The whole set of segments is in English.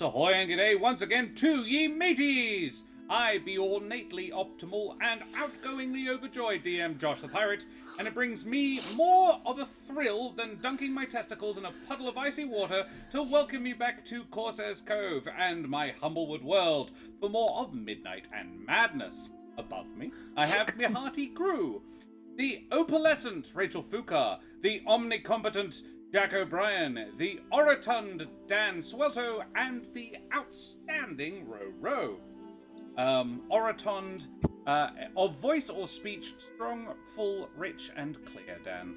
ahoy and g'day once again to ye mateys! I be ornately optimal and outgoingly overjoyed DM Josh the Pirate, and it brings me more of a thrill than dunking my testicles in a puddle of icy water to welcome you back to Corsair's Cove and my Humblewood world for more of midnight and madness. Above me, I have my hearty crew, the opalescent Rachel Fuka, the omnicompetent Jack O'Brien, the orotund Dan Swelto, and the outstanding Ro. Orotund, of voice or speech, strong, full, rich, and clear, Dan.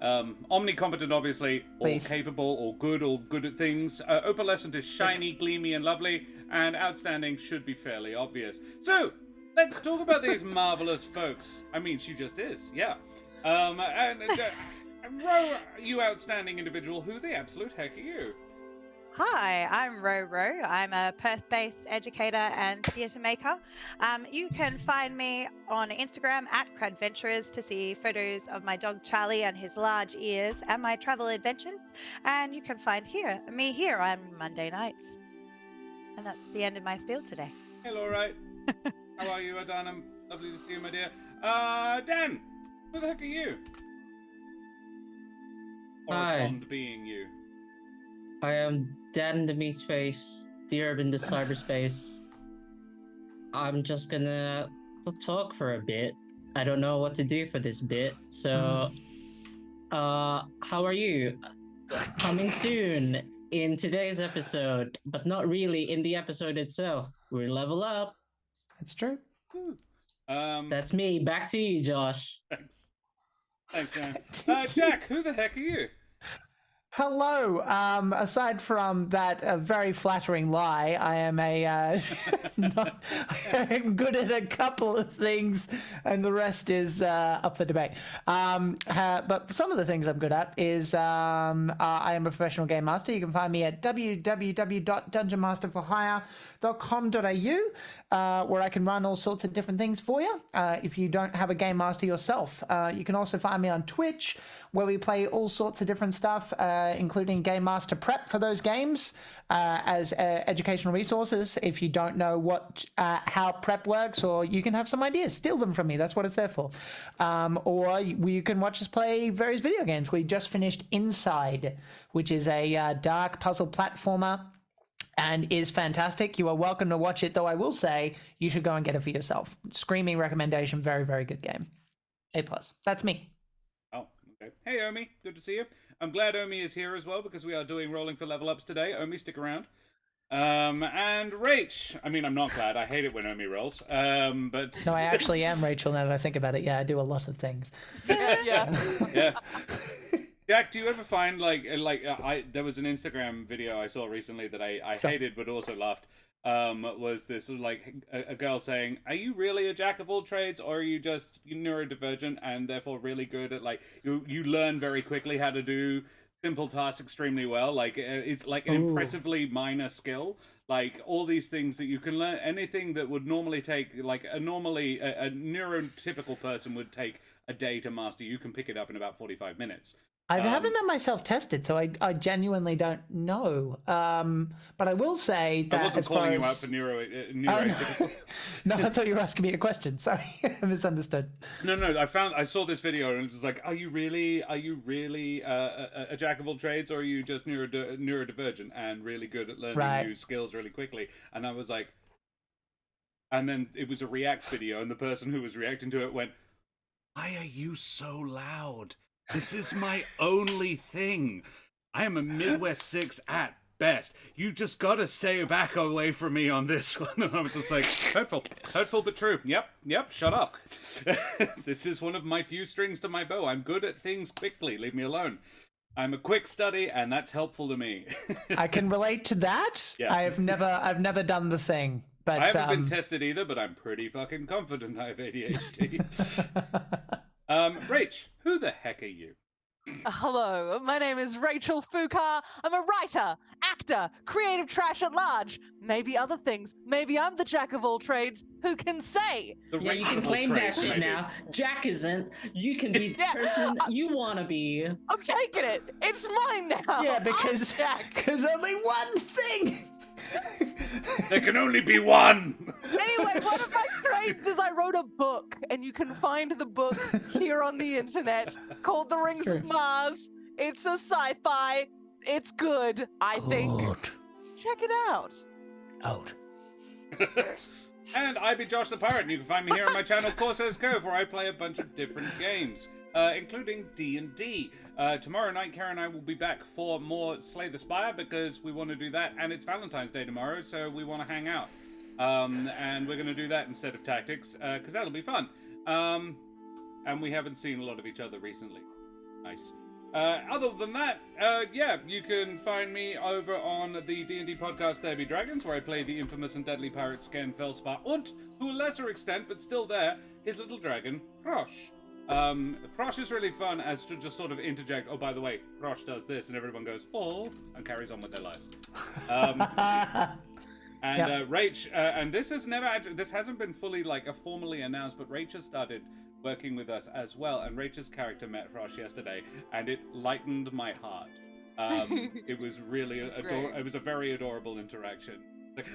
Omnicompetent, obviously, or capable, or good at things. Opalescent is shiny, gleamy, and lovely, and outstanding should be fairly obvious. So, let's talk about these marvelous folks. I mean, she just is, yeah. Ro, you outstanding individual, who the absolute heck are you? Hi, I'm Ro. I'm a Perth-based educator and theatre maker. You can find me on Instagram at Cradventurers to see photos of my dog Charlie and his large ears and my travel adventures. And you can find me here on Monday nights. And that's the end of my spiel today. Hello, right. How are you, Adanam? Lovely to see you, my dear. Dan, who the heck are you? Orotund being you. I am Dan in the meat space, the herb in the cyberspace. I'm just gonna talk for a bit. I don't know what to do for this bit, so how are you? Coming soon in today's episode, but not really in the episode itself. We level up. It's true. That's me. Back to you, Josh. Thanks, man. Jack, who the heck are you? Hello. Aside from that very flattering lie, I am I'm good at a couple of things, and the rest is up for debate. But some of the things I'm good at is I am a professional game master. You can find me at www.dungeonmasterforhire.com.au, where I can run all sorts of different things for you. If you don't have a game master yourself, you can also find me on Twitch, where we play all sorts of different stuff, including Game Master Prep for those games as educational resources. If you don't know how prep works, or you can have some ideas, steal them from me. That's what it's there for. Or you can watch us play various video games. We just finished Inside, which is a dark puzzle platformer and is fantastic. You are welcome to watch it, though I will say you should go and get it for yourself. Screaming recommendation. Very, very good game. A+. That's me. Oh, okay. Hey, Omi. Good to see you. I'm glad Omi is here as well, because we are doing Rolling for Level Ups today. Omi, stick around. And Rach. I mean, I'm not glad. I hate it when Omi rolls. But no, I actually am Rachel now that I think about it. Yeah, I do a lot of things. Yeah. Jack, do you ever find there was an Instagram video I saw recently that I hated but also laughed. Was this a girl saying, "Are you really a jack of all trades, or are you just neurodivergent and therefore really good at you learn very quickly how to do simple tasks extremely well? It's like an impressively minor skill. Like all these things that you can learn, anything that would normally take a neurotypical person would take a day to master, you can pick it up in about 45 minutes." I haven't had myself tested, so I genuinely don't know. But I will say that I wasn't calling you out for neuro. No, I thought you were asking me a question. Sorry, I misunderstood. No. I saw this video and it's like, are you really a jack of all trades, or are you just neurodivergent and really good at learning new skills really quickly? And I was like, and then it was a react video, and the person who was reacting to it went, "Why are you so loud? This is my only thing. I am a Midwest 6 at best. You just gotta stay back away from me on this one." And I was just like, hurtful but true. Yep, shut up. This is one of my few strings to my bow. I'm good at things quickly. Leave me alone. I'm a quick study, and that's helpful to me. I can relate to that. Yeah. I've never done the thing. But I haven't been tested either, but I'm pretty fucking confident I have ADHD. Rach, who the heck are you? Hello, my name is Rachel Fukar. I'm a writer, actor, creative trash at large. Maybe other things. Maybe I'm the jack of all trades. Who can say? Yeah, you can claim that shit now. Jack isn't. You can be the person you want to be. I'm taking it. It's mine now. Yeah, because there's only one thing. There can only be one. Anyway, one of my trades is I wrote a book, and you can find the book here on the internet. It's called The Rings of Mars. It's a sci-fi. It's good, I think. Check it out. And I be Josh the Pirate, and you can find me here on my channel Corsair's Cove, where I play a bunch of different games, including D&D. Tomorrow night, Karen and I will be back for more Slay the Spire, because we want to do that, and it's Valentine's Day tomorrow, so we want to hang out. And we're going to do that instead of Tactics, because that'll be fun. And we haven't seen a lot of each other recently. Nice. Other than that, yeah, you can find me over on the D&D podcast There Be Dragons, where I play the infamous and deadly pirate Sken Felspar, and, to a lesser extent, but still there, his little dragon, Rosh. Rosh is really fun as to just sort of interject, oh, by the way, Rosh does this, and everyone goes, oh, and carries on with their lives. And Rach, and this hasn't been fully, formally announced, but Rach has started working with us as well, and Rachel's character met Rosh yesterday, and it lightened my heart. It was really it was a very adorable interaction.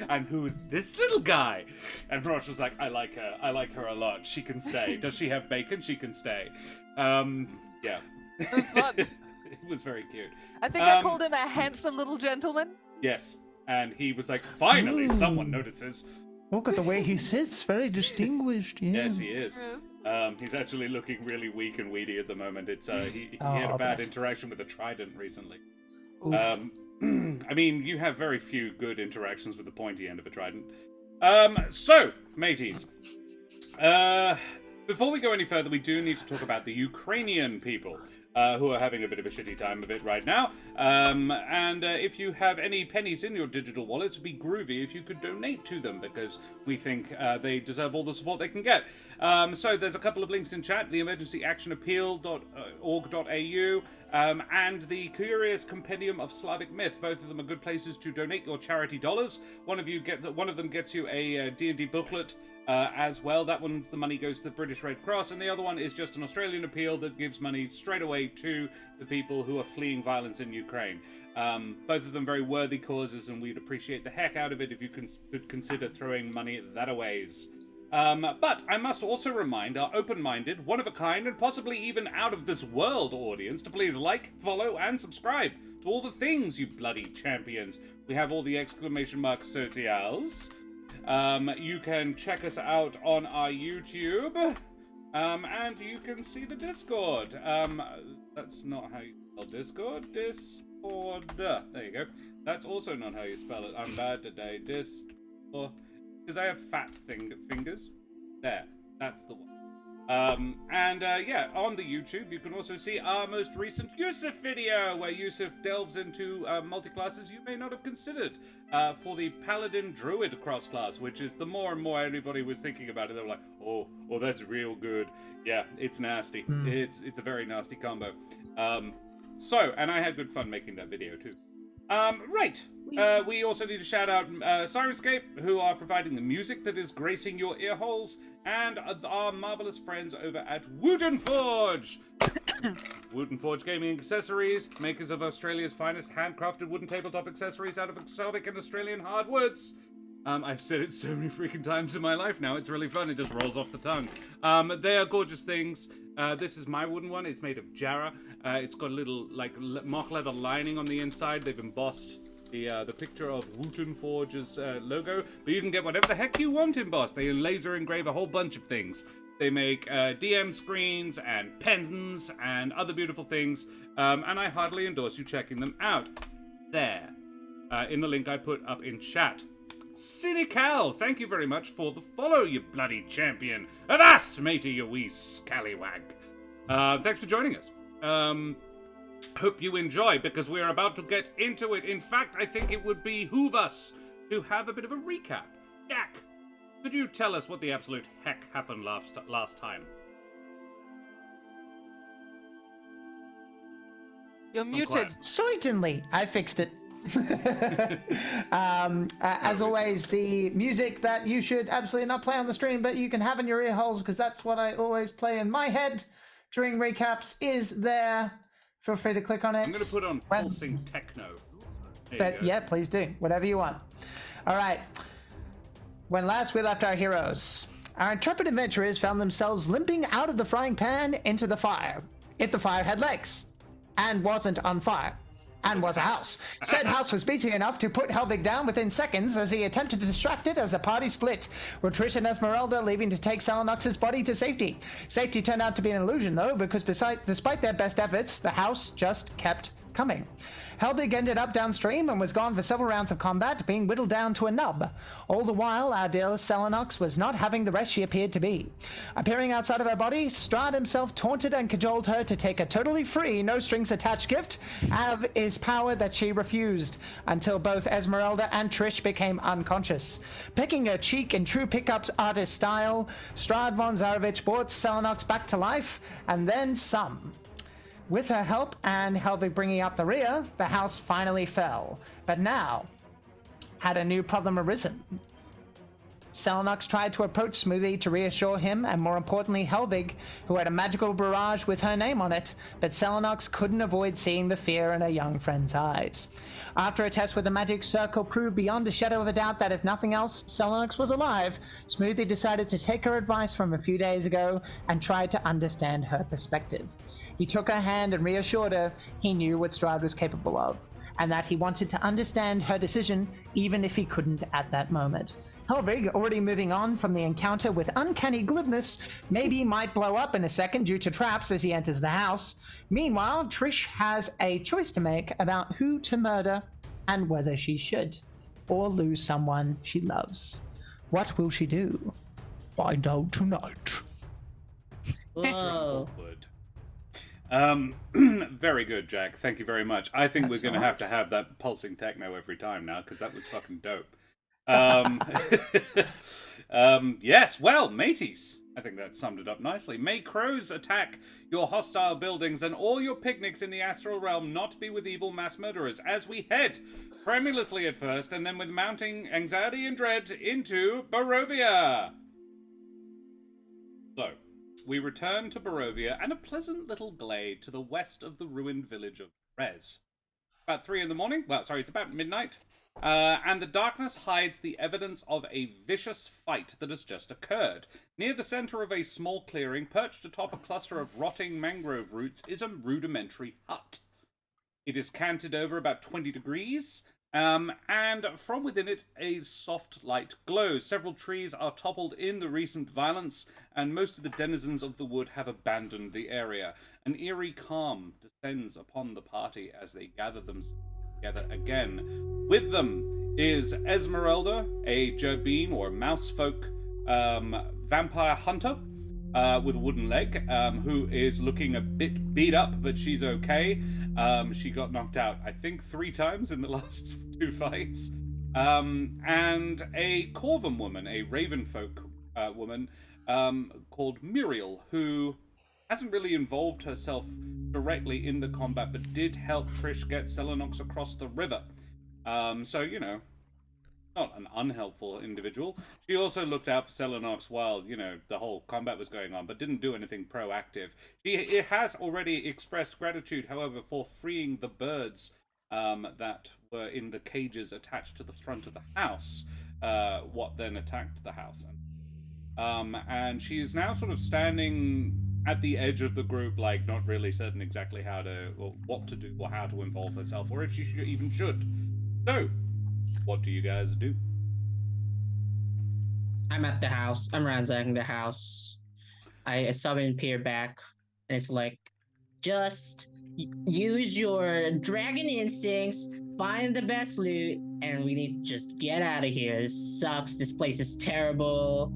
And who's this little guy? And Rosh was like, I like her a lot. She can stay. Does she have bacon? She can stay. Yeah. It was fun. It was very cute. I think I called him a handsome little gentleman. Yes. And he was like, finally, someone notices. Look at the way he sits, very distinguished. Yeah. Yes, he is. Yes. He's actually looking really weak and weedy at the moment. It's he had a bad interaction with a trident recently. I mean, you have very few good interactions with the pointy end of a trident. So, mateys, before we go any further, we do need to talk about the Ukrainian people. Who are having a bit of a shitty time of it right now. And if you have any pennies in your digital wallets, it'd be groovy if you could donate to them, because we think they deserve all the support they can get. So there's a couple of links in chat, the emergencyactionappeal.org.au, and the Curious Compendium of Slavic Myth. Both of them are good places to donate your charity dollars. One of them gets you a D&D booklet, as well. That one's the money goes to the British Red Cross, and the other one is just an Australian appeal that gives money straight away to the people who are fleeing violence in Ukraine. Both of them very worthy causes, and we'd appreciate the heck out of it if you could consider throwing money that-a-ways. But I must also remind our open-minded, one-of-a-kind, and possibly even out-of-this-world audience to please like, follow, and subscribe to all the things, you bloody champions. We have all the exclamation mark socials. You can check us out on our YouTube, and you can see the Discord. That's not how you spell Discord. Discord. There you go. That's also not how you spell it. I'm bad today. Discord. Because I have fat fingers. There. That's the one. Yeah, on the YouTube, you can also see our most recent Yusuf video, where Yusuf delves into multi-classes you may not have considered for the Paladin Druid cross-class, which is the more and more everybody was thinking about it, they were like, oh, that's real good. Yeah, it's nasty. It's a very nasty combo. And I had good fun making that video too. Right. We also need to shout out Sirenscape, who are providing the music that is gracing your ear holes, and our marvelous friends over at Wooten Forge. Wooten Forge Gaming Accessories, makers of Australia's finest handcrafted wooden tabletop accessories out of exotic and Australian hardwoods. I've said it so many freaking times in my life now, it's really fun, it just rolls off the tongue. They are gorgeous things. This is my wooden one, it's made of Jarrah. It's got a little, mock leather lining on the inside. They've embossed the picture of Wooten Forge's logo, but you can get whatever the heck you want embossed. They laser engrave a whole bunch of things. They make DM screens and pens and other beautiful things, and I heartily endorse you checking them out. There, in the link I put up in chat. Cynical, thank you very much for the follow, you bloody champion. Avast, matey, you wee scallywag. Thanks for joining us. Hope you enjoy, because we're about to get into it. In fact, I think it would behoove us to have a bit of a recap. Jack, could you tell us what the absolute heck happened last time? You're muted. Certainly, I fixed it. As always, the music that you should absolutely not play on the stream, but you can have in your ear holes because that's what I always play in my head during recaps, is there. Feel free to click on it. I'm going to put on pulsing techno. Yeah, please do. Whatever you want. All right. When last we left our heroes, our intrepid adventurers found themselves limping out of the frying pan into the fire. If the fire had legs and wasn't on fire and was a house. Said house was beating enough to put Helvig down within seconds as he attempted to distract it as the party split, with Trish and Esmeralda leaving to take Celinox's body to safety. Safety turned out to be an illusion though, because despite their best efforts, the house just kept coming. Helvig ended up downstream and was gone for several rounds of combat, being whittled down to a nub. All the while, our dear Celinox was not having the rest she appeared to be. Appearing outside of her body, Strahd himself taunted and cajoled her to take a totally free, no-strings-attached gift of his power that she refused, until both Esmeralda and Trish became unconscious. Picking her cheek in true pickups artist style, Strahd von Zarovich brought Celinox back to life, and then some. With her help and Helvig bringing up the rear, the house finally fell. But now, had a new problem arisen. Celinox tried to approach Smoothie to reassure him, and more importantly Helvig, who had a magical barrage with her name on it, but Celinox couldn't avoid seeing the fear in her young friend's eyes. After a test with the magic circle proved beyond a shadow of a doubt that if nothing else, Celinox was alive, Smoothie decided to take her advice from a few days ago and tried to understand her perspective. He took her hand and reassured her he knew what Strahd was capable of, and that he wanted to understand her decision even if he couldn't at that moment. Helvig, already moving on from the encounter with uncanny glibness, maybe might blow up in a second due to traps as he enters the house. Meanwhile, Trish has a choice to make about who to murder and whether she should, or lose someone she loves. What will she do? Find out tonight. Whoa. Very good, Jack. Thank you very much. I think we're going to have that pulsing techno every time now, because that was fucking dope. Yes, well, mateys. I think that summed it up nicely. May crows attack your hostile buildings and all your picnics in the astral realm not be with evil mass murderers, as we head, tremulously at first, and then with mounting anxiety and dread, into Barovia. So, we return to Barovia and a pleasant little glade to the west of the ruined village of Rez. About 3 in the morning, it's about midnight, and the darkness hides the evidence of a vicious fight that has just occurred. Near the center of a small clearing, perched atop a cluster of rotting mangrove roots, is a rudimentary hut. It is canted over about 20 degrees, and from within it, a soft light glows. Several trees are toppled in the recent violence, and most of the denizens of the wood have abandoned the area. An eerie calm descends upon the party as they gather themselves together again. With them is Esmeralda, a gerbine or mousefolk vampire hunter with a wooden leg, who is looking a bit beat up, but she's okay. She got knocked out, I think, 3 times in the last 2 fights. And a Corvan woman, a Ravenfolk woman, called Muriel, who hasn't really involved herself directly in the combat, but did help Trish get Celinox across the river. So, you know, not an unhelpful individual. She also looked out for Celinox while, you know, the whole combat was going on, but didn't do anything proactive. She has already expressed gratitude, however, for freeing the birds that were in the cages attached to the front of the house, what then attacked the house. And she is now sort of standing at the edge of the group, like, not really certain exactly how to, or what to do, or how to involve herself, or if she even should. So, what do you guys do? I'm at the house. I'm ransacking the house. I summon Peer back, and it's like, just use your dragon instincts, find the best loot, and we need to just get out of here. This sucks. This place is terrible.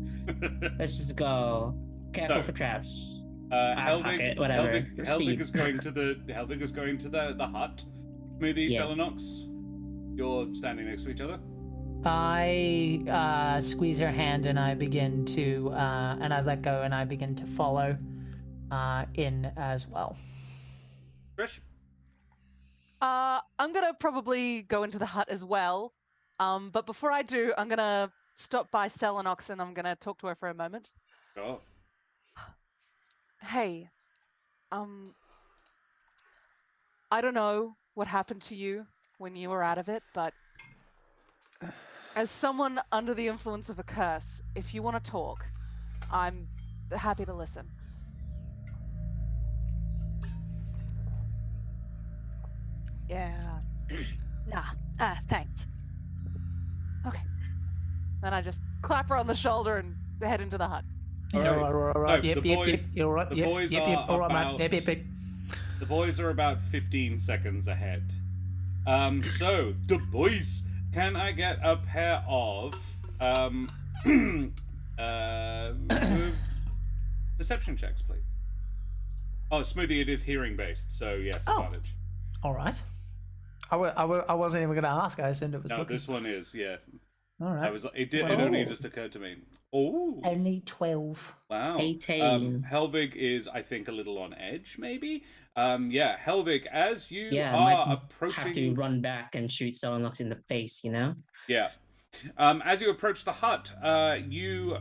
Let's just go. Careful for traps. Helvig, fuck it, whatever. Helvig is going to the hut. Smoothie, Yeah. Celinox, you're standing next to each other. I squeeze her hand and I begin to, and I let go and I begin to follow in as well. Trish? I'm gonna probably go into the hut as well. But before I do, I'm gonna stop by Celinox and I'm gonna talk to her for a moment. Oh. Hey, I don't know what happened to you when you were out of it, but as someone under the influence of a curse, if you want to talk, I'm happy to listen. Yeah. Nah. Thanks. Okay. Then I just clap her on the shoulder and head into the hut. All right. All right. No, Yep, the yep, boy- yep. You're right. the Yep, boys yep, yep. are All right, mate. about- Yep, yep, yep. The boys are about 15 seconds ahead. So the boys, can I get a pair of deception checks, please? Oh, Smoothie, it is hearing based, so yes, Oh. advantage. All right. I wasn't even going to ask. I assumed it was No, looking. this one is, yeah. All right. It only just occurred to me. Oh, Only 12. wow. 18. Helvig is, I think, a little on edge, maybe. Yeah, Helvig, as you Yeah, I are might approaching, have to run back and shoot Celinox in the face, you know? yeah. As you approach the hut, you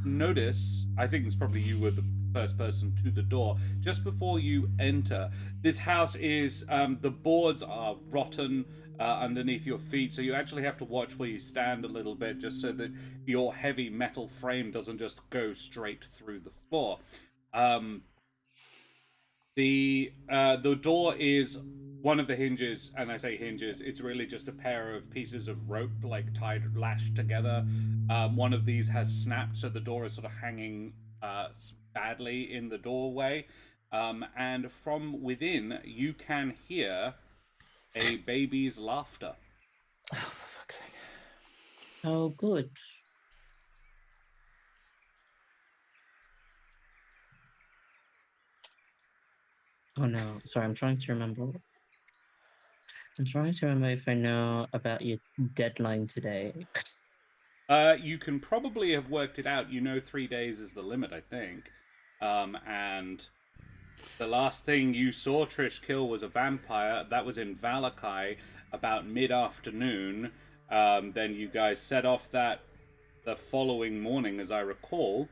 notice, I think it's probably you were the first person to the door, just before you enter. This house is, the boards are rotten underneath your feet, so you actually have to watch where you stand a little bit, just so that your heavy metal frame doesn't just go straight through the floor. The door is one of the hinges, and I say hinges, it's really just a pair of pieces of rope, like lashed together. One of these has snapped, so the door is sort of hanging badly in the doorway. And from within, you can hear a baby's laughter. Oh, for fuck's sake. Oh, good. Oh no, sorry, I'm trying to remember. I'm trying to remember if I know about your deadline today. You can probably have worked it out. You know 3 days is the limit, I think. And the last thing you saw Trish kill was a vampire. That was in Valakai about mid-afternoon. Then you guys set off that the following morning, as I recall.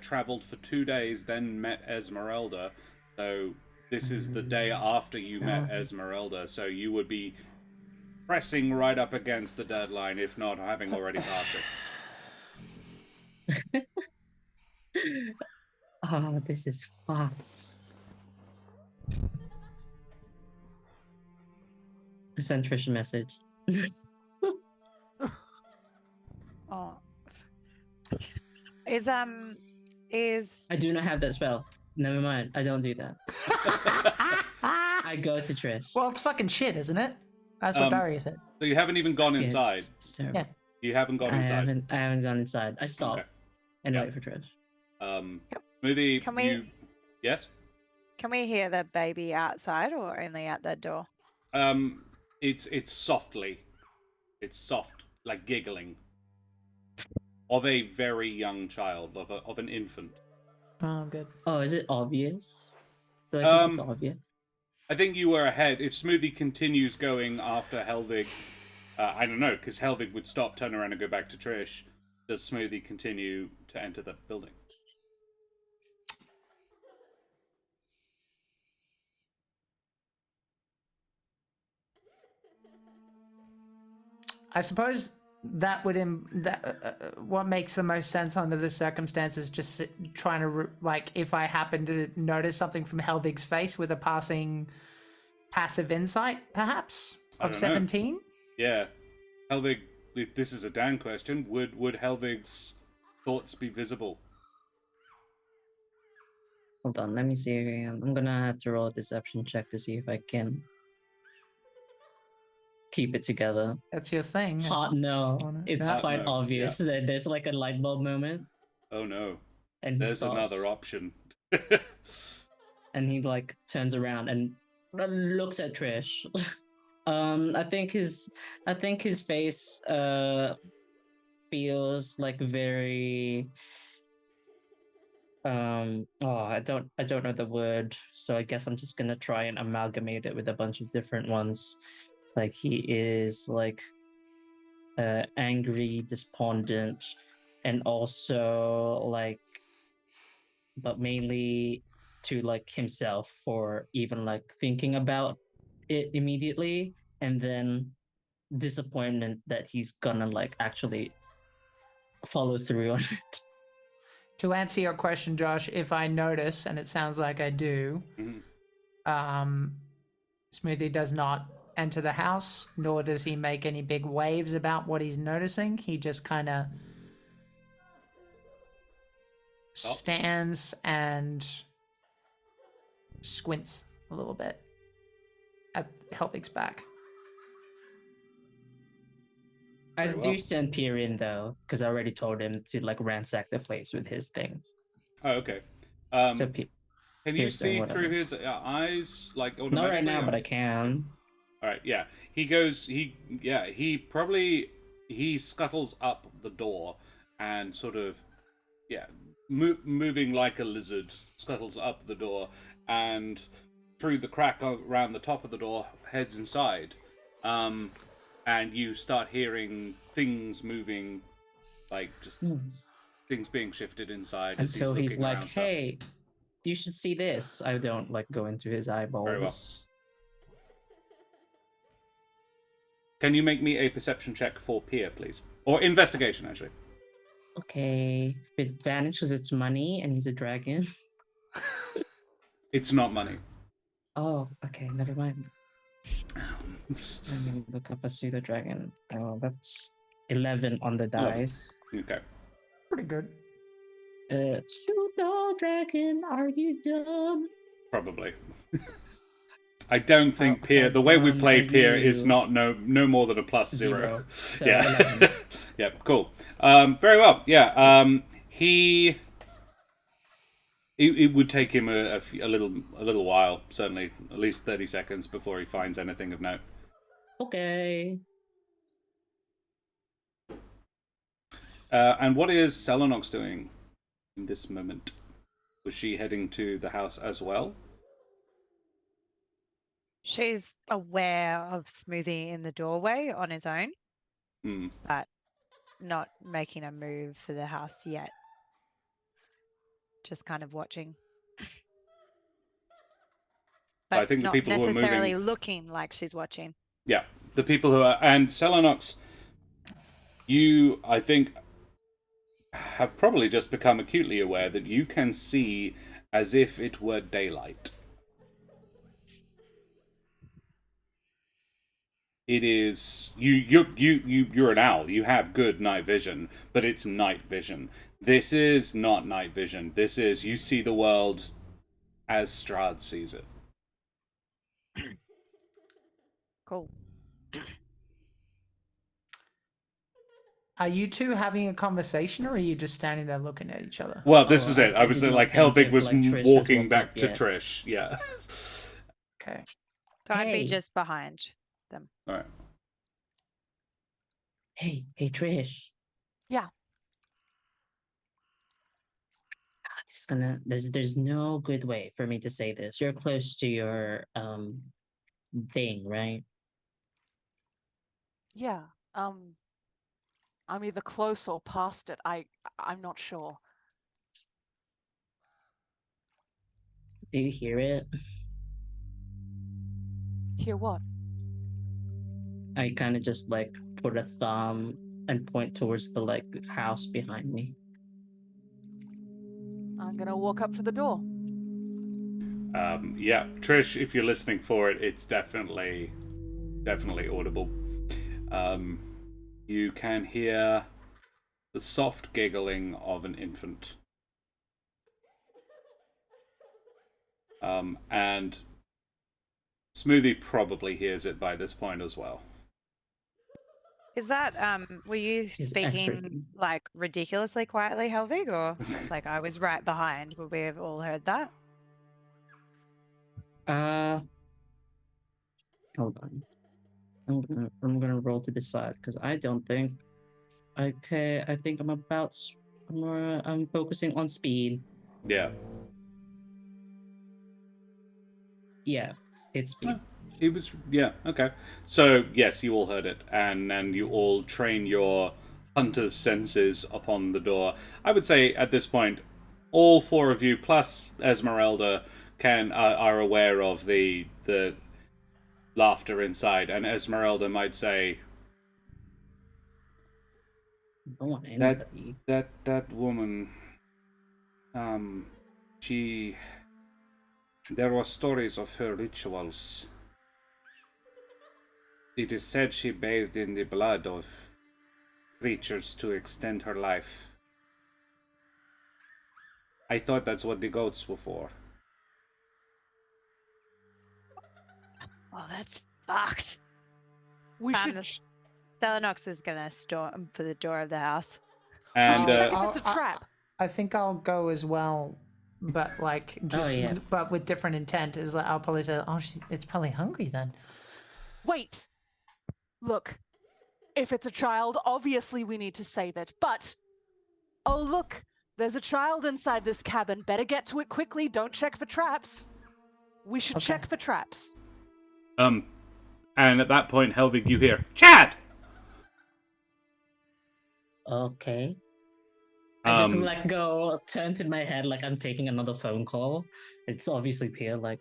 Traveled for 2 days, then met Esmeralda. So this is the day after you met Esmeralda. So you would be pressing right up against the deadline, if not having already passed it. Oh, this is fucked. I sent Trish a message. Oh. Is I do not have that spell. Never mind. I don't do that. I go to Trish. Well, it's fucking shit, isn't it? That's what Daria said. So you haven't even gone Yeah, inside. it's terrible. Yeah. You haven't gone inside. I haven't gone inside. I stop Okay. and Yeah. wait for Trish. Smoothie, Can we- you... Yes? can we hear the baby outside or only at the door? It's softly. It's soft, like giggling. Of a very young child, of an infant. Oh, good. Oh, is it obvious? Do I think it's obvious? I think you were ahead. If Smoothie continues going after Helvig, I don't know, because Helvig would stop, turn around, and go back to Trish. Does Smoothie continue to enter the building? I suppose that would what makes the most sense under the circumstances, just trying to like, if I happen to notice something from Helvig's face with a passing passive insight, perhaps I of don't know. 17. Yeah. Helvig, this is a Dan question. Would Helvig's thoughts be visible? Hold on, let me see again. I'm gonna have to roll a deception check to see if I can keep it together. That's your thing. Hot no. Oh, no. It's Hot quite no, obvious that there's like a light bulb moment, Oh no. and he There's stops, another option. and he like turns around and looks at Trish. I think his face feels like very I don't know the word, so I guess I'm just gonna try and amalgamate it with a bunch of different ones. Like he is like angry, despondent, and also like, but mainly to like himself for even like thinking about it immediately, and then disappointment that he's gonna like actually follow through on it. To answer your question, Josh, if I notice, and it sounds like I do, Smoothie does not enter the house, nor does he make any big waves about what he's noticing. He just kind of stands and squints a little bit at Helvig's back. I do send Pierre in though, because I already told him to like ransack the place with his thing. Oh, okay. So can you see through his eyes, like automatically? Not right now, but I can. All right, yeah. He scuttles up the door and sort of, moving like a lizard, scuttles up the door and through the crack around the top of the door, heads inside. And you start hearing things moving, like just things being shifted inside. Until he's like, "Hey, you should see this." I don't like go into his eyeballs. Very well. Can you make me a perception check for Pierre, please? Or investigation, actually. Okay. With advantage because it's money and he's a dragon. It's not money. Oh, okay. Never mind. Let me look up a pseudo dragon. Oh, that's 11 on the dice. 11. Okay. Pretty good. Pseudo dragon, are you dumb? Probably. I don't think Pierre. The way we play Pierre is not no more than a +0. So yeah. Yeah. Cool. Very well. Yeah. It would take him a little while, certainly at least 30 seconds before he finds anything of note. Okay. And what is Celinox doing in this moment? Was she heading to the house as well? She's aware of Smoothie in the doorway on his own, but not making a move for the house yet. Just kind of watching. But I think the not people who are necessarily moving... looking like she's watching. Yeah, the people who are... And Celinox, you, I think, have probably just become acutely aware that you can see as if it were daylight. It is... You're an owl. You have good night vision, but it's night vision. This is not night vision. This is... You see the world as Strahd sees it. Cool. Are you two having a conversation, or are you just standing there looking at each other? Well, this is it. I was like, Helvig was walking back to yet. Trish. Yeah. Okay. So I'd be just behind them. All right. Hey, Trish. Yeah. This is gonna. There's no good way for me to say this. You're close to your thing, right? Yeah. I'm either close or past it. I'm not sure. Do you hear it? Hear what? I kind of just like put a thumb and point towards the like house behind me. I'm gonna walk up to the door. Yeah, Trish, if you're listening for it, it's definitely audible. You can hear the soft giggling of an infant. And Smoothie probably hears it by this point as well. Is that, were you He's speaking expert. like ridiculously quietly, Helvig, or like I was right behind? Would we have all heard that? Hold on. I'm gonna roll to the side because I don't think. Okay, I think I'm focusing on speed. Yeah. Yeah, it's me. It was, yeah, okay. So, yes, you all heard it, and then you all train your hunter's senses upon the door. I would say, at this point, all four of you, plus Esmeralda, are aware of the laughter inside, and Esmeralda might say, I don't want that, anybody. that woman, she... There were stories of her rituals. It is said she bathed in the blood of creatures to extend her life. I thought that's what the goats were for. Oh, that's fucked. We should. Celinox is gonna storm for the door of the house. And check if it's a trap. I think I'll go as well, but like just yeah. but with different intent. Is like I'll probably say, oh, it's probably hungry then. Wait. Look, if it's a child, obviously we need to save it. But, oh look, there's a child inside this cabin. Better get to it quickly. Don't check for traps. We should Okay. check for traps. and at that point, Helvig, you hear, Chad! Okay. I just let go, turn to my head like I'm taking another phone call. It's obviously Pierre, like,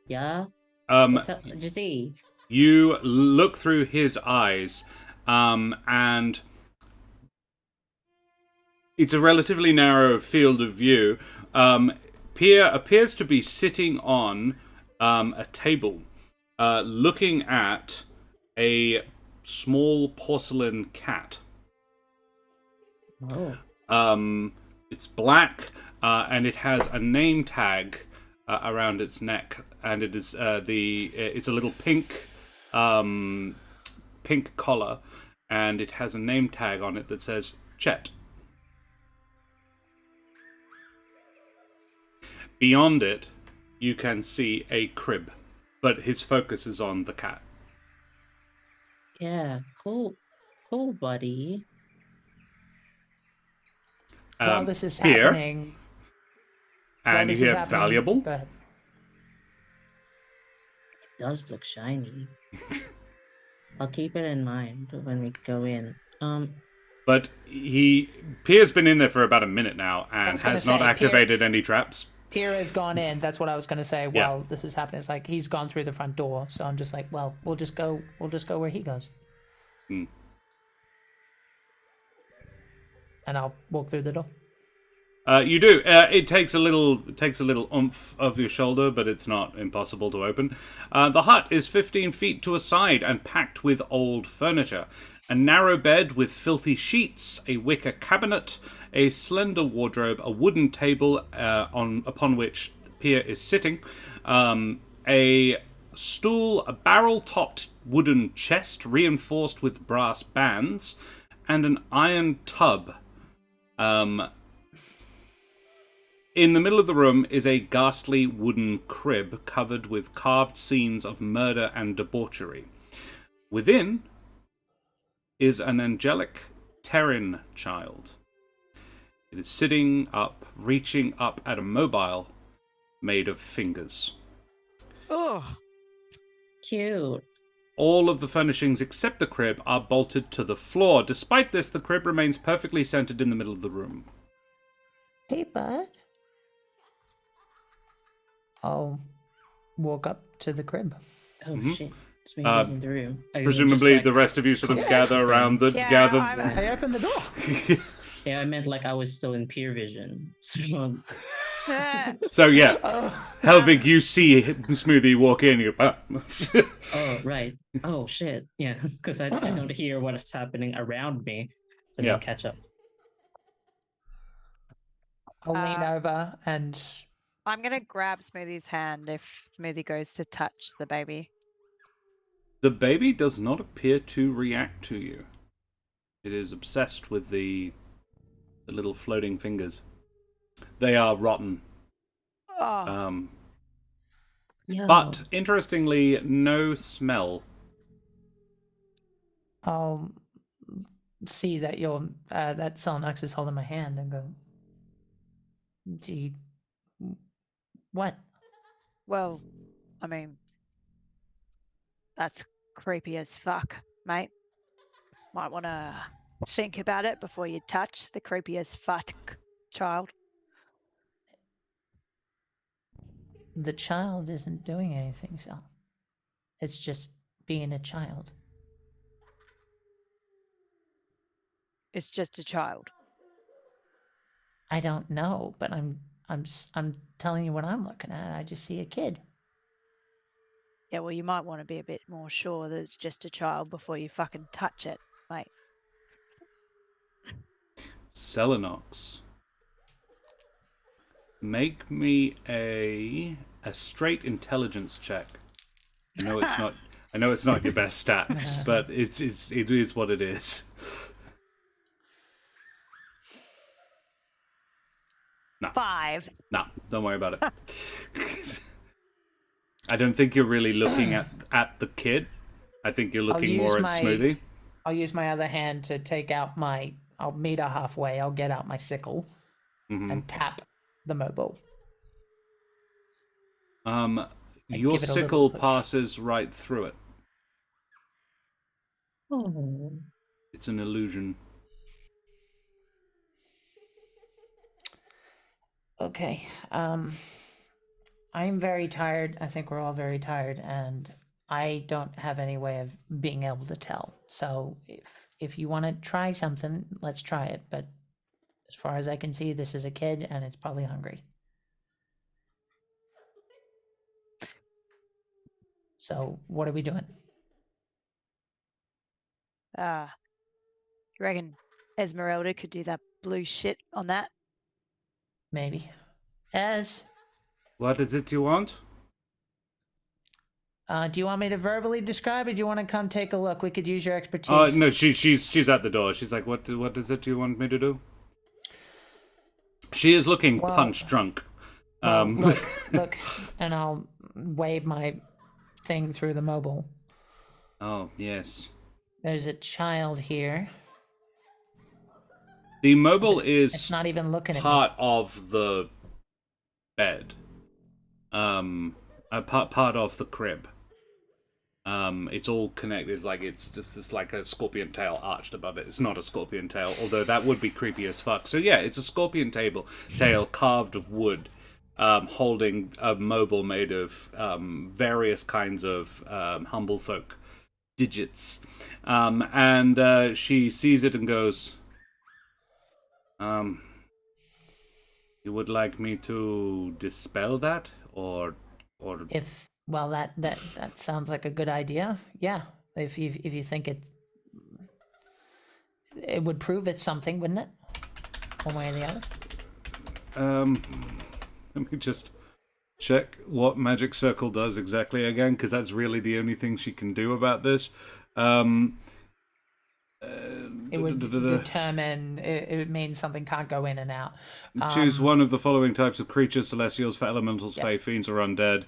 yeah? What's up? Did you see? You look through his eyes, and it's a relatively narrow field of view. Pierre appears to be sitting on a table, looking at a small porcelain cat. Oh. It's black, and it has a name tag around its neck, and it is it's a little pink collar, and it has a name tag on it that says Chet. Beyond it, you can see a crib, but his focus is on the cat. Yeah, cool, buddy. While this is Here, happening, and you hear valuable. Go ahead. It does look shiny. I'll keep it in mind when we go in. But Pierre's been in there for about a minute now and has not activated any traps. Pierre has gone in. That's what I was going to say. Yeah. While this is happening, it's like he's gone through the front door. So I'm just like, well, we'll just go where he goes. And I'll walk through the door. You do. It takes a little oomph of your shoulder, but it's not impossible to open. The hut is 15 feet to a side and packed with old furniture. A narrow bed with filthy sheets, a wicker cabinet, a slender wardrobe, a wooden table upon which Pierre is sitting, a stool, a barrel-topped wooden chest reinforced with brass bands, and an iron tub. In the middle of the room is a ghastly wooden crib covered with carved scenes of murder and debauchery. Within is an angelic Terran child. It is sitting up, reaching up at a mobile made of fingers. Ugh. Cute. All of the furnishings except the crib are bolted to the floor. Despite this, the crib remains perfectly centered in the middle of the room. Hey, bud. I'll walk up to the crib. Oh shit. Smeagol's in the room. Presumably, the rest of you sort of gather around the I open the door. Yeah, I meant like I was still in peer vision. So, So yeah, Helvig, you see Smoothie walk in. You go, oh right. Oh shit. Yeah, because I don't hear what's happening around me, so Yeah. don't catch up. I'll lean over and I'm gonna grab Smoothie's hand if Smoothie goes to touch the baby. The baby does not appear to react to you. It is obsessed with the little floating fingers. They are rotten. Oh. Yeah. But interestingly, no smell. I'll see that that Celinox is holding my hand and go, do What? Well, I mean, that's creepy as fuck, mate. Might want to think about it before you touch the creepy as fuck child. The child isn't doing anything, so it's just being a child. It's just a child. I don't know, but I'm telling you what I'm looking at. I just see a kid. Yeah, well, you might want to be a bit more sure that it's just a child before you fucking touch it, mate. Celinox. Make me a straight intelligence check. I know it's not. I know it's not your best stat, but it is what it is. No. 5. No, don't worry about it. I don't think you're really looking at the kid. I think you're looking more at Smoothie. I'll use my other hand to take out my. I'll meet her halfway. I'll get out my sickle and tap the mobile. Your sickle passes right through it. Oh. It's an illusion. Okay. I'm very tired. I think we're all very tired, and I don't have any way of being able to tell. So if you want to try something, let's try it. But as far as I can see, this is a kid, and it's probably hungry. So what are we doing? You reckon Esmeralda could do that blue shit on that? Maybe. What is it you want? Do you want me to verbally describe it? Do you want to come take a look? We could use your expertise. No, she's at the door. She's like, what is it you want me to do? She is looking punch drunk. Look, and I'll wave my thing through the mobile. Oh, yes. There's a child here. The mobile is it's not even looking at part of the bed. Part of the crib. It's all connected, like it's just this like a scorpion tail arched above it. It's not a scorpion tail, although that would be creepy as fuck. So yeah, it's a scorpion tail carved of wood, holding a mobile made of various kinds of humble folk digits. And she sees it and goes, you would like me to dispel that, or well, that sounds like a good idea. Yeah, if you think it would prove it's something, wouldn't it? One way or the other. Let me just check what Magic Circle does exactly again, because that's really the only thing she can do about this. It would determine. It means something can't go in and out. Choose one of the following types of creatures: celestials, for elementals, fae, fiends, or undead.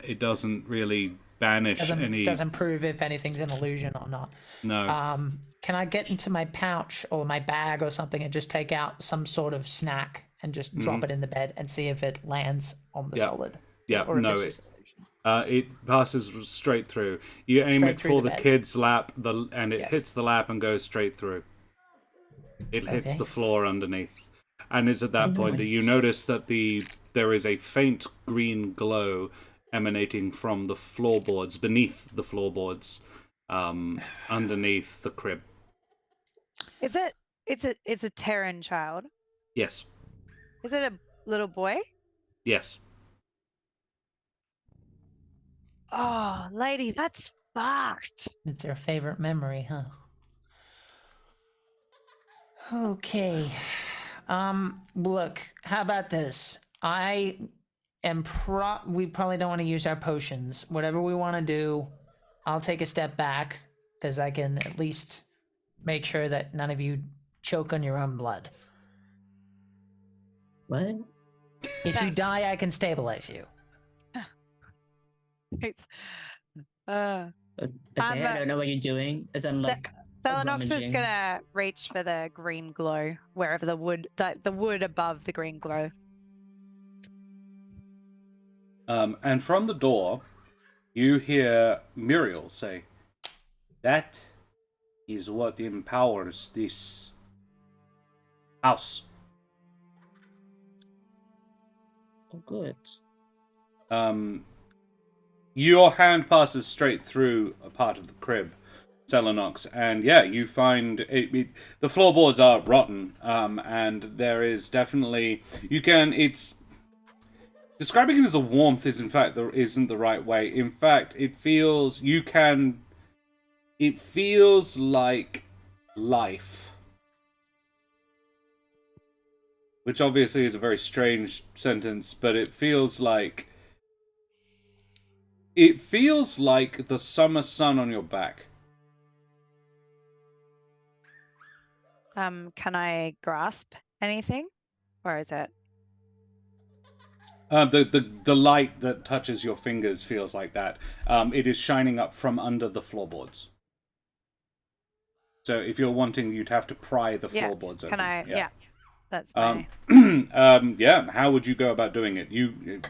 It doesn't really banish any. Doesn't prove if anything's an illusion or not. No. Can I get into my pouch or my bag or something and just take out some sort of snack and just drop it in the bed and see if it lands on the solid? Yeah. Or if No. it's just it passes straight through. You aim it for the kid's lap, and it hits the lap and goes straight through. It hits the floor underneath, and it's at that point that you notice that there is a faint green glow emanating from the floorboards, beneath the floorboards, underneath the crib. Is it? It's a Terran child. Yes. Is it a little boy? Yes. Oh, lady, that's fucked. It's her favorite memory, huh? Okay. Look, how about this? We probably don't want to use our potions. Whatever we want to do, I'll take a step back because I can at least make sure that none of you choke on your own blood. What? If you die, I can stabilize you. Okay, I don't know what you're doing. As I'm like, Celinox is rummaging. gonna reach for the green glow wherever the wood above the green glow. And from the door, you hear Muriel say, "That is what empowers this house." Oh, good. Your hand passes straight through a part of the crib, Celinox, and yeah, you find the floorboards are rotten, and there is definitely it's describing it as a warmth is in fact isn't the right way. In fact, it feels like life, which obviously is a very strange sentence, but it feels like the summer sun on your back. Can I grasp anything, or is it? The light that touches your fingers feels like that. It is shining up from under the floorboards. So if you're wanting, you'd have to pry the floorboards open. Can I? Yeah. That's my... yeah. How would you go about doing it? You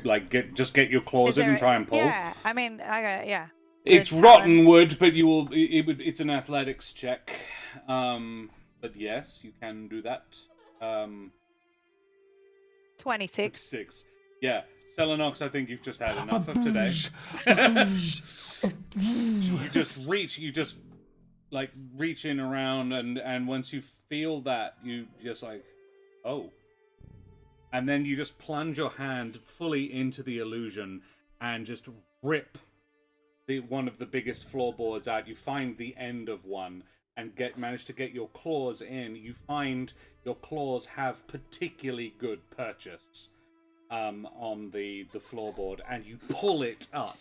just get your claws in and try and pull. Yeah, I mean, yeah. It's rotten wood, but you will. It's an athletics check. But yes, you can do that. 26. 26. Yeah, Celinox, I think you've just had enough of today. You just reach in around, and once you feel that, you just like, oh. And then you just plunge your hand fully into the illusion and just rip one of the biggest floorboards out. You find the end of one and manage to get your claws in. You find your claws have particularly good purchase on the floorboard, and you pull it up.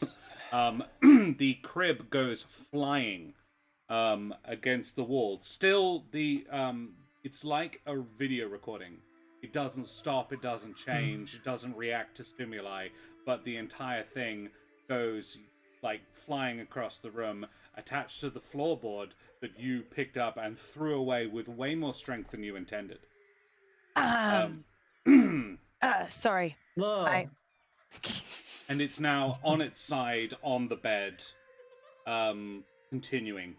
The crib goes flying against the wall. Still, it's like a video recording. It doesn't stop, it doesn't change, it doesn't react to stimuli, but the entire thing goes like flying across the room, attached to the floorboard that you picked up and threw away with way more strength than you intended. Sorry. Whoa. And it's now on its side on the bed, continuing.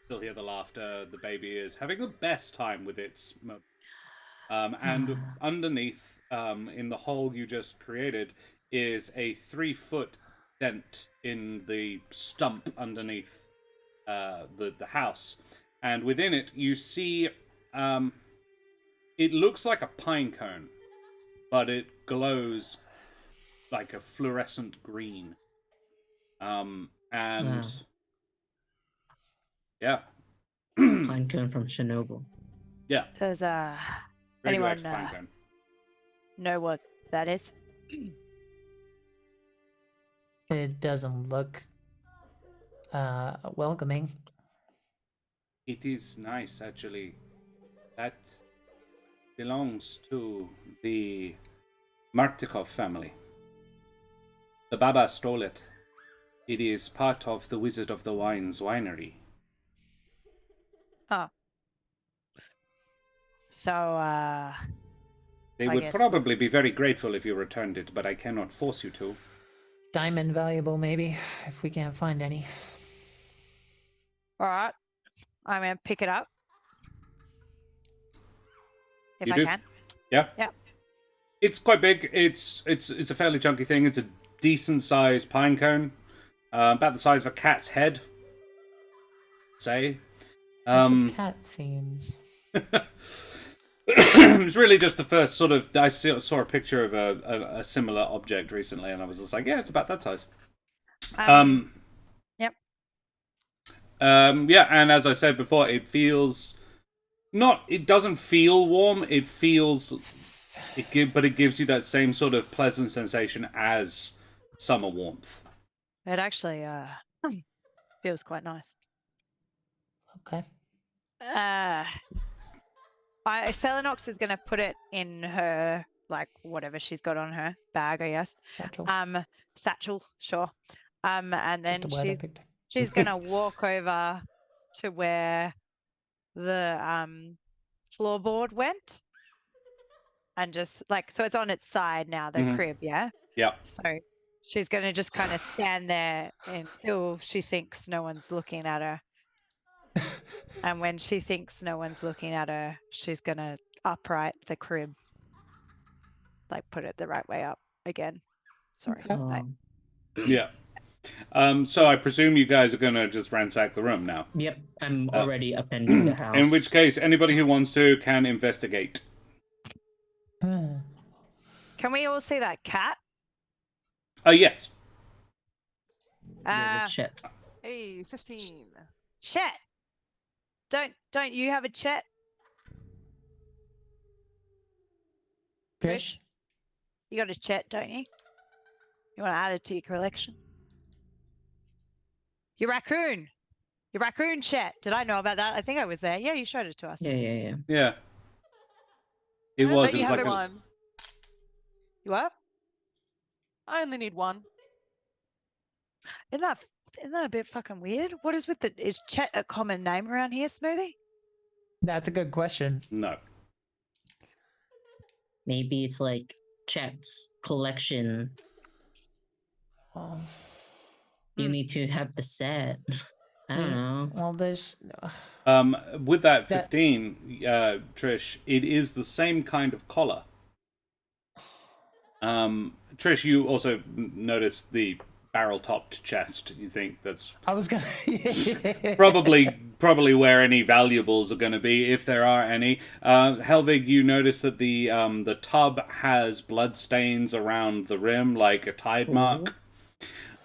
Still hear the laughter. The baby is having the best time with its and underneath, in the hole you just created, is a 3-foot dent in the stump underneath the house. And within it, you see, it looks like a pine cone, but it glows like a fluorescent green. Yeah. Pine cone from Chernobyl. Yeah. Does anyone pine cone. know what that is? It doesn't look welcoming. It is nice, actually. That belongs to the Martikov family. The Baba stole it. It is part of the Wizard of the Wine's winery. Oh. So, They would probably be very grateful if you returned it, but I cannot force you to. Diamond valuable, maybe, if we can't find any. All right. I'm going to pick it up. If You I do? can. Yeah? Yeah. It's quite big. It's a fairly chunky thing. It's a decent sized pine cone. About the size of a cat's head. Say. Lots of cat themes. It was really just the first sort of... I saw a picture of a similar object recently, and I was just like, yeah, it's about that size. Yep. Yeah, and as I said before, it feels... It doesn't feel warm, it feels... but it gives you that same sort of pleasant sensation as summer warmth. It actually feels quite nice. Okay. Celinox is going to put it in her, like, whatever she's got on her bag, I guess. Satchel. Satchel, sure. And then Just a word I picked. she's going to walk over to where the floorboard went. And just, like, so it's on its side now, the crib, yeah? Yeah. So she's going to just kind of stand there until she thinks no one's looking at her. And when she thinks no one's looking at her, she's going to upright the crib. Like put it the right way up again. Sorry. Yeah. So I presume you guys are gonna just ransack the room now. Yep, I'm already appending the house. In which case, anybody who wants to can investigate. Can we all see that cat? Yes. Chet. Hey, 15. Chet. Don't you have a Chet? Fish? You got a Chet, don't you? You want to add it to your collection? Your raccoon Chet. Did I know about that? I think I was there. Yeah, you showed it to us. Yeah. Yeah. It I was. only It was have like one. You what? I only need one. Isn't that a bit fucking weird? What is with is Chet a common name around here, Smoothie? That's a good question. No. Maybe it's like Chet's collection. Oh. You need to have the set. I don't know. Well, there's. With that 15, Trish, it is the same kind of collar. Trish, you also notice the barrel-topped chest. You think that's I was gonna. probably where any valuables are going to be, if there are any. Helvig, you notice that the tub has blood stains around the rim, like a tide mark.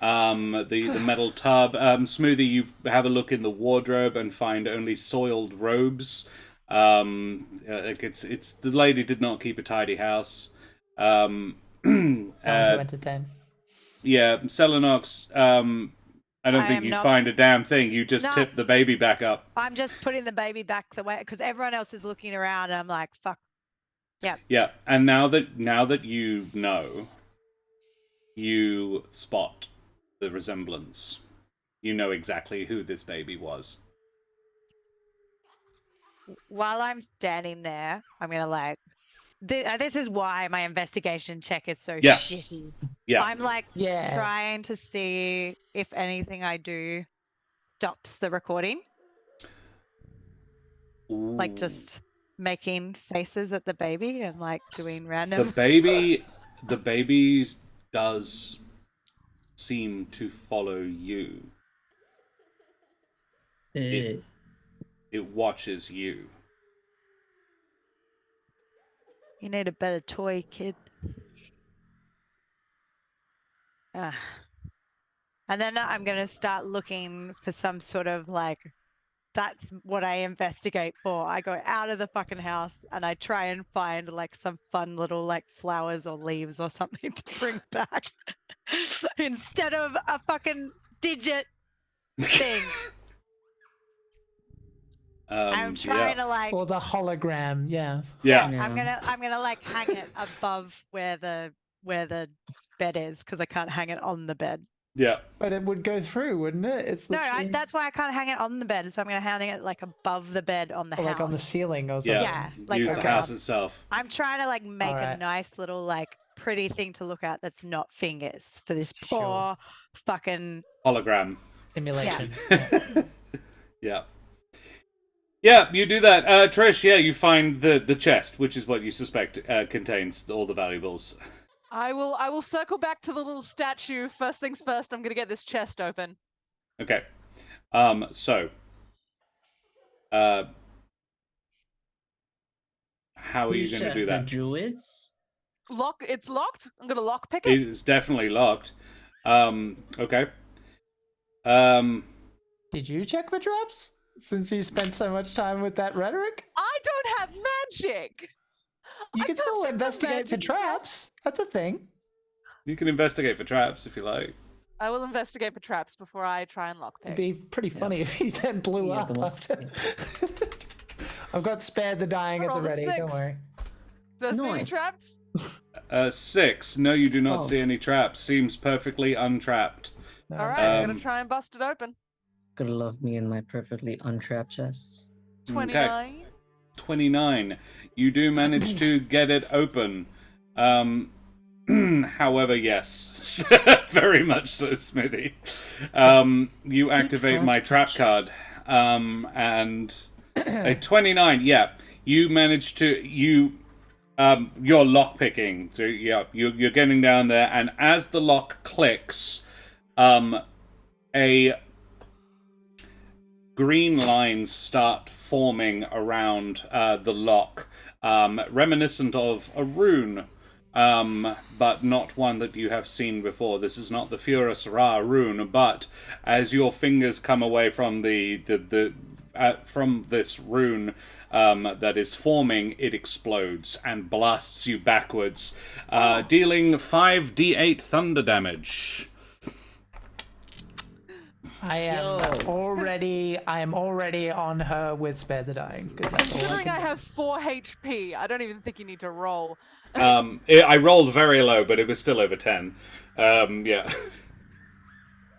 The metal tub. Smoothie, you have a look in the wardrobe and find only soiled robes. Like it's the lady did not keep a tidy house. to entertain. Yeah, Celinox. I don't think you find a damn thing. You just tip the baby back up. I'm just putting the baby back the way because everyone else is looking around, and I'm like, fuck. Yeah. Yeah, and now that you know, you spot the resemblance. You know exactly who this baby was. While I'm standing there, I'm gonna like. This is why my investigation check is so shitty. Yeah. I'm like trying to see if anything I do stops the recording. Ooh. Like just making faces at the baby and like doing random. The baby does seem to follow you. It watches you. You need a better toy, kid. And then I'm going to start looking for some sort of like, that's what I investigate for. I go out of the fucking house and I try and find like some fun little like flowers or leaves or something to bring back instead of a fucking digit thing. I'm trying to like or the hologram, yeah. I'm gonna like hang it above where the bed is because I can't hang it on the bed. Yeah, but it would go through, wouldn't it? It's that's why I can't hang it on the bed. So I'm gonna hang it like above the bed on the house, like on the ceiling or something. Yeah, like use the house itself. I'm trying to like make a nice little like pretty thing to look at that's not fingers for this poor fucking hologram simulation. Yeah. Yeah, you do that. Trish, you find the chest, which is what you suspect contains all the valuables. I will circle back to the little statue. First things first, I'm gonna get this chest open. Okay. So how are you gonna do that? The druids? It's locked. I'm gonna lock pick it. It's definitely locked. Okay. Did you check for traps? Since you spent so much time with that rhetoric? I don't have magic! You can still investigate for traps. That's a thing. You can investigate for traps if you like. I will investigate for traps before I try and lockpick. It'd be pretty funny if he then blew up after. I've got spared the dying at the ready, don't worry. Do I see any traps? 6. No, you do not see any traps. Seems perfectly untrapped. Alright, I'm gonna try and bust it open. Gonna love me in my perfectly untrapped chest. 29. Okay. 29. You do manage to get it open. however, yes. Very much so, Smithy. You activate my trap card. And a 29, yeah. You manage to... You're lockpicking. So, yeah, you're getting down there, and as the lock clicks, a green lines start forming around the lock, reminiscent of a rune, but not one that you have seen before. This is not the Furus Ra rune, but as your fingers come away from from this rune that is forming, it explodes and blasts you backwards, dealing 5d8 thunder damage. I am already on her with Spare the Dying. Considering I have 4 HP, I don't even think you need to roll. I rolled very low, but it was still over 10. Yeah.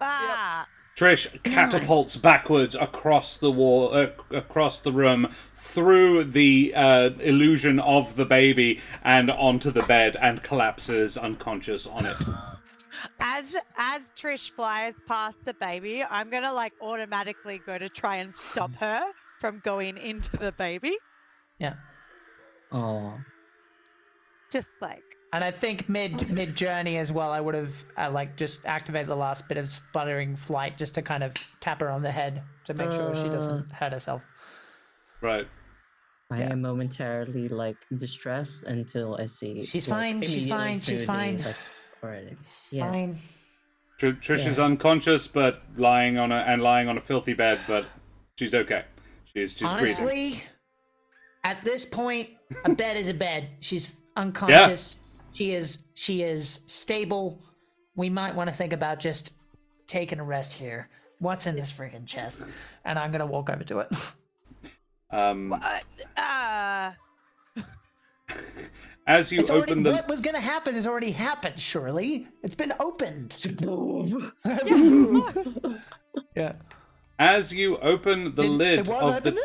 Ah. Trish catapults backwards across the wall, across the room, through the illusion of the baby, and onto the bed, and collapses unconscious on it. As Trish flies past the baby, I'm gonna automatically go to try and stop her from going into the baby. Yeah. Oh. Just And I think mid journey as well, I would have just activated the last bit of sputtering flight just to kind of tap her on the head to make sure she doesn't hurt herself. Right. I am momentarily distressed until I see. She's fine. She's fine. She's fine. Already. Yeah. Fine. Trish is unconscious, but lying on a filthy bed, but she's okay. She's just honestly, breathing. At this point, a bed is a bed. She's unconscious. Yeah. She is stable. We might want to think about just taking a rest here. What's in this freaking chest? And I'm gonna walk over to it. As you open the... What was gonna happen has already happened, surely. It's been opened. Yeah. As you open the lid of the...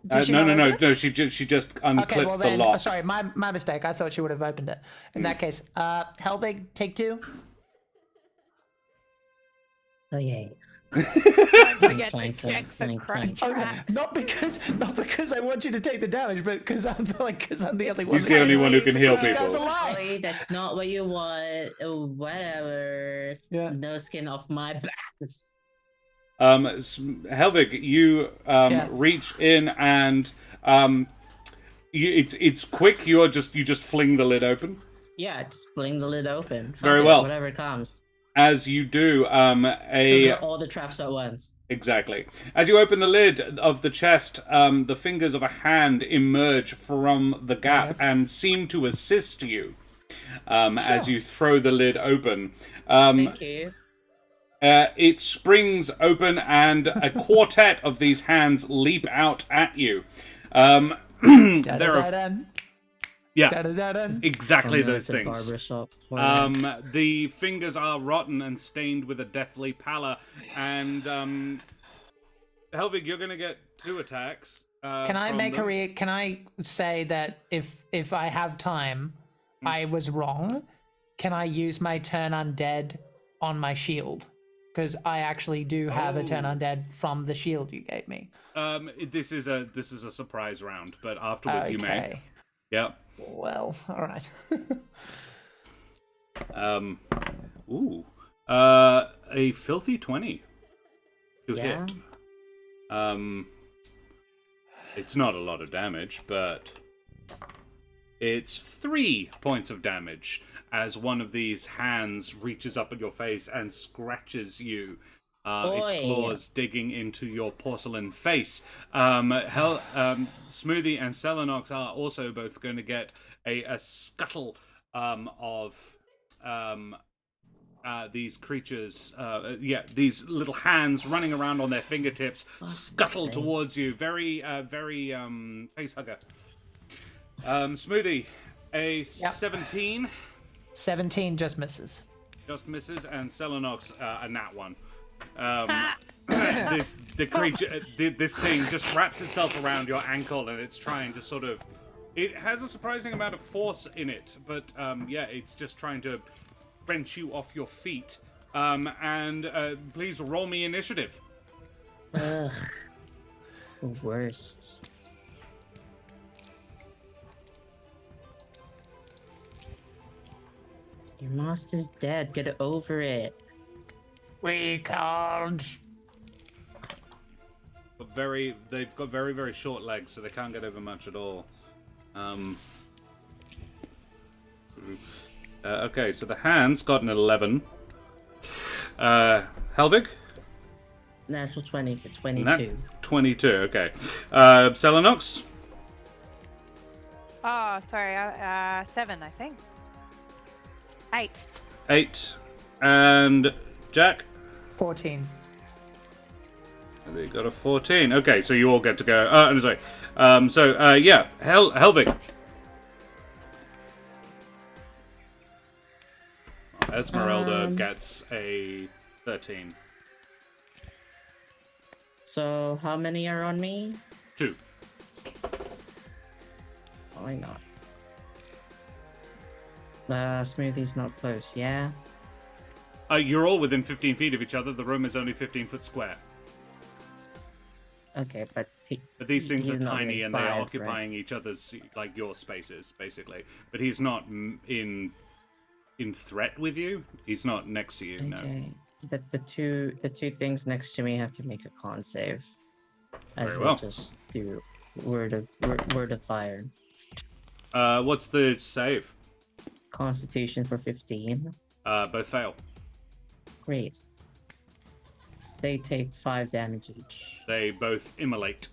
No. She just unclipped the lock. Sorry, my mistake. I thought she would have opened it. In that case, Helvig, take 2. Oh yay. Don't forget to check for crunch. Not because I want you to take the damage, but because I'm the only one. He's the only one who can heal people. Wait, that's not what you want. Oh, whatever. It's no skin off my back. Helvig, you reach in and it's quick. You just fling the lid open. Yeah, just fling the lid open. Very well. Whatever comes. As you do, Trigger all the traps at once. Exactly. As you open the lid of the chest, the fingers of a hand emerge from the gap and seem to assist you as you throw the lid open. Thank you. It springs open, and a quartet of these hands leap out at you. Exactly those things. The fingers are rotten and stained with a deathly pallor, and Helvig, you're going to get 2 attacks. Can I say that if I have time, I was wrong? Can I use my turn undead on my shield? Because I actually do have a turn undead from the shield you gave me. This is a surprise round, but afterwards you may. Yep. Well, all right. A filthy 20 to hit. It's not a lot of damage, but it's 3 points of damage as one of these hands reaches up at your face and scratches you. Its claws digging into your porcelain face. Smoothie and Celinox are also both going to get a scuttle of these creatures. These little hands running around on their fingertips scuttle towards you. Very face hugger. Smoothie, a 17. 17 just misses. Just misses, and Celinox a nat 1. This thing just wraps itself around your ankle, and it's trying to sort of... It has a surprising amount of force in it, but it's just trying to wrench you off your feet. And please roll me initiative. Ugh. The worst. Your master's dead. Get over it. We can't. But they've got very, very short legs, so they can't get over much at all. Okay, so the hand's got an 11. Helvig? Natural 20 for 22. 22, okay. Celinox? Oh, sorry. 7, I think. 8. 8. And Jack? 14. They got a 14. Okay, so you all get to go. I'm sorry. Yeah, Helvig. Esmeralda gets a 13. So, how many are on me? 2. Why not? Smoothie's not close, yeah? You're all within 15 feet of each other. The room is only 15 foot square. Okay, but these things are he's not tiny in and they're five, occupying each other's, like, your spaces, basically. But he's not in threat with you. He's not next to you, no. Okay. But the two things next to me have to make a con save. As Very well. they just do word of fire. What's the save? Constitution for 15. Both fail. Great. They take 5 damage each. They both immolate.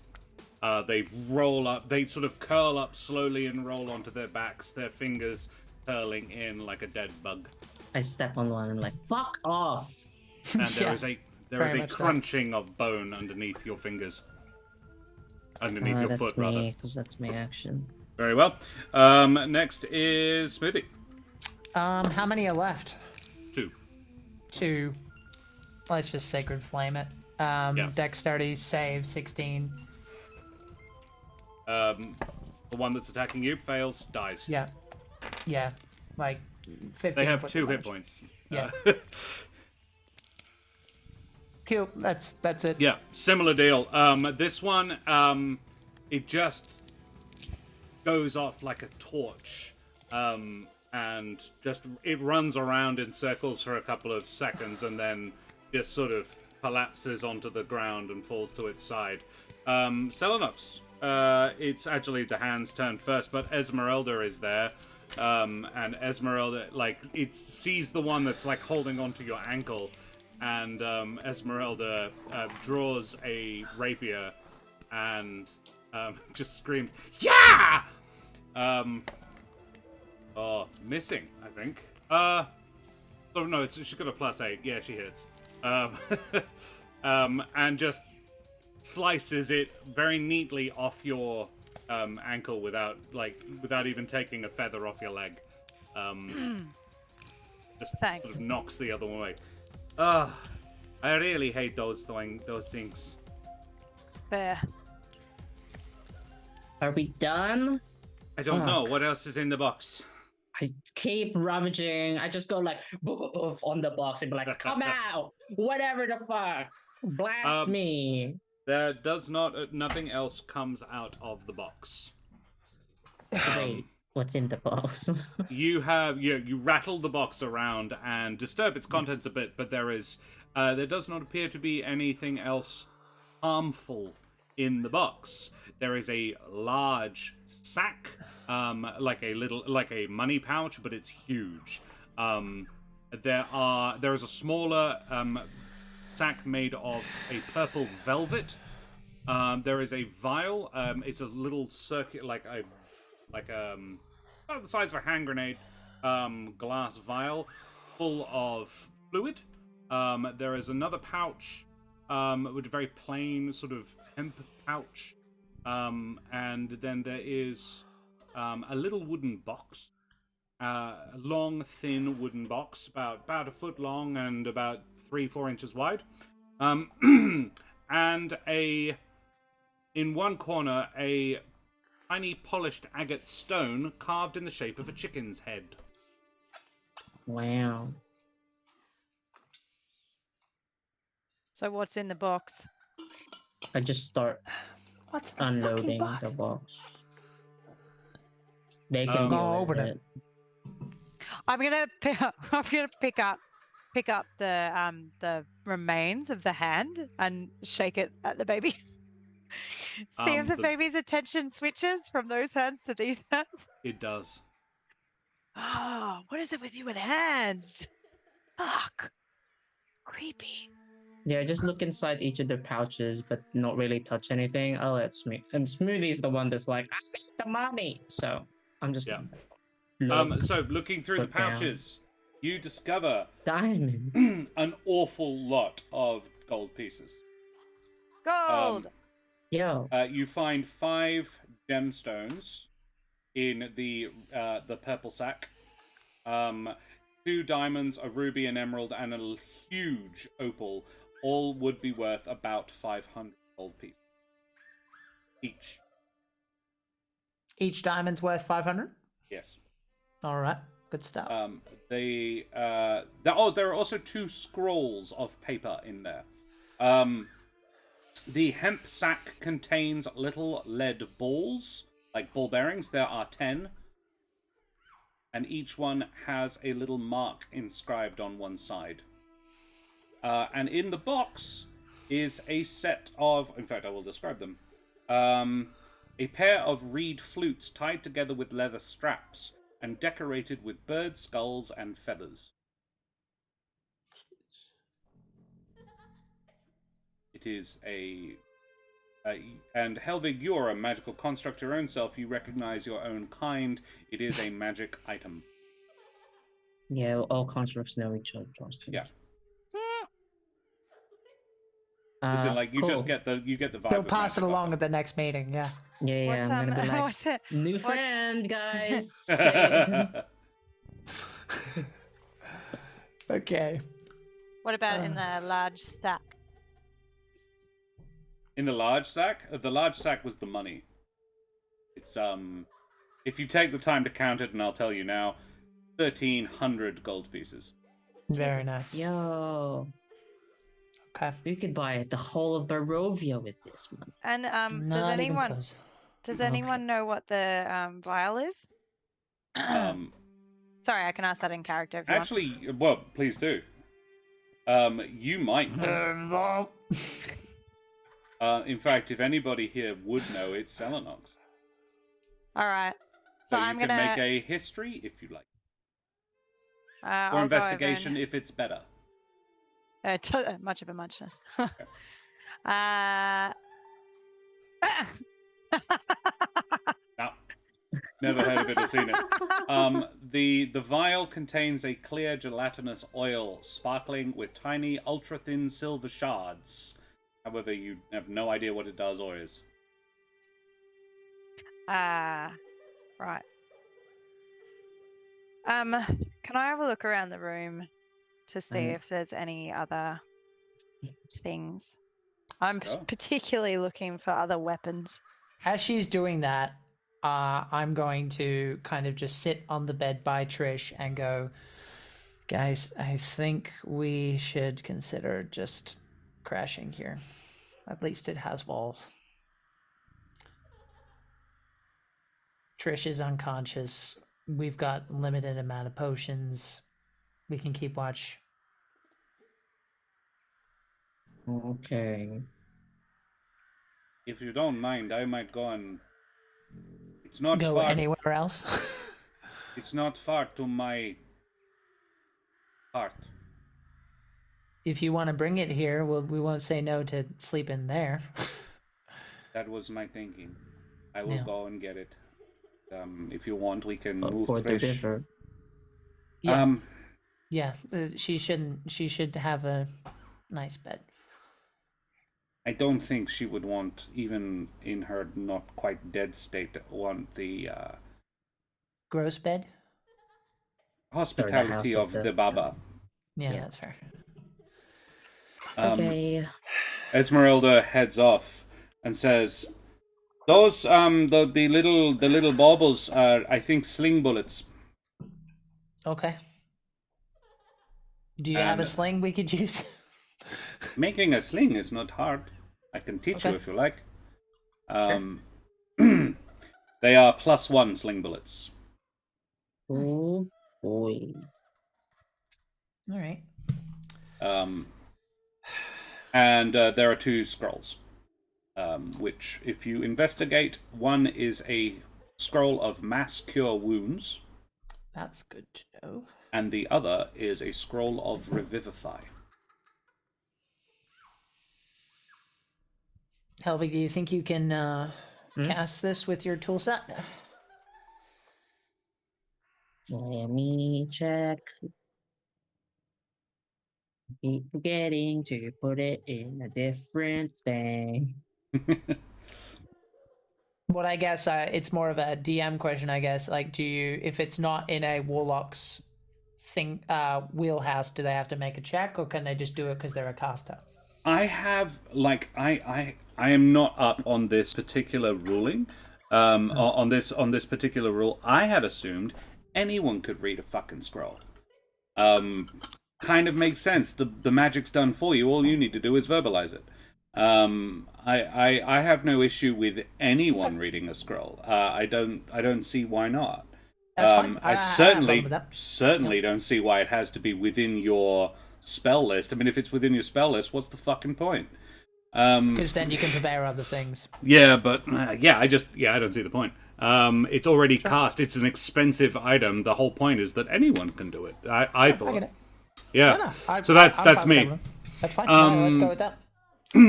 They roll up. They sort of curl up slowly and roll onto their backs, their fingers curling in like a dead bug. I step on one and I'm like, fuck off! And there is very a much so. crunching of bone underneath your fingers. Underneath your foot, rather. That's me, because that's my action. Very well. Next is Smoothie. How many are left? 2. 2. Let's just Sacred Flame it. Dexterity save 16. The one that's attacking you fails, dies. Yeah. Yeah. Like 15. They have points 2 of hit damage. points. Yeah. Cool. That's it. Yeah, similar deal. This one, it just goes off like a torch, and just it runs around in circles for a couple of seconds, and then just sort of collapses onto the ground and falls to its side. Celinox, it's actually the hand's turn first, but Esmeralda is there, and Esmeralda, like, it sees the one that's like holding onto your ankle. And Esmeralda draws a rapier and just screams, "Yeah!" Missing, I think. Oh no, she got a +8. Yeah, she hits. And just slices it very neatly off your ankle without even taking a feather off your leg. Just Thanks. sort of knocks the other one away. I really hate those things. Fair. Are we done? I don't Fuck. know what else is in the box. I keep rummaging. I just go like boof, boof, boof on the box and be like, come out! Whatever the fuck! Blast me! There does not. Nothing else comes out of the box. Wait, what's in the box? You rattle the box around and disturb its contents a bit, but there does not appear to be anything else harmful in the box. There is a large sack, like a money pouch, but it's huge. There is a smaller sack made of a purple velvet. There is a vial. It's a little circuit, about the size of a hand grenade, glass vial full of fluid. There is another pouch with a very plain sort of hemp pouch. And then there is a little wooden box, a long, thin wooden box, about a foot long and about 3-4 inches wide. And in one corner, a tiny polished agate stone carved in the shape of a chicken's head. Wow. So what's in the box? I just start What's in the fucking unloading box? the box. They can No, deal with open it. I'm gonna pick up the remains of the hand and shake it at the baby. See if the baby's attention switches from those hands to these hands. It does. Oh, what is it with you and hands? Fuck. It's creepy. Yeah, just look inside each of their pouches, but not really touch anything. I'll let Smoothie. And Smoothie's the one that's like, I need the money. So I'm just Yeah. look, So looking through the put down. pouches, you discover diamond. an awful lot of gold pieces. Gold. Yo, You find 5 gemstones in the purple sack. 2 diamonds, a ruby, an emerald, and a huge opal. All would be worth about 500 gold pieces each. Each diamond's worth 500. Yes. All right, good stuff. There are also 2 scrolls of paper in there. The hemp sack contains little lead balls, like ball bearings. There are 10. And each one has a little mark inscribed on one side. And in the box is a set of... In fact, I will describe them. A pair of reed flutes tied together with leather straps and decorated with bird skulls and feathers. It is and Helvig, you're a magical construct your own self. You recognize your own kind. It is a magic item. yeah, all constructs know each other. Yeah. Uh, Is it like you cool. just get the vibe? They'll of pass it magic along off at the next meeting. Yeah. Yeah, What's I'm gonna be like, what's it? new what- friend, guys. it. Say- Okay. What about in the large stack? In the large sack? The large sack was the money. It's, if you take the time to count it, and I'll tell you now, 1,300 gold pieces. Very nice. Yo, Okay. we could buy the whole of Barovia with this money. And Not even close. does anyone know what the vial is? Sorry, I can ask that in character if you want. Actually, well, please do. You might know. In fact, if anybody here would know, it's Celinox. All right. So I'm you can gonna make a history if you like, or I'll go over investigation if it's better. much of a muchness. No, never heard of it or seen it. The vial contains a clear gelatinous oil, sparkling with tiny, ultra-thin silver shards. However, you have no idea what it does or is. Right. Can I have a look around the room to see if there's any other things? I'm Sure. particularly looking for other weapons. As she's doing that, I'm going to kind of just sit on the bed by Trish and go, guys, I think we should consider just crashing here. At least it has walls. Trish is unconscious. We've got limited amount of potions. We can keep watch. Okay. If you don't mind, I might go and... It's not Go far. anywhere else. It's not far to my heart. If you want to bring it here, we won't say no to sleeping there. That was my thinking. I will Yeah. go and get it. If you want, we can But move for the Trish. river. Yeah, yeah. She should have a nice bed. I don't think she would want, even in her not quite dead state, want the Gross bed. hospitality house of of the the- Baba. Yeah, Yeah. that's fair. Okay. Esmeralda heads off and says, "Those the little baubles are, I think, sling bullets." Okay. Do you have a sling we could use? Making a sling is not hard. I can teach you if you like. They are +1 sling bullets. Oh boy. All right. And there are 2 scrolls, which, if you investigate, one is a scroll of mass cure wounds. That's good to know. And the other is a scroll of revivify. Helvig, do you think you can cast this with your toolset? Let me check. Keep forgetting to put it in a different thing. What I guess it's more of a DM question, I guess. Like, do you, if it's not in a warlock's wheelhouse, do they have to make a check, or can they just do it because they're a caster? I have, like, I am not up on this particular ruling. On this particular rule, I had assumed anyone could read a fucking scroll. Kind of makes sense. The magic's done for you. All you need to do is verbalize it. I have no issue with anyone reading a scroll. I don't see why not. That's fine. I certainly don't see why it has to be within your spell list. I mean, if it's within your spell list, what's the fucking point? Because then you can prepare other things. Yeah, but I don't see the point. It's already cast. It's an expensive item. The whole point is that anyone can do it. I thought. I get it. Yeah. No, So that's me. That's fine. No, let's go with that.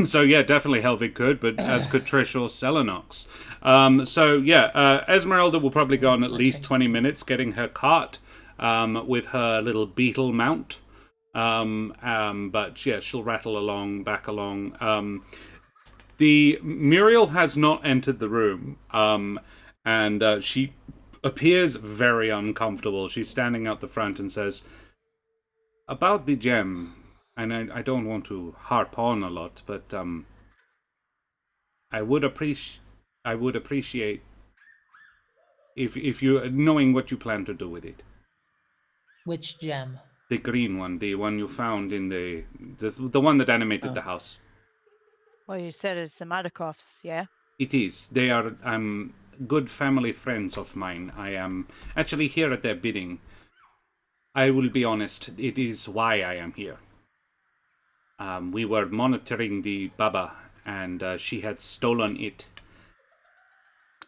So yeah, definitely Helvig could, but as could Trish or Celinox. Esmeralda will probably go on at least 20 minutes getting her cart with her little beetle mount. But yeah, she'll rattle back along. The Muriel has not entered the room, and she appears very uncomfortable. She's standing out the front and says, "About the gem, and I don't want to harp on a lot, but I would appreciate if you knowing what you plan to do with it." Which gem? The green one, the one you found in the one that animated the house. Well, you said it's the Madakovs, yeah? It is. They are good family friends of mine. I am actually here at their bidding. I will be honest, it is why I am here. We were monitoring the Baba, and she had stolen it.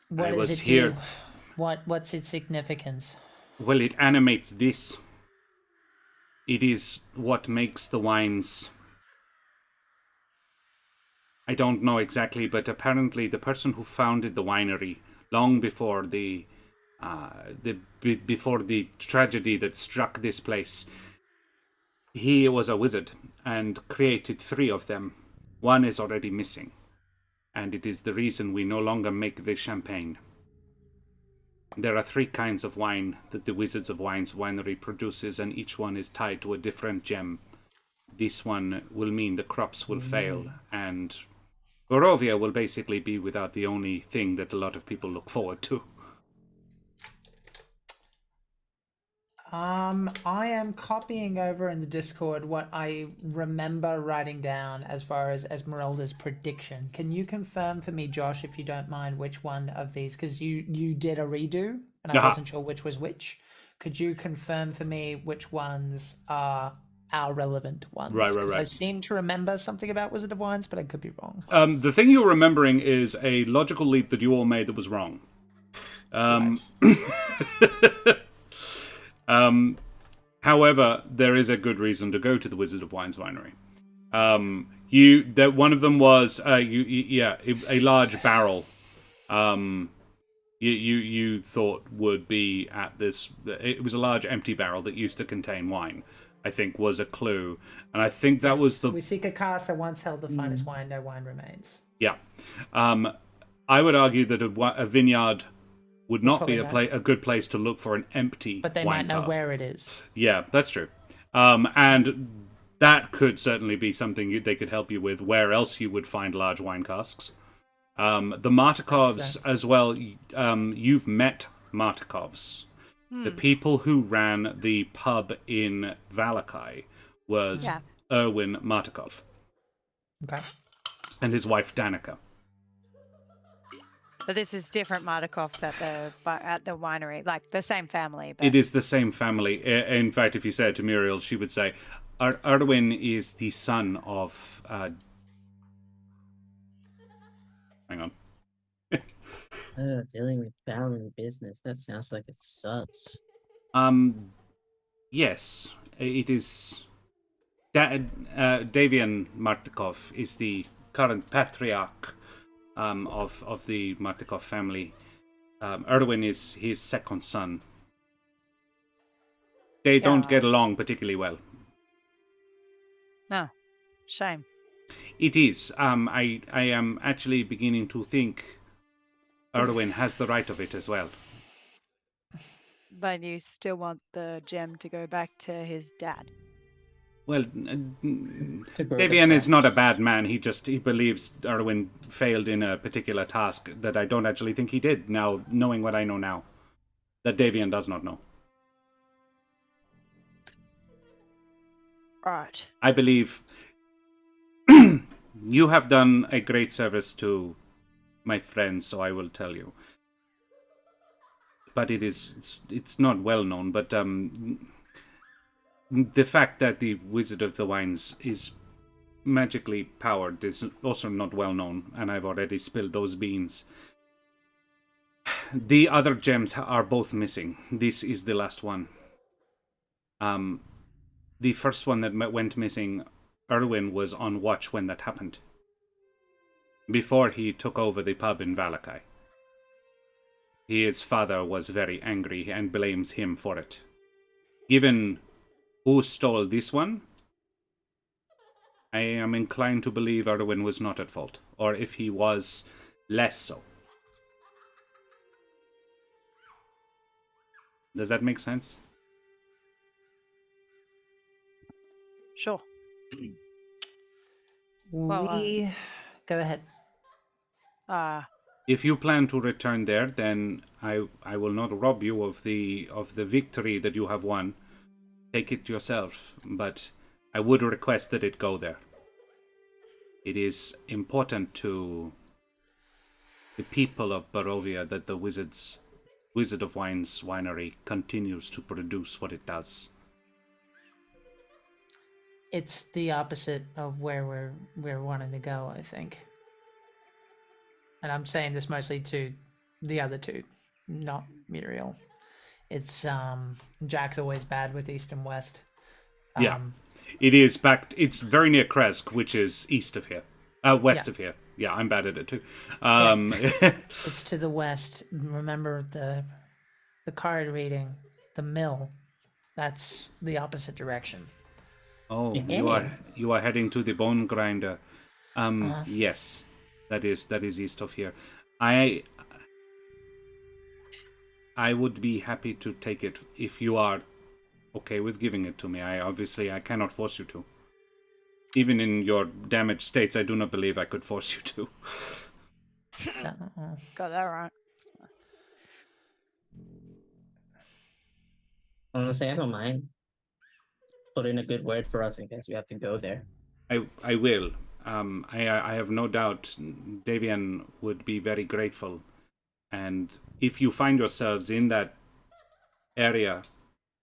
What I does was it here. do? What's its significance? Well, it animates this. It is what makes the wines. I don't know exactly, but apparently the person who founded the winery long before the tragedy that struck this place, he was a wizard and created 3 of them. One is already missing, and it is the reason we no longer make the champagne. There are 3 kinds of wine that the Wizards of Wine's winery produces, and each one is tied to a different gem. This one will mean the crops will fail, and Barovia will basically be without the only thing that a lot of people look forward to. I am copying over in the Discord what I remember writing down as far as Esmeralda's prediction. Can you confirm for me, Josh, if you don't mind, which one of these? Because you did a redo, and I wasn't sure which was which. Could you confirm for me which ones are our relevant ones? Right. I seem to remember something about Wizard of Wines, but I could be wrong. The thing you're remembering is a logical leap that you all made that was wrong. However, there is a good reason to go to the Wizard of Wine's winery. One of them was a large barrel. You thought would be at this. It was a large empty barrel that used to contain wine. I think was a clue, and I think that was the. We seek a cask that once held the finest wine. No wine remains. Yeah, I would argue that a vineyard would not be a good place to look for an empty but they wine might know cask. where it is. Yeah, that's true. And that could certainly be something they could help you with, where else you would find large wine casks. The Martikovs as well, you've met Martikovs. The people who ran the pub in Valakai was Erwin Martikov. Okay. And his wife Danica. But this is different Martikovs at the winery, like the same family. But... It is the same family. In fact, if you said it to Muriel, she would say, Erwin is the son of... Hang on. Dealing with family business. That sounds like it sucks. Yes, it is... Davian Martikov is the current patriarch of the Martikov family. Erwin is his second son. They don't get along particularly well. No, shame. It is. I am actually beginning to think Erwin has the right of it as well. But you still want the gem to go back to his dad. Well, Davian is not a bad man. He believes Erwin failed in a particular task that I don't actually think he did, now knowing what I know now. That Davian does not know. Right. I believe you have done a great service to my friends, so I will tell you. But it's not well known, but the fact that the Wizard of the Wines is magically powered is also not well known, and I've already spilled those beans. The other gems are both missing. This is the last one. The first one that went missing, Erwin was on watch when that happened. Before he took over the pub in Valakai. His father was very angry and blames him for it. Given who stole this one, I am inclined to believe Erwin was not at fault. Or if he was, less so. Does that make sense? Sure. Go ahead. If you plan to return there, then I will not rob you of the victory that you have won. Take it yourself, but I would request that it go there. It is important to the people of Barovia that the Wizard of Wines winery continues to produce what it does. It's the opposite of where we're wanting to go, I think. And I'm saying this mostly to the other two, not Muriel. It's Jack's always bad with east and west. Yeah, it is back. It's very near Kresk, which is east of here, west of here. Yeah, I'm bad at it too. It's to the west. Remember the card reading, the mill. That's the opposite direction. Oh, you are heading to the bone grinder. Yes, that is east of here. I would be happy to take it if you are okay with giving it to me. I cannot force you to. Even in your damaged states, I do not believe I could force you to. Got that right. Honestly, I don't mind. Put in a good word for us in case we have to go there. I will. I have no doubt Davian would be very grateful. And if you find yourselves in that area,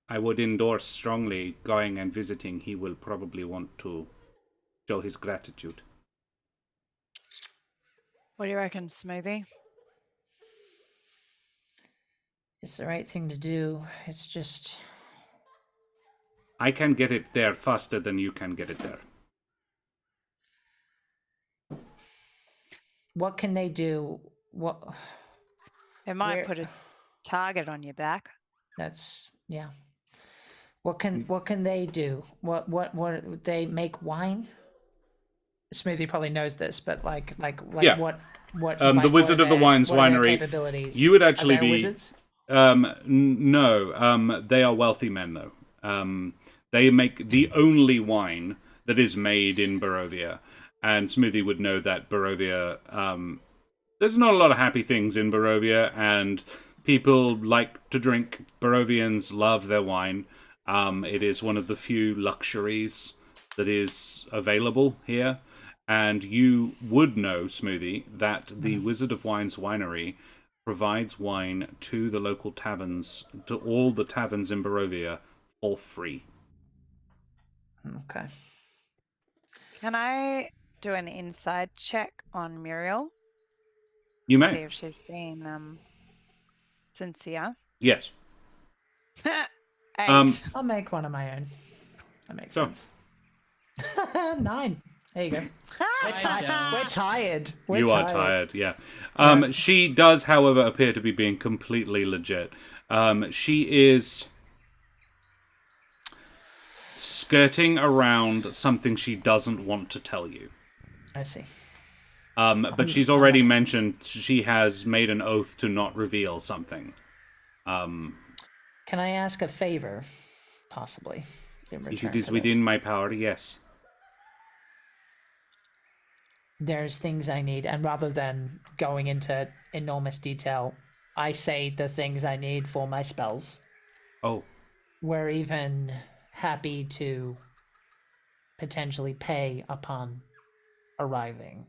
I would endorse strongly going and visiting. He will probably want to show his gratitude. What do you reckon, Smoothie? It's the right thing to do. It's just... I can get it there faster than you can get it there. What can they do? What? It might put a target on your back. That's What can they do? What they make wine? Smoothie probably knows this, but like yeah. what the Wizard of the Wines winery. Capabilities? You would actually be wizards? No, they are wealthy men though. They make the only wine that is made in Barovia, and Smoothie would know that Barovia. There's not a lot of happy things in Barovia, and People like to drink. Barovians love their wine. It is one of the few luxuries that is available here. And you would know, Smoothie, that the Wizard of Wine's winery provides wine to the local taverns, to all the taverns in Barovia, for free. Okay. Can I do an inside check on Muriel? You See may. if she's been sincere. Yes. 8. I'll make one of my own. That makes Sure. sense. 9. There you go. We're Joe. tired. We're You are tired, yeah. She does, however, appear to be being completely legit. She is skirting around something she doesn't want to tell you. I see. But she's already mentioned she has made an oath to not reveal something. Can I ask a favor, possibly? In If return it is for within my power, yes. There's things I need, and rather than going into enormous detail, I say the things I need for my spells. Oh, We're even happy to potentially pay upon arriving,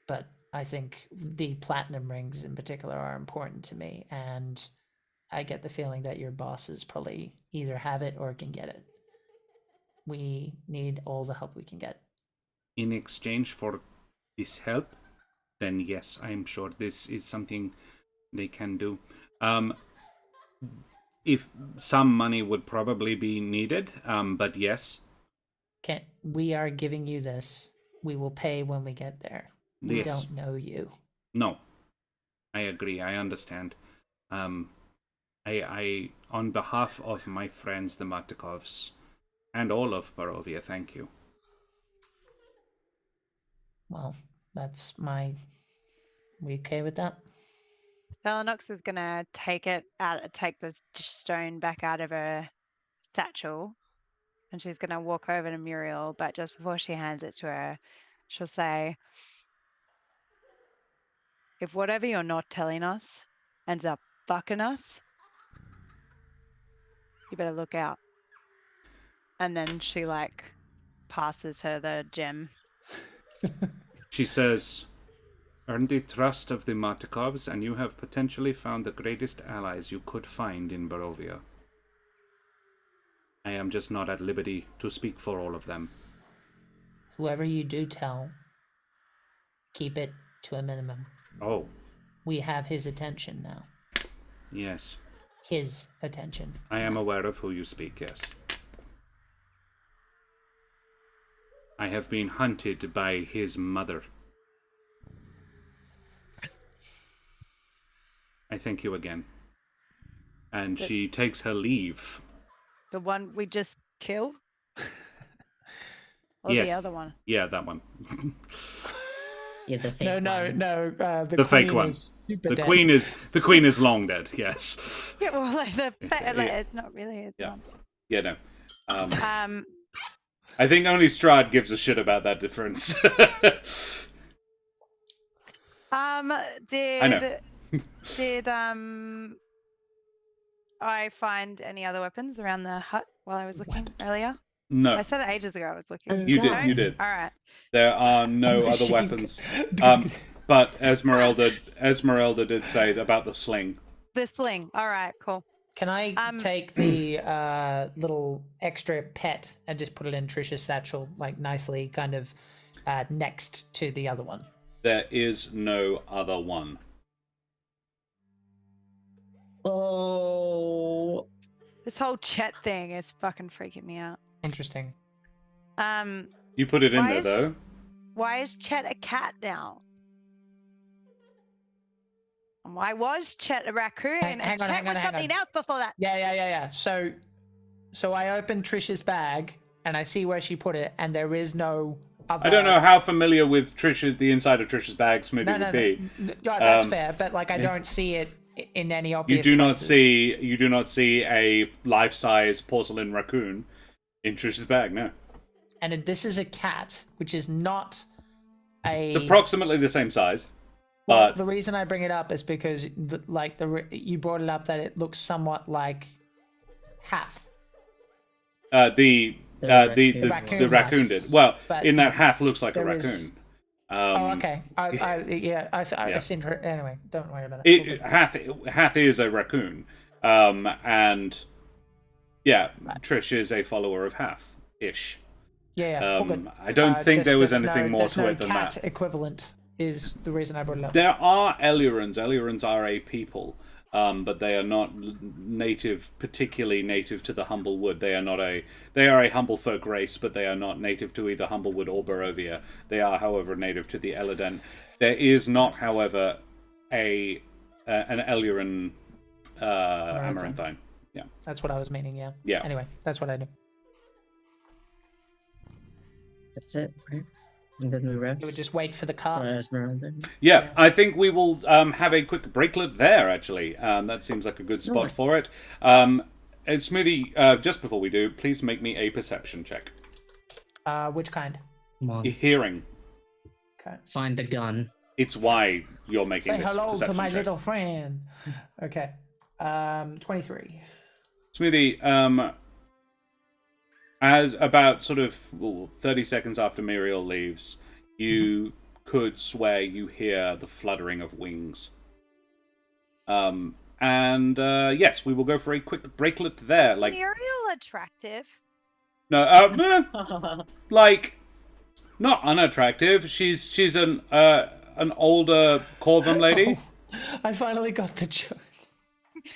but I think the platinum rings in particular are important to me, and I get the feeling that your bosses probably either have it or can get it. We need all the help we can get. in exchange for this help, then yes, I'm sure this is something they can do. If some money would probably be needed, but yes. We are giving you this. We will pay when we get there. We Yes. don't know you. No, I agree. I understand. I, on behalf of my friends, the Martikovs, and all of Barovia, thank you. Well, that's my. We okay with that? Celinox is gonna take the stone back out of her satchel, and she's gonna walk over to Muriel. But just before she hands it to her, she'll say, "If whatever you're not telling us ends up fucking us, you better look out." And then she passes her the gem. She says, earn the trust of the Martikovs, and you have potentially found the greatest allies you could find in Barovia. I am just not at liberty to speak for all of them. Whoever you do tell, keep it to a minimum. Oh, We have his attention now. yes. His attention. I am aware of who you speak, yes. I have been hunted by his mother. I thank you again. And she takes her leave. The one we just killed? Or Yes. the other one? Yeah, that one. Yeah, the fake No. The The fake queen one. is super The dead. queen is long dead, yes. Yeah, well, Yeah. it's not really. It's Yeah. not. Yeah, no. Um, I think only Strahd gives a shit about that difference. did I know. did I find any other weapons around the hut while I was looking earlier? No, I said it ages ago I was looking. you No? did. You did. All right. There are no other She- weapons. But Esmeralda did say about the sling. The sling. All right, cool. Can I take the little extra pet and just put it in Trisha's satchel, nicely, kind of next to the other one? There is no other one. Oh, This whole Chet thing is fucking freaking me out. Interesting. You put it in Why there is- though. Why is Chet a cat now? And why was Chet a raccoon? Hang on, and Chet hang on, was hang something on. else before that. Yeah. So I open Trisha's bag and I see where she put it, and there is no other. I don't know how familiar with the inside of Trisha's bag Smoothie No, would be. Yeah, that's fair, but I don't see it in any You obvious. do not places. see a life-size porcelain raccoon in Trisha's bag. No, And this is a cat, which is not a. it's approximately the same size. Well, But the reason I bring it up is because, you brought it up that it looks somewhat like Hath. the raccoon raccoon did well. But In that Hath looks like a there raccoon. is- Oh, okay. I seem to. Anyway, don't worry about it. Hath is a raccoon, and yeah, Trish is a follower of Hath ish. Yeah, all good. I don't think there was anything more there's to no it than cat that. equivalent is the reason I brought it up. There are Elurans. Elurans are a people, but they are not particularly native to the Humblewood. They are a humble folk race, but they are not native to either Humblewood or Barovia. They are, however, native to the Eladent. There is not, however, an Eluran Amaranthine. Yeah. That's what I was meaning, yeah. Yeah. Anyway, that's what I do. That's it, right? And then we rest. You would just wait for the car. Esmeralda. Yeah, I think we will have a quick breaklet there, actually. That seems like a good spot Nice. for it. And Smoothie, just before we do, please make me a perception check. Which kind? Come on. Hearing. Okay. Find the gun. It's why you're making Say this hello perception to my check. little friend. Okay. 23. Smoothie, as about sort of 30 seconds after Muriel leaves, you could swear you hear the fluttering of wings. Yes, we will go for a quick breaklet there. Like, Muriel attractive? no, like, not unattractive. She's an older Corvum lady. Oh, I finally got the joke.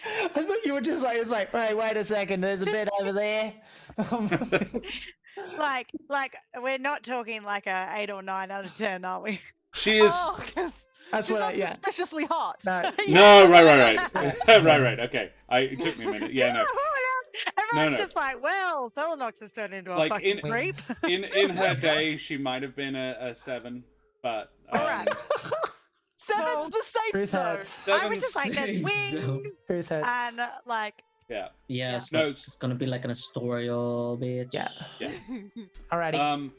I thought you were just like, it's like, wait a second, there's a bit over there. Like we're not talking like a 8 or 9 out of 10, are we? She is. Oh, because That's she's what not yeah. suspiciously hot. No. No, right. Okay, it took me a minute. Yeah, no. Everyone's No. just like, well, Celinox has turned into a Like, fucking creep. In her day, she might have been a 7, but Alright. Seven's the safe Truth zone. hurts. I was just like, there's Safe wings, zone. Truth hurts. and like, yeah. Yeah, it's, No, like, it's gonna be like an Astorial, bitch. Yeah. Yeah. Alrighty.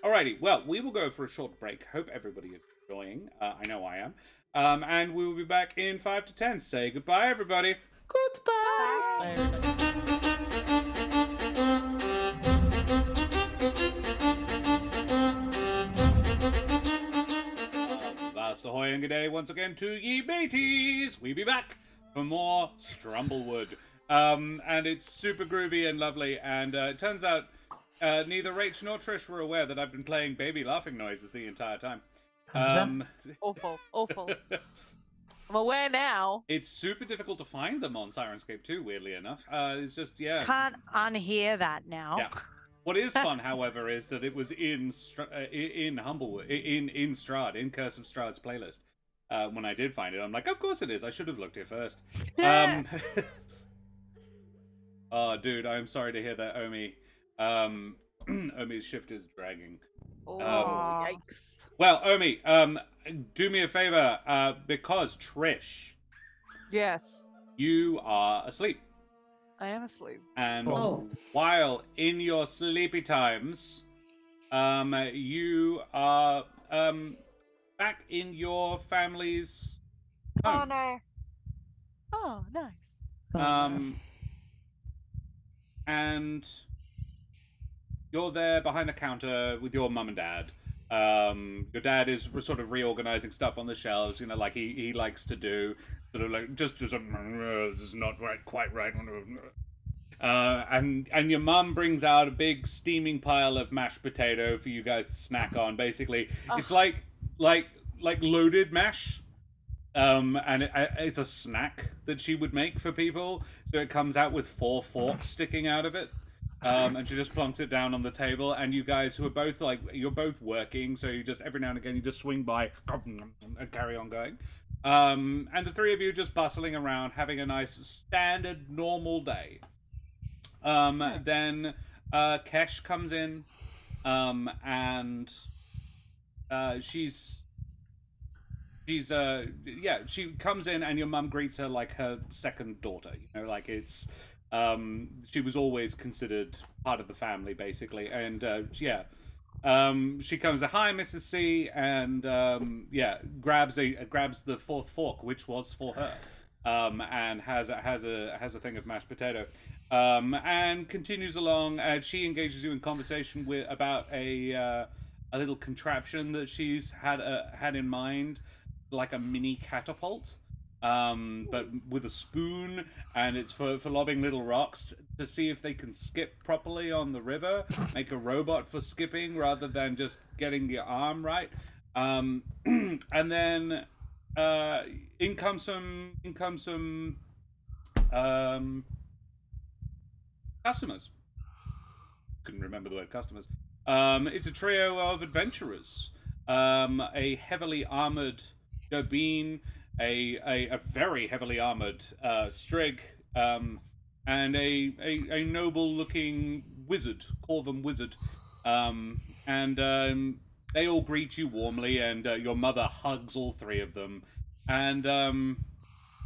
Alrighty. Well, we will go for a short break. Hope everybody is enjoying. I know I am. And we will be back in 5 to 10. Say goodbye, everybody. Goodbye. Vast ahoy and good day once again to ye mateys. We be back for more Strumblewood. And it's super groovy and lovely. And it turns out neither Rach nor Trish were aware that I've been playing baby laughing noises the entire time. Awful. I'm aware now. It's super difficult to find them on Sirenscape 2, weirdly enough. It's just, yeah. can't unhear that now. Yeah. What is fun, however, is that it was in Humblewood, in Strahd, in Curse of Strahd's playlist. When I did find it, I'm like, of course it is. I should have looked here first. Oh, dude, I'm sorry to hear that, Omi. Omi's shift is dragging. Oh, yikes. Well, Omi, do me a favor, because Trish, Yes, you are asleep. I am asleep. And Oh. while in your sleepy times, you are back in your family's Oh home. no. Oh, nice. And you're there behind the counter with your mum and dad. Your dad is sort of reorganizing stuff on the shelves, like he likes to do. Sort of like just this is not quite right. And your mum brings out a big steaming pile of mashed potato for you guys to snack on. Basically, it's like loaded mash. And it's a snack that she would make for people. So it comes out with 4 forks sticking out of it. And she just plonks it down on the table, and you guys who are both you're both working, so you just every now and again you just swing by and carry on going. And the three of you just bustling around, having a nice standard normal day. Then Kesh comes in, and she comes in, and your mum greets her like her second daughter. It's she was always considered part of the family, basically, and She comes to hi, Mrs. C, and grabs the fourth fork, which was for her, and has a thing of mashed potato, and continues along. And she engages you in conversation about a little contraption that she's had in mind, like a mini catapult. But with a spoon, and it's for lobbing little rocks to see if they can skip properly on the river. Make a robot for skipping rather than just getting your arm right. And then in comes some customers. Couldn't remember the word customers. It's a trio of adventurers. A heavily armored Gobeen, a very heavily armored Strigg, and a noble-looking wizard, Corvum wizard, and they all greet you warmly, and your mother hugs all three of them, and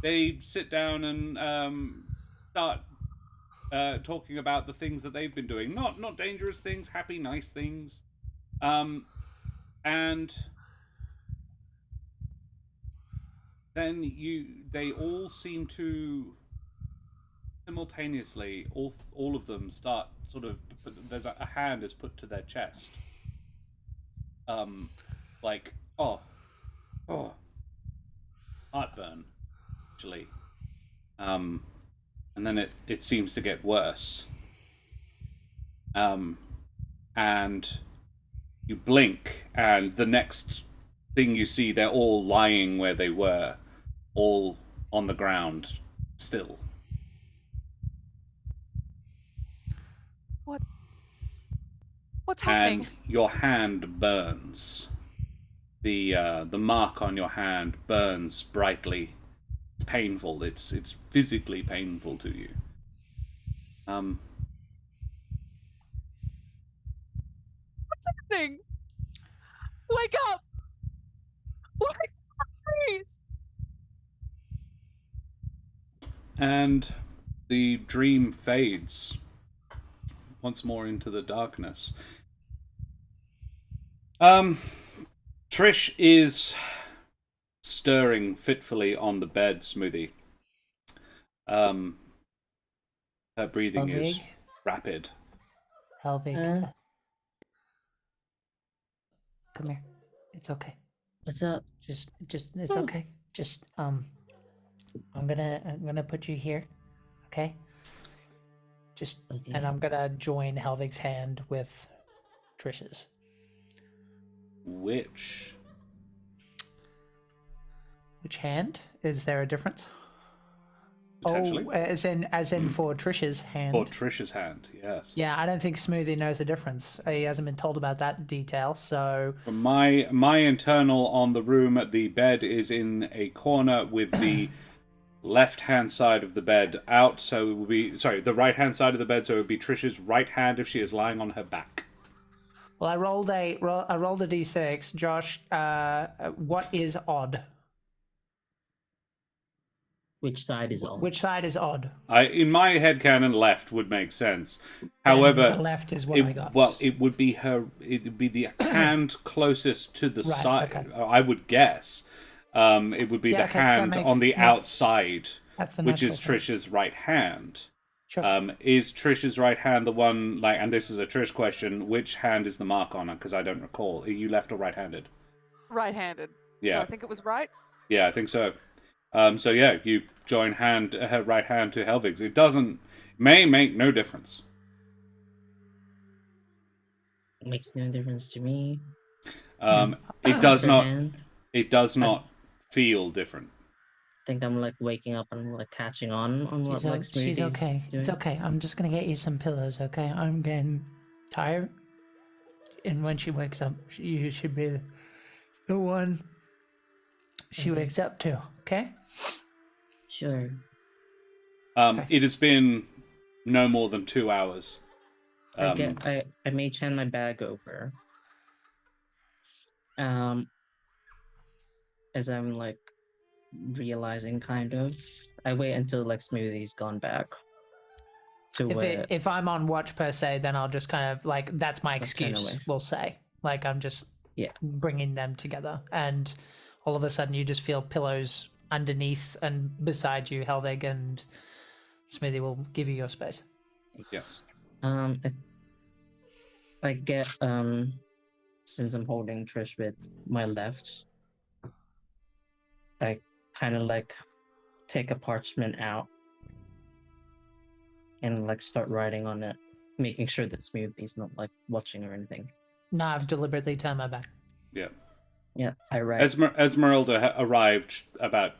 they sit down and start talking about the things that they've been doing, not dangerous things, happy, nice things, and then they all seem to simultaneously, all of them start sort of, there's a hand is put to their chest, like heartburn, actually, and then it seems to get worse, and you blink, and the next thing you see, they're all lying where they were, all on the ground, still. What's happening? And your hand burns. The mark on your hand burns brightly. It's painful. It's physically painful to you. What's happening? Wake up! Wake up, please! And the dream fades once more into the darkness. Trish is stirring fitfully on the bed, Smoothie. Her breathing is rapid. Helvig, come here. It's okay. What's up? Just it's okay. Just I'm gonna put you here, okay? Just Okay. and I'm gonna join Helvig's hand with Trish's. Which hand? Is there a difference? potentially Oh, as in for Trish's hand. for Trish's hand, yes. Yeah, I don't think Smoothie knows the difference. He hasn't been told about that detail, so From my internal on the room, the bed is in a corner with the left-hand side of the bed out, so it would be the right-hand side of the bed, so it would be Trish's right hand if she is lying on her back. well, I rolled a d6. Josh, what is odd? Which side is on? Which side is odd? In my headcanon, left would make sense. And However, the left is what I got. Well, it would be the hand closest to the Right, side. okay. I would guess. It would be Yeah, the okay, that hand makes- on the yeah. outside, That's the which is natural thing. Trish's right hand. Sure. Is Trish's right hand the one, like, and this is a Trish question, which hand is the mark on it? Because I don't recall. Are you left or right-handed? Right-handed. Yeah. So I think it was right. Yeah, I think so. So yeah, you join her right hand to Helvig's. It may make no difference. It makes no difference to me. It does Her not. hand. It does not feel different. I think I'm like waking up and like catching on what like She's Smoothie's okay. doing. It's okay. I'm just gonna get you some pillows, okay? I'm getting tired. And when she wakes up, you should be the one she Okay. wakes up to, okay? Sure. It has been no more than 2 hours. I may hand my bag over. As I'm like realizing kind of. I wait until like Smoothie's gone back. To where If I'm on watch per se, then I'll just kind of like that's my Just turn excuse. away. We'll say Like I'm just bringing them together, and all of a sudden you just feel pillows underneath and beside you, Helvig, and Smithy will give you your space. Yes. I get since I'm holding Trish with my left, I kind of like take a parchment out and like start writing on it, making sure that Smoothie's not like watching or anything. No, I've deliberately turned my back. Yeah. Yeah, I write. Esmeralda arrived about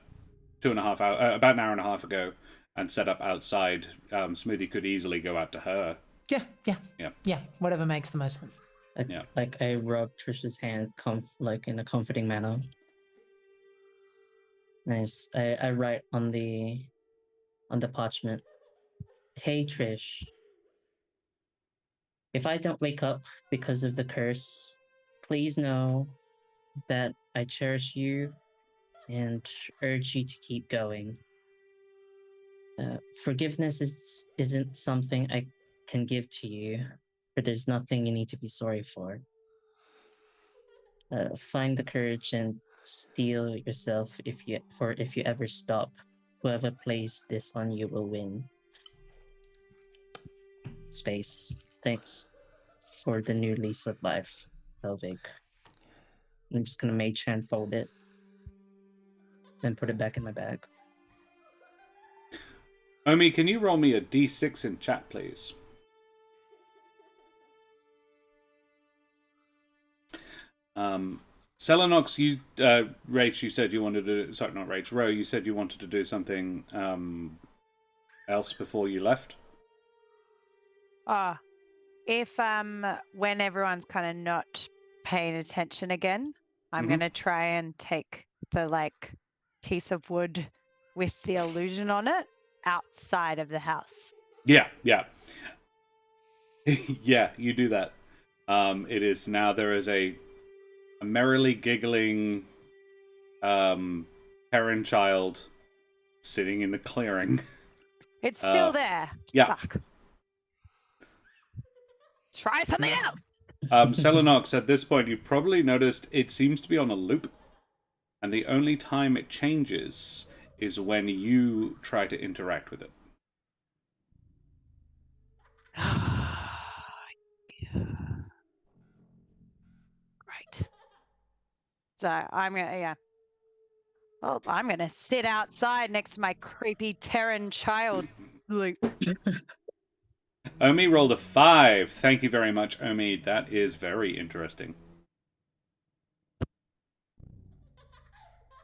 2.5 hours, about an hour and a half ago, and set up outside. Smoothie could easily go out to her. Yeah. Whatever makes the most sense. Like I rub Trish's hand, like in a comforting manner. Nice. I write on the parchment. Hey Trish, if I don't wake up because of the curse, please know that I cherish you and urge you to keep going. Forgiveness isn't something I can give to you, but there's nothing you need to be sorry for. Find the courage and steel yourself if you ever stop. Whoever plays this on you will win. Space. Thanks for the new lease of life, Helvig. I'm just gonna mage hand fold it, then put it back in my bag. Omi, can you roll me a d6 in chat, please? Celinox, you Rach, you said you wanted to. Sorry, not Rach. Ro, you said you wanted to do something else before you left. If when everyone's kind of not paying attention again, I'm gonna try and take the like piece of wood with the illusion on it outside of the house. Yeah. Yeah, you do that. It is now there is a merrily giggling Terran child sitting in the clearing. It's still there. Yeah. Fuck. Try something else. Celinox, at this point, you've probably noticed it seems to be on a loop, and the only time it changes is when you try to interact with it. Great. So I'm gonna Well, I'm gonna sit outside next to my creepy Terran child. Omi rolled a 5. Thank you very much, Omi. That is very interesting.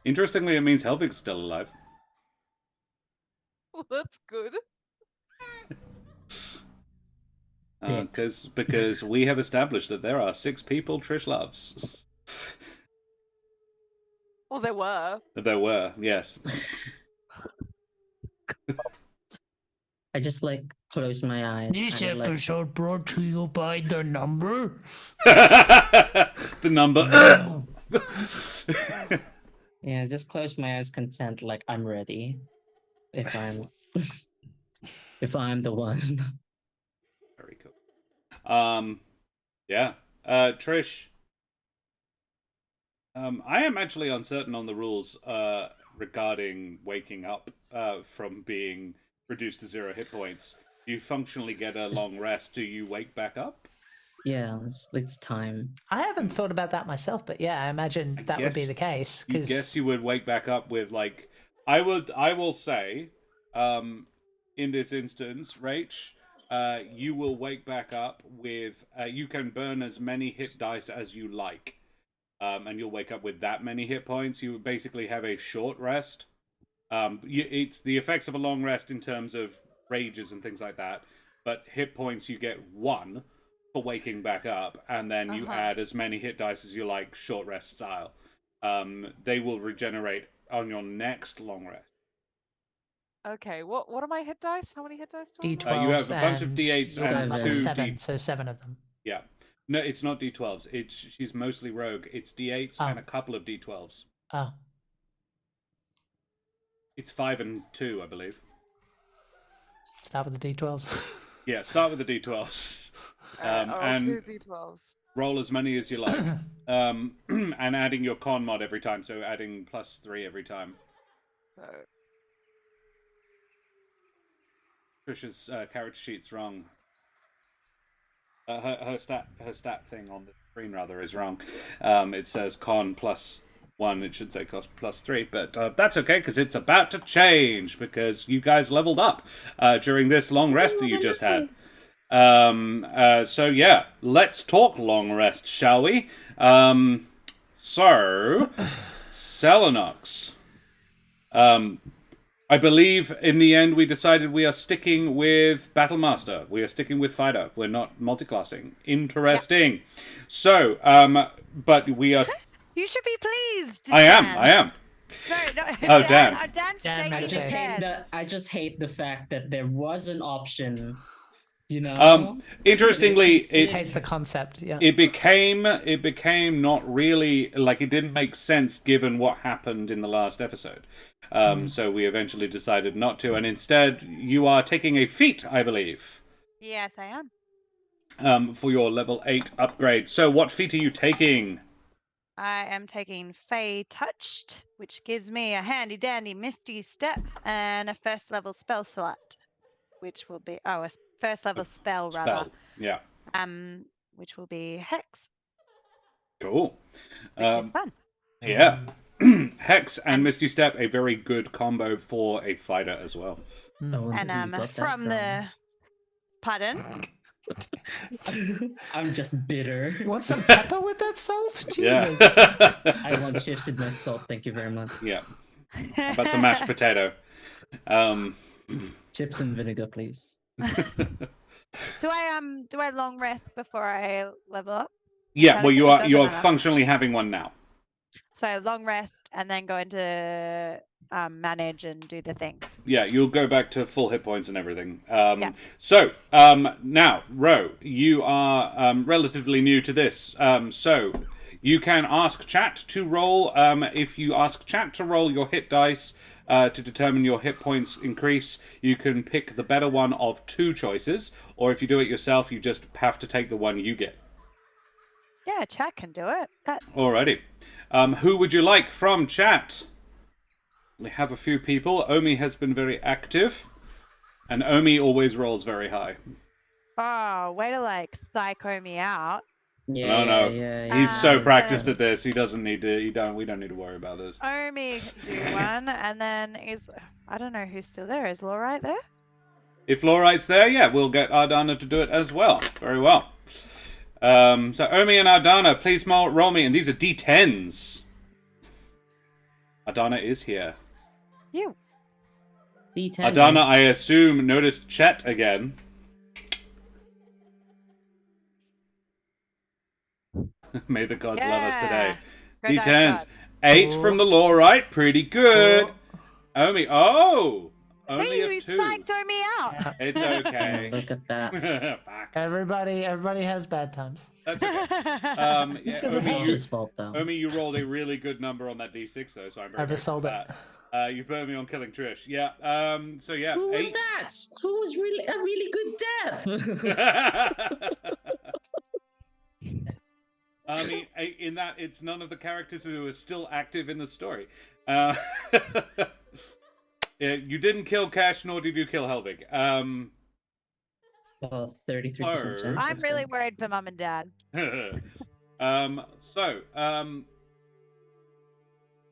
Interestingly, it means Helvig's still alive. Well, that's good. Because we have established that there are 6 people Trish loves. Well, there were. There were, yes. I just like close my eyes. This episode brought to you by the number. The number. Yeah, just close my eyes, content, like I'm ready. If I'm the one. Very cool. Yeah. Trish. I am actually uncertain on the rules regarding waking up from being reduced to 0 hit points. You functionally get a long rest. Do you wake back up? Yeah, it's time. I haven't thought about that myself, but yeah, I imagine that would be the case. I guess you would wake back up with like, I will say, in this instance, Rach, you will wake back up with, you can burn as many hit dice as you like, and you'll wake up with that many hit points. You basically have a short rest. It's the effects of a long rest in terms of rages and things like that, but hit points you get 1 for waking back up, and then you add as many hit dice as you like, short rest style. They will regenerate on your next long rest. Okay, what are my hit dice? How many hit dice do I have? D12s You have a bunch of and D8s and 2 7, so 7 of them. Yeah. No, it's not D12s. She's mostly rogue. It's D8s and a couple of D12s. Oh. It's 5 and 2, I believe. Start with the D12s. Yeah, start with the D12s. And 2 d12s. roll as many as you like. And adding your con mod every time, so adding +3 every time. So Trisha's character sheet's wrong. Her stat thing on the screen rather is wrong. It says con +1. It should say +3, but that's okay because it's about to change because you guys leveled up during this long rest that you just had. So yeah, let's talk long rest, shall we? So Celinox. I believe in the end we decided we are sticking with Battlemaster. We are sticking with Fighter. We're not multiclassing. Interesting. Yep. So, but we are... You should be pleased. I am. No. Oh, Dan. Dan's shaking his head. I just hate the fact that there was an option, you know? Interestingly, it hates the concept. Yeah. It became not really, like, it didn't make sense given what happened in the last episode. So we eventually decided not to, and instead you are taking a feat, I believe. Yes, I am. For your level 8 upgrade. So what feat are you taking? I am taking Fey Touched, which gives me a handy dandy Misty Step and a first level spell slot, which will be a first level spell rather. Yeah. Which will be Hex. Cool. Which is fun. Yeah. Hex and Misty Step, a very good combo for a fighter as well. And from the... Pardon? I'm just bitter. You want some pepper with that salt? Jesus. Yeah. I want chips with my salt, thank you very much. Yeah. How about some mashed potato? Chips and vinegar, please. Do I long rest before I level up? Yeah, well you are functionally having one now. So long rest and then go into manage and do the things. Yeah, you'll go back to full hit points and everything. Yeah. So, now, Ro, you are relatively new to this. So, you can ask chat to roll. If you ask chat to roll your hit dice to determine your hit points increase, you can pick the better one of 2 choices. Or if you do it yourself, you just have to take the one you get. Yeah, chat can do it. Alrighty. Who would you like from chat? We have a few people. Omi has been very active. And Omi always rolls very high. Oh, way to psycho me out. Yeah, no. Yeah. He's so practiced at this. He doesn't need to. We don't need to worry about this. Omi do one, and then I don't know who's still there. Is Laurite there? If Laurite's there, yeah, we'll get Ardana to do it as well. Very well. So Omi and Ardana, please roll me, and these are D10s. Ardana is here. You. D10. Ardana, I assume, noticed chat again. May the gods love us today. Good D10s. 8 from the Laurite, pretty good. Omi, only See, a you 2. psyched Omi out. It's okay. Look at that. Fuck. Everybody has bad times. That's okay. It's Omi, Josh's fault, though. Omi, you rolled a really good number on that D6, though, so I'm very grateful for that. You burned me on killing Trish. Yeah. So yeah. Who 8. was that? Who was really a really good death? I mean, in that it's none of the characters who are still active in the story. You didn't kill Cash, nor did you kill Helvig. 33% chance. I'm really worried for Mum and Dad.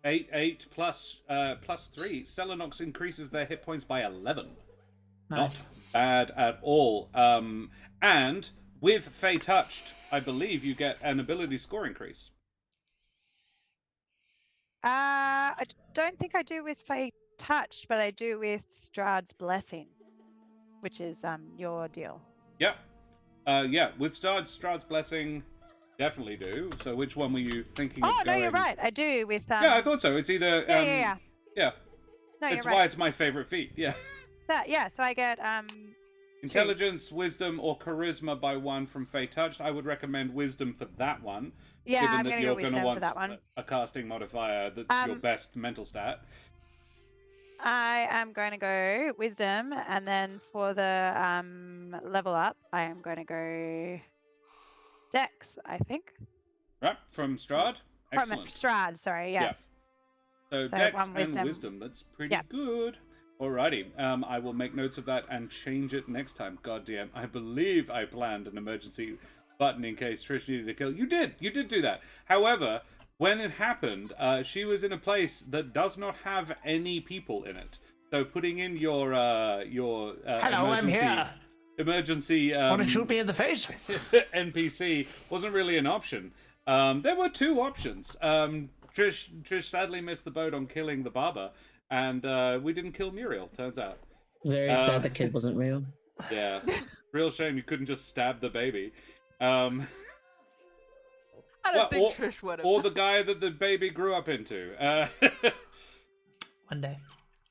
8 plus 3. Celinox increases their hit points by 11. Nice. Not bad at all. And with Fey Touched, I believe you get an ability score increase. I don't think I do with Fey Touched, but I do with Strahd's Blessing, which is your deal. Yeah. Yeah, with Strahd's Blessing, definitely do. So which one were you thinking of Oh, no, going? you're right. I do with... Yeah, I thought so. It's either... Yeah. Yeah. No, That's you're why right. it's my favorite feat, yeah. So I get... Intelligence, Wisdom, or Charisma by 1 from Fey Touched. I would recommend Wisdom for that one. Yeah, given I'm that going to you're go gonna Wisdom want for that one. a casting modifier that's your best mental stat. I am going to go Wisdom, and then for the level up, I am going to go Dex, I think. Right, from Strahd. From Excellent. Strahd, sorry, yes. So So Dex one and wisdom. wisdom. That's pretty Yeah. good. Alrighty. I will make notes of that and change it next time. God damn. I believe I planned an emergency button in case Trish needed to kill. You did do that. However, when it happened, she was in a place that does not have any people in it. So putting in your Hello, I'm emergency, here. emergency Want to shoot me in the face? NPC wasn't really an option. There were two options. Trish sadly missed the boat on killing the barber, and we didn't kill Muriel, turns out. Very sad the kid wasn't real. Yeah. Real shame you couldn't just stab the baby. I don't think Trish would have. Or the guy that the baby grew up into. One day.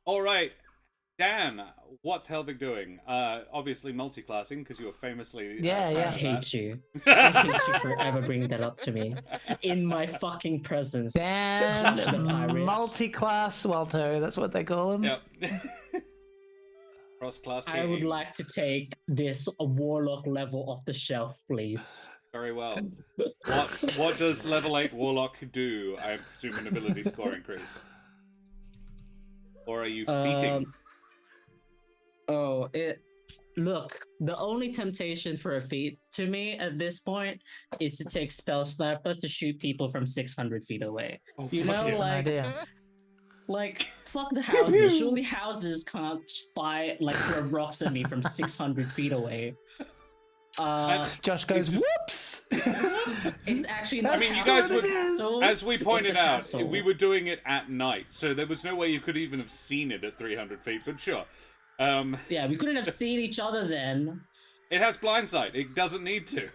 All right. Dan, what's Helvig doing? Obviously multi-classing, because you were famously... Yeah, yeah. I hate you. I hate you for ever bringing that up to me. In my fucking presence. Dan, Josh the pirate. multi-class swelter. That's what they call him. Yep. Cross-class I would king. like to take this warlock level off the shelf, please. Very well. What does level 8 warlock do? I presume an ability score increase. Or are you feating? Look, the only temptation for a feat to me at this point is to take Spell Sniper to shoot people from 600 feet away. Oh, You fuck know, yeah. An like, idea. like, fuck the houses. Surely houses can't fire, like, throw rocks at me from 600 feet away. Josh goes, It's just- whoops! It's actually I not mean, you a guys castle, would- it's a castle. As we pointed It's a out, castle. we were doing it at night, so there was no way you could even have seen it at 300 feet, but sure. Yeah, we couldn't have seen each other then. It has blind sight. It doesn't need to.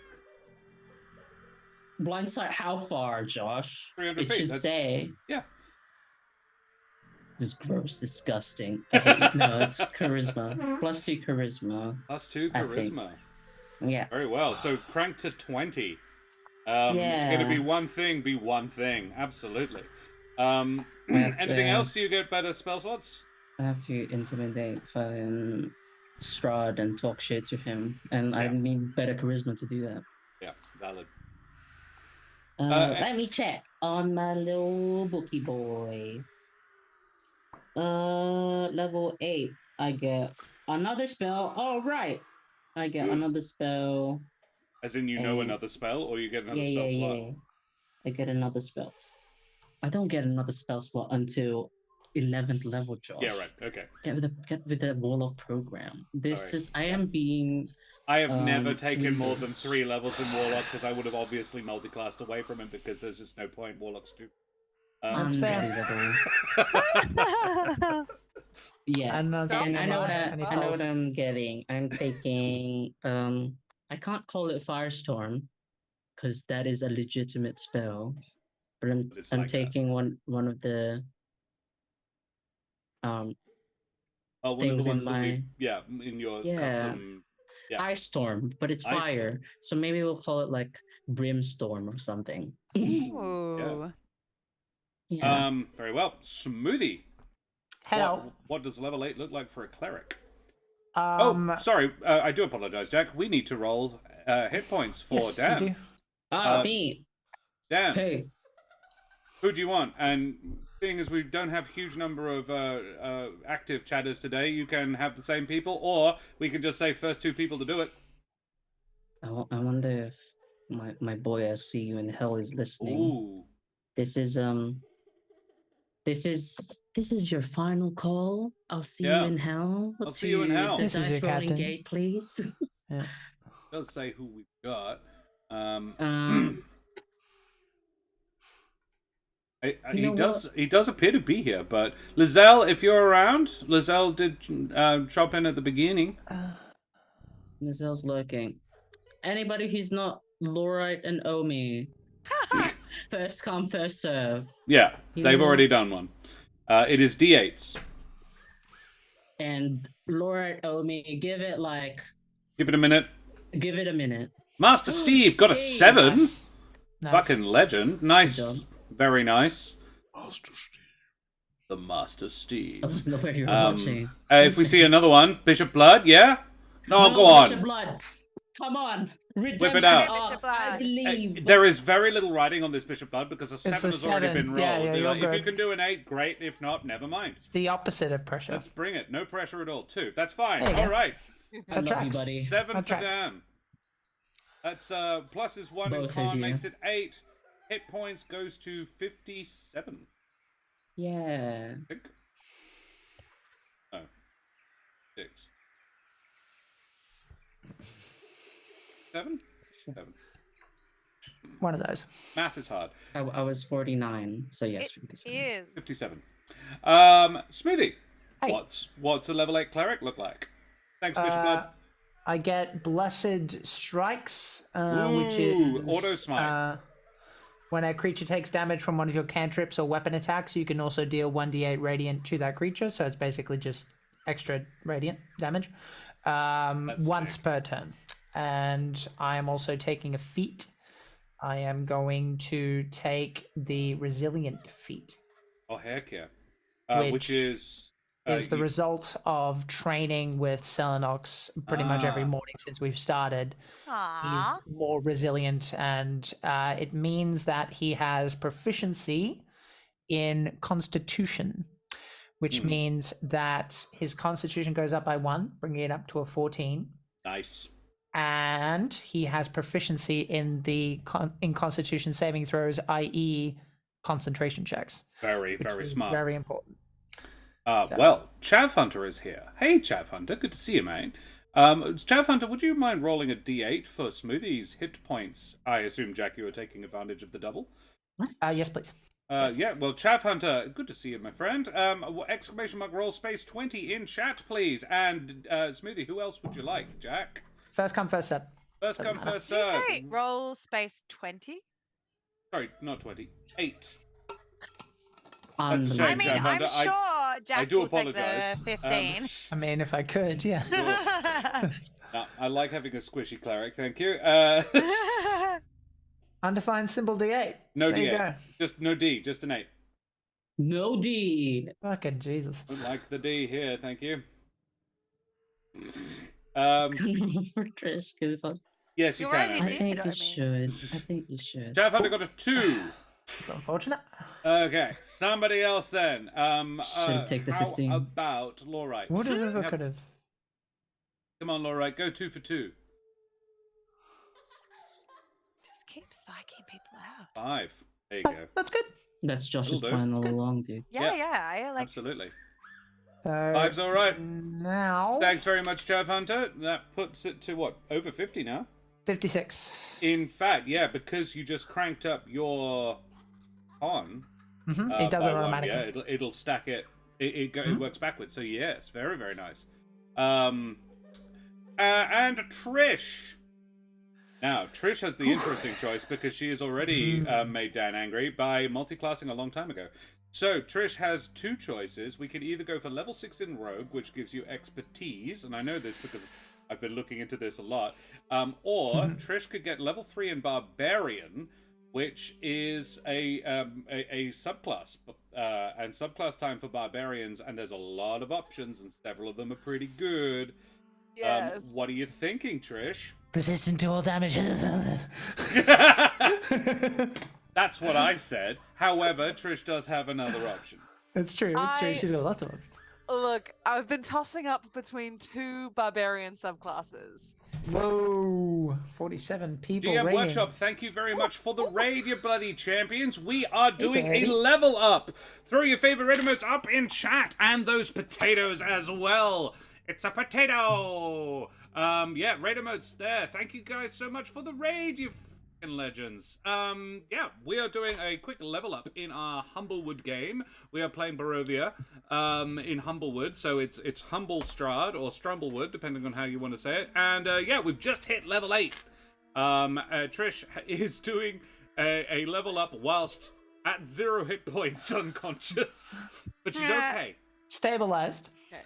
Blindsight, how far, Josh? 300 It feet, should that's- say. Yeah. This is gross, disgusting. I hate- no, it's charisma. +2 charisma. +2 I think. charisma. Yeah. Very well. So crank to 20. If it's going to be one thing. Absolutely. have Anything to- else? Do you get better spell slots? I have to intimidate fucking Strahd and talk shit to him, and I Yeah. need better charisma to do that. Yeah, valid. Let me check on my little bookie boy. Level 8, I get another spell. Oh, right. I get another spell. As in, you know And- another spell, or you get another Yeah, spell yeah, slot? yeah. I get another spell. I don't get another spell slot until 11th level, Josh. Yeah, right. Okay. Get with the warlock program. This Alright. is I am being I have never taken sweet. more than 3 levels in Warlock, because I would have obviously multiclassed away from him, because there's just no point. Warlock's stupid. That's fair. unbelievable. Yeah. And that's And I know what and he I know falls. what I'm getting. I'm taking I can't call it Firestorm because that is a legitimate spell. But But it's I'm like that. taking one of the Oh, one of things the in ones that we, my- yeah, in your Yeah. custom. Yeah. Ice Storm, but it's Ice fire. So maybe we'll call it like Brimstorm or something. Ooh. Yeah. Very well. Smoothie. Hello. What does level 8 look like for a cleric? Sorry. I do apologize, Jack. We need to roll hit points for Yes, Dan. you do. Me. Dan, Hey. who do you want? And seeing as we don't have a huge number of active chatters today, you can have the same people, or we can just say first 2 people to do it. I wonder if my boy I see you in hell is listening. Ooh. This is your final call. I'll see Yeah. you in hell. I'll see you in hell. The This is dice your rolling captain. gate, please. Does say who we've got. You know He does appear to be here, but Lizelle, if you're around, Lizelle did drop in at the beginning. Mizelle's lurking. Anybody who's not Lorite and Omi, first come, first serve. Yeah, You they've know already what? done one. It is D8s. And Lorite Omi, give it Give it a minute. a minute. Master Steve got a Steve. 7. Nice. Nice. Fucking legend. Nice. Good job. Very nice. Master Steve. The Master Steve. I was not where you were Um, watching. If we see another one, Bishop Blood, yeah? No, go Bishop on. Blood. Come on. Redemption. it out. Bishop Blood. I believe. There is very little writing on this Bishop Blood because a 7 a has already 7. been rolled. Yeah, Be you're like, if you good. can do an 8, great. If not, never mind. It's the opposite of pressure. Let's bring it. No pressure at all. 2. That's fine. There you All go. right. I love you, tracks. buddy. 7 That for tracks. Dan. That's plus is 1 Both and of con you. makes it 8. Hit points goes to 57. Yeah. I think. Oh. 6. 7? 7. One of those. Math is hard. I was 49, so yes, It 57. is. 57. Smoothie. Hey. What's a level 8 cleric look like? Thanks, Bishop Blood. I get Blessed Strikes, which Ooh, is auto smite. When a creature takes damage from one of your cantrips or weapon attacks, you can also deal 1d8 radiant to that creature. So it's basically just extra radiant damage once sick. per turn. And I am also taking a feat. I am going to take the Resilient feat. Oh, heck yeah. Which Which is... is the result of training with Celinox pretty much every morning since we've started. Aww. He's more resilient, and it means that he has proficiency in Constitution, which means that his Constitution goes up by 1, bringing it up to a 14. Nice. And he has proficiency in the in Constitution saving throws, i.e., concentration checks. Very, which very is smart. Very important. Well, Chav Hunter is here. Hey, Chav Hunter. Good to see you, mate. Chav Hunter, would you mind rolling a d8 for Smoothie's hit points? I assume, Jack, you are taking advantage of the double. Yes, please. Yeah, well, Chav Hunter, good to see you, my friend. Exclamation mark roll space 20 in chat, please. And Smoothie, who else would you like, Jack? First come, first serve. First Doesn't come, matter. first Did you serve. say roll space 20? Sorry, not 20. 8. On That's a the shame, I mean, Jav I'm Hunter. sure Jack I do will take apologize. the 15. I mean, if I could, yeah. No, I like having a squishy cleric, thank you. Undefined symbol D8. No There you D8. go. Just no D, just an 8. No D. Fucking Jesus. Don't like the D here, thank you. For Trish, because Yes, you You can. already I Emily. did. think I you mean. should. I think you should. Chav Hunter got a 2. It's unfortunate. Okay, somebody else then. Should take the 15. How about Laurite? Would have, Yep. could have. Come on, Laurite, go 2 for 2. Just keep psyching people out. 5. There you go. That's good. That's Josh's That'll do. plan all along, dude. Yeah, Yeah. I like. Absolutely. So 5's all right. now Thanks very much, Chav Hunter. That puts it to what? Over 50 now. 56. In fact, yeah, because you just cranked up your on. It does by it one, automatically. Yeah, it'll stack it. It works backwards. So yes, very, very nice. And Trish. Now, Trish has the interesting choice because she has already made Dan angry by multi-classing a long time ago. So, Trish has 2 choices. We could either go for level 6 in Rogue, which gives you expertise, and I know this because I've been looking into this a lot, or Trish could get level 3 in Barbarian, which is a subclass, and subclass time for Barbarians, and there's a lot of options, and several of them are pretty good. Yes. What are you thinking, Trish? Resistant to all damage. That's what I said. However, Trish does have another option. It's true. It's true. I- She's got lots of them. Look, I've been tossing up between 2 barbarian subclasses. Whoa. 47 people. DM raiding. Workshop, thank you very much for the raid, you bloody champions. We are doing a buddy. level up. Throw your favorite raid emotes up in chat and those potatoes as well. It's a potato. Yeah, raid emotes there. Thank you guys so much for the raid, you fucking legends. Yeah, we are doing a quick level up in our Humblewood game. We are playing Barovia in Humblewood, so it's Humblestrad or Strumblewood, depending on how you want to say it. And yeah, we've just hit level 8. Trish is doing a level up whilst at 0 hit points unconscious, but she's okay. Stabilized. Okay.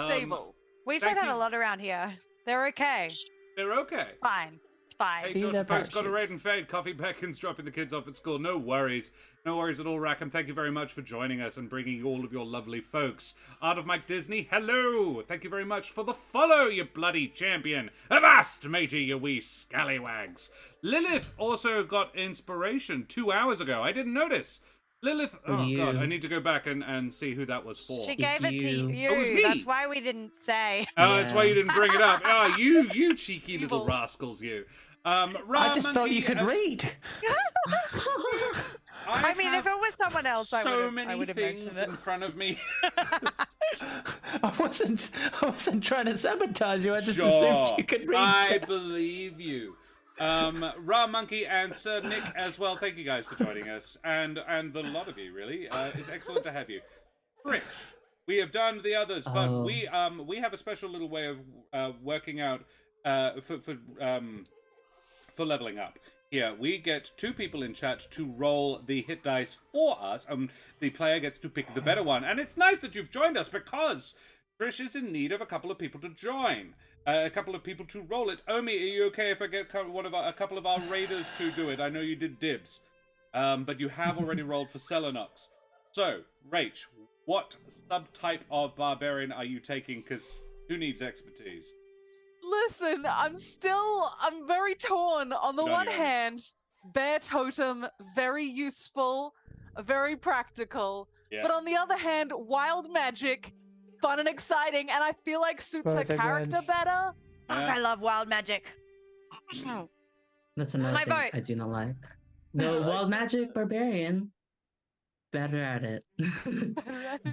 Stable. We say Thank that you. a lot around here. They're okay. They're okay. Fine. It's fine. Hey, See Josh their and folks, got a parachutes. raid and fade. Coffee Beckons dropping the kids off at school. No worries. No worries at all, Rackham. Thank you very much for joining us and bringing all of your lovely folks. Art of Mike Disney, hello. Thank you very much for the follow, you bloody champion. Avast, matey, you wee scallywags. Lilith also got inspiration 2 hours ago. I didn't notice. Lilith, oh You. god, I need to go back and see who that was for. She gave it to you. you. It was me. That's why we didn't say. Oh, that's why you Yeah. didn't bring it up. Oh, you cheeky little Evil. rascals, you. I just thought you could read. I mean, if have it was someone else, I so would have many things mentioned it. in front of me. I wasn't trying to sabotage you. I just Sure, assumed you could read. I chat. believe you. Ra Monkey and Sir Nick as well. Thank you guys for joining us, and the lot of you really. It's excellent to have you. Rich, we have done the others, but Oh. we have a special little way of working out for leveling up. Here, we get 2 people in chat to roll the hit dice for us, and the player gets to pick the better one. And it's nice that you've joined us because Trish is in need of a couple of people to join, a couple of people to roll it. Omi, are you okay if I get a couple of our raiders to do it? I know you did dibs, but you have already rolled for Celinox. So, Rach, what subtype of barbarian are you taking? Because who needs expertise? Listen, I'm very torn. On the Good on one you, Amy. hand, bear totem, very useful, very practical. Yeah. But on the other hand, wild magic, fun and exciting, and I feel like suits her Both are character good. better. Fuck, Yeah. I love wild magic. That's another My thing vote. I do not like. The wild magic barbarian, better at it.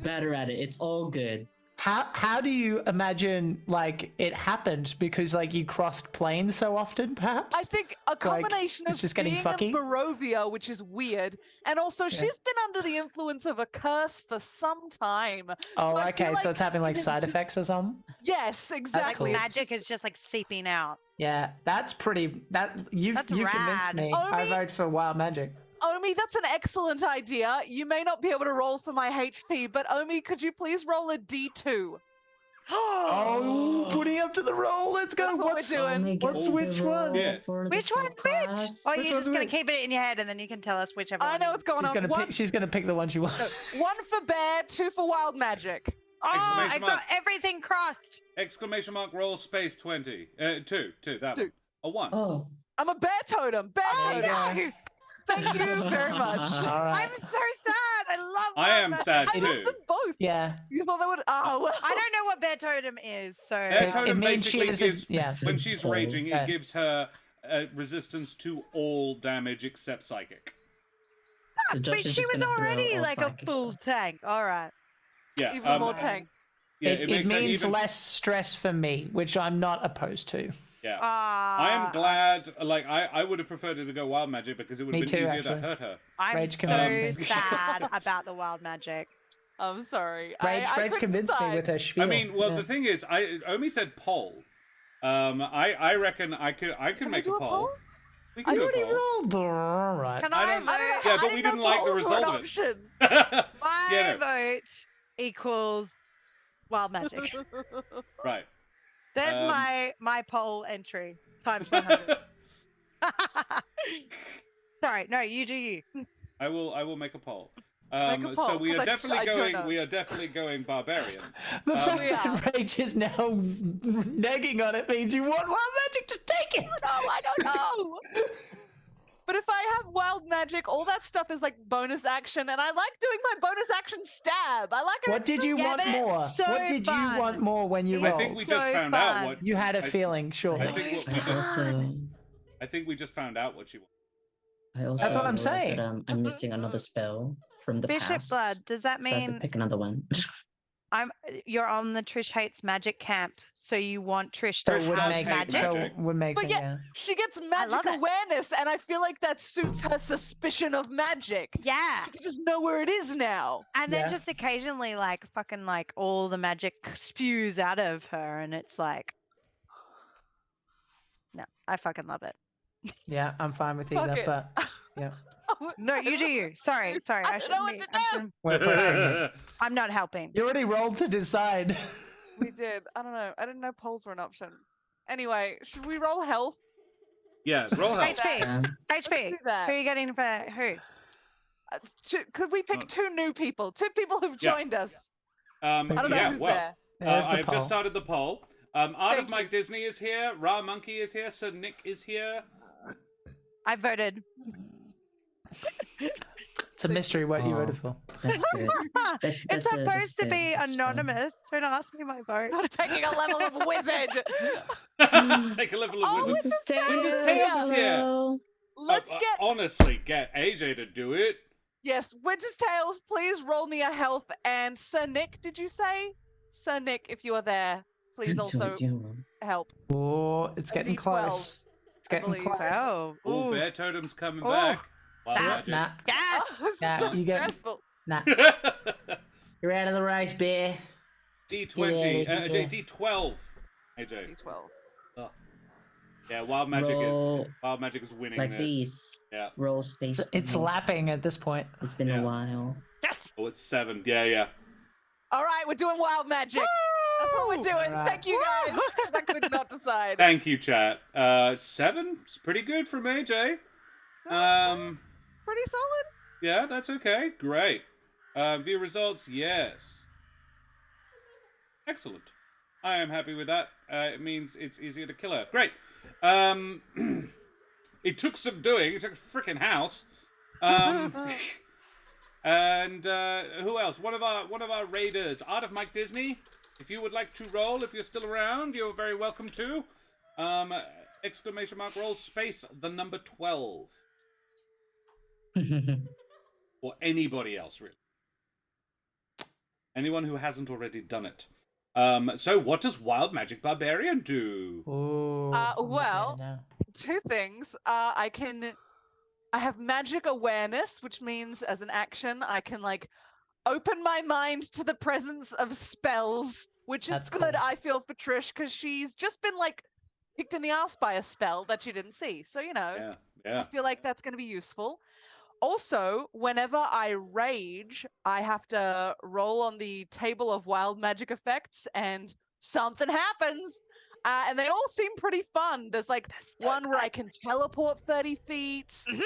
Better at it. It's all good. How do you imagine like it happened? Because like you crossed planes so often, perhaps? I think a combination it's of just getting being fucky? in Barovia, which is weird, and also she's been under the influence of a curse for some time. Oh, so I feel okay. So like it's having like it is side just- effects or something. Yes, exactly. cool. It's Magic just- is just like seeping out. Yeah, that's pretty. you've That's convinced rad. me. I Omi? vote for wild magic. Omi, that's an excellent idea. You may not be able to roll for my HP, but Omi, could you please roll a D2? Oh, putting up to the roll. Let's go. That's what we're What's doing. Only What's gets which to roll one? Yeah. for the Which one's which? subclass. Or Which you're just one's gonna which? keep it in your head and then you can tell us whichever I one know is. what's going she's on. gonna One, pick? She's gonna pick the one she wants. one for bear, 2 for wild magic. Oh, Exclamation I've mark. got everything crossed. Exclamation mark roll space 20. 2, that Two. one. A 1. Oh, I'm a bear totem. Bear Oh, totem. no. Thank you very much. All right. I'm so sad. I love I wild am magic. sad I too. love them both. Yeah. You thought that would? Oh, well. I don't know what bear totem is, so Bear It totem means she basically is a- gives, yeah. when she's Simple. raging, Yeah. it gives her resistance to all damage except psychic. so but Josh is she just was gonna throw already all like a psychic full stuff. tank. All right. Yeah, Even more tank. Yeah, it makes sense. means Even- less stress for me, which I'm not opposed to. Yeah. I am glad. Like I would have preferred her to go wild magic because it would Me have been too, easier actually. to hurt her. I'm Rage so convinced me. sad about the wild magic. I'm sorry. Rage, I Rage couldn't convinced me decide. with her spiel. I mean, well, Yeah. the thing is, Omi said poll. I reckon I could Can make we do a a poll. poll? We I can do a already poll. rolled. All right. Can I I, don't- vote? Yeah, but I we know didn't like the polls were an result of it. option. My Yeah, no. vote equals wild magic. Right. There's Um, my poll entry times 100. Sorry, no, you do you. I will make a poll. Make a So poll, we 'cause are I definitely don't going. know. We are definitely going barbarian. The fact Yeah. that Rage is now negging on it means you want wild magic. Just take it. No, I don't know. But if I have wild magic, all that stuff is like bonus action, and I like doing my bonus action stab. I like it. What did you Yeah, want but it's more? so What did fun. you want more when you It's I rolled? think we So just found fun. out what You had a I- feeling, sure. I think we I also, I think we just found out what she wants. That's what I'm realized saying. That, I'm missing another spell from the Bishop past. blood. Does that So I have to mean pick another one. you're on the Trish hates magic camp, so you want Trish So to it would does have make hate magic? so magic. would make But sense. yeah- Yeah. She gets love magic it. awareness, and I feel like that suits her suspicion of magic. Yeah. She can just know where it is now. And then Yeah. just occasionally like fucking like all the magic spews out of her and it's like no, I fucking love it. Yeah, I'm fine with Fuck either, it. but yeah, No, you do you. Sorry. I I don't know shouldn't what be. to do. we're pressuring you. I'm not helping. You already rolled to decide. We did. I don't know. I didn't know polls were an option. Anyway, should we roll health? Yeah, roll help. HP. Yeah. HP. Do that. Who are you getting for who? Could we pick 2 new people? 2 people who've Yeah. joined us. I I don't know who's there. There's the I've poll. just started the poll. Art Thank of Mike Disney is here. Ra Monkey is here. Sir Nick is here. I voted. It's a mystery what you Oh. voted for. That's good. It's that's supposed to good. be That's fun. anonymous. Don't ask me my vote. Not taking a level of wizard. Take a level of Oh, wizard. Winter's Tales. Winter's Tales is here. Hello. Let's get Honestly, get AJ to do it. yes. Winter's Tales. Please roll me a health. And Sir Nick, did you say? Sir Nick, if you are there, please Didn't also do it, you. help. Oh, it's A getting D12, close. It's I getting believe. close. Oh, Oh, ooh. Bear Totem's coming Oh. back. Wild Nah. magic. Nah, Yes. Oh, this Yeah, is so you get- stressful. nah. You're out of the race, bear. D20. Yeah, yeah. D12. AJ. D12. Yeah, Roll Wild Magic is winning like this. these. Yeah. Roll space. It's roll. lapping at this point. It's been Yeah. a while. Yes. Oh, it's 7. Yeah. All right, we're doing wild magic. That's what we're doing. Alright. Thank you guys. 'Cause I could not decide. Thank you, chat. 7? It's pretty good from AJ. Pretty solid. Yeah, that's okay. Great. View results, yes. Excellent. I am happy with that. It means it's easier to kill her. Great. It took some doing. It took a freaking house. And who else? One of our raiders, Art of Mike Disney. If you would like to roll, if you're still around, you're very welcome to. Exclamation mark roll space the number 12. Or anybody else, really. Anyone who hasn't already done it. So what does Wild Magic Barbarian do? Ooh, well, okay, now. 2 things. I have magic awareness, which means as an action, I can like open my mind to the presence of spells, which is That's good. cool. I feel for Trish because she's just been like kicked in the ass by a spell that she didn't see. So you know, Yeah. I feel like that's going to be useful. Also, whenever I rage, I have to roll on the table of wild magic effects, and something happens. And they all seem pretty fun. There's like one where I can teleport 30 feet. Mhm.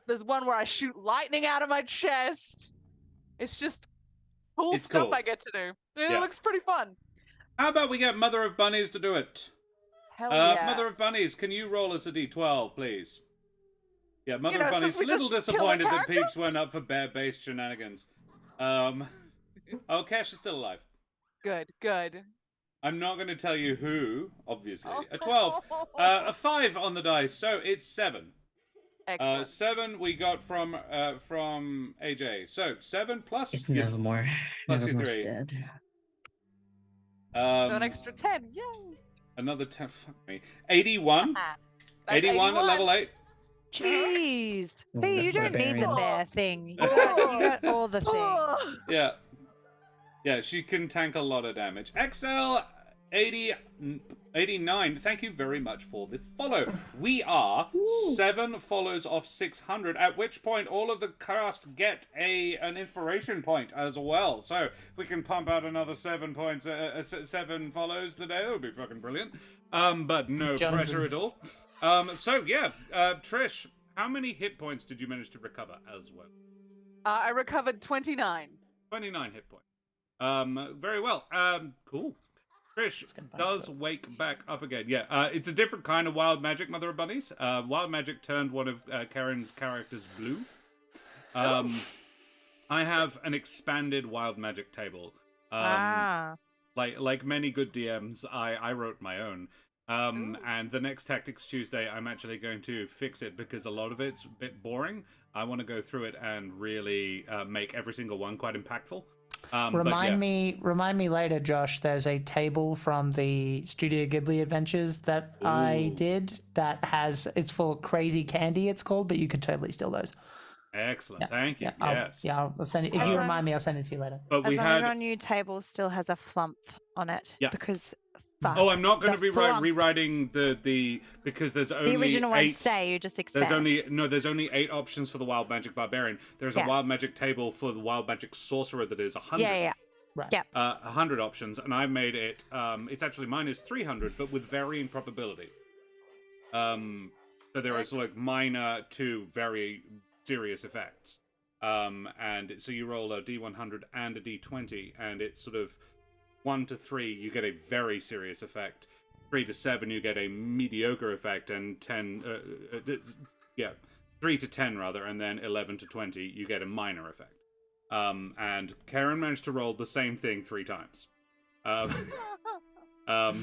There's one where I shoot lightning out of my chest. It's just cool It's stuff cool. I get to do. It Yeah. looks pretty fun. How about we get Mother of Bunnies to do it? Hell yeah. Mother of Bunnies, can you roll us a d12, please? Yeah, Mother know, of Bunnies, since we little just killed a disappointed that character? Peeps went up for bear-based shenanigans. Oh, Cash is still alive. Good. I'm not going to tell you who, obviously. Oh. A 12. A 5 on the dice, so it's 7. Excellent. 7 we got from AJ. So 7 plus. It's your- Nevermore. plus your Nevermore's 3. dead. So an extra 10. Yay. Another 10. Fuck me. 81. That's 81 at level 8. Jeez. Oh, See, that's you don't need the barbarian. bear thing. You got all the things. Ugh. Yeah. Yeah, she can tank a lot of damage. XL 89, thank you very much for the follow. We are 7 follows off 600, at which point all of the cast get an inspiration point as well. So if we can pump out another 7 points, 7 follows today, that would be fucking brilliant. But no Jonesy. pressure at all. So yeah, Trish, how many hit points did you manage to recover as well? I recovered 29. 29 hit points. Very well. Cool. Trish does wake back up again. Yeah, it's a different kind of wild magic, Mother of Bunnies. Wild magic turned one of Karen's characters blue. I have an expanded wild magic table. Like many good DMs, I wrote my own. And the next Tactics Tuesday, I'm actually going to fix it because a lot of it's a bit boring. I want to go through it and really make every single one quite impactful. Remind me later, Josh. There's a table from the Studio Ghibli Adventures that I did that it's for crazy candy. It's called, but you can totally steal those. Excellent, thank you. Yeah, Yes, I'll send it. If you remind me, I'll send it to you later. but As we long as had. your new table still has a flump on it. Yeah. Because fuck. Oh, I'm not going to the be flump. rewriting the because there's only The original 8. ones say you just expand. There's only 8 options for the Wild Magic Barbarian. There's Yeah. a Wild Magic table for the Wild Magic Sorcerer that is 100. Yeah. Right. Yeah. 100 options, and I made it. It's actually mine is 300, but with varying probability. So there is like minor to very serious effects. And so you roll a D100 and a D20, and it's sort of 1 to 3, you get a very serious effect. 3 to 7, you get a mediocre effect, and 3 to 10 rather, and then 11 to 20, you get a minor effect. And Karen managed to roll the same thing 3 times.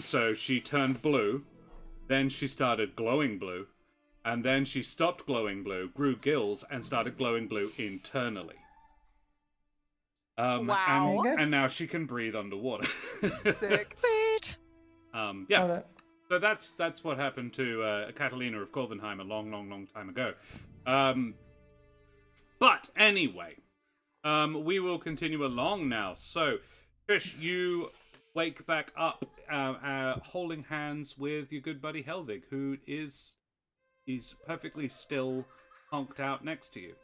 So she turned blue, then she started glowing blue, and then she stopped glowing blue, grew gills, and started glowing blue internally. Wow. And now she can breathe underwater. Sick. Sweet. Yeah. So that's what happened to Catalina of Corvenheim a long time ago. But anyway, we will continue along now. So, Trish, you wake back up holding hands with your good buddy Helvig, who he's perfectly still honked out next to you.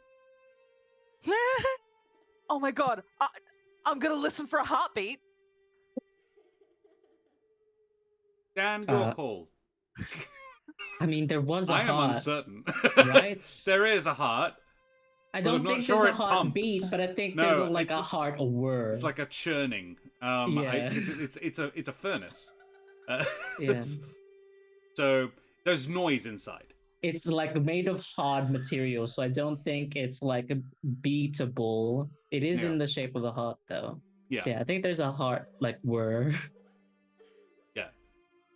Oh my god, I'm gonna listen for a heartbeat. Dan, your call. I mean, there was a I am heart, uncertain. right? There is a heart. I Well, don't I'm not think sure there's a it heartbeat, pumps. but I think No, there's like it's a heart, a whir. It's like a churning. Yeah. It's a furnace. Yeah. So there's noise inside. It's like made of hard material, so I don't think it's like beatable. It is in the shape of a heart, though. Yeah. So yeah, I think there's a heart like whir. Yeah.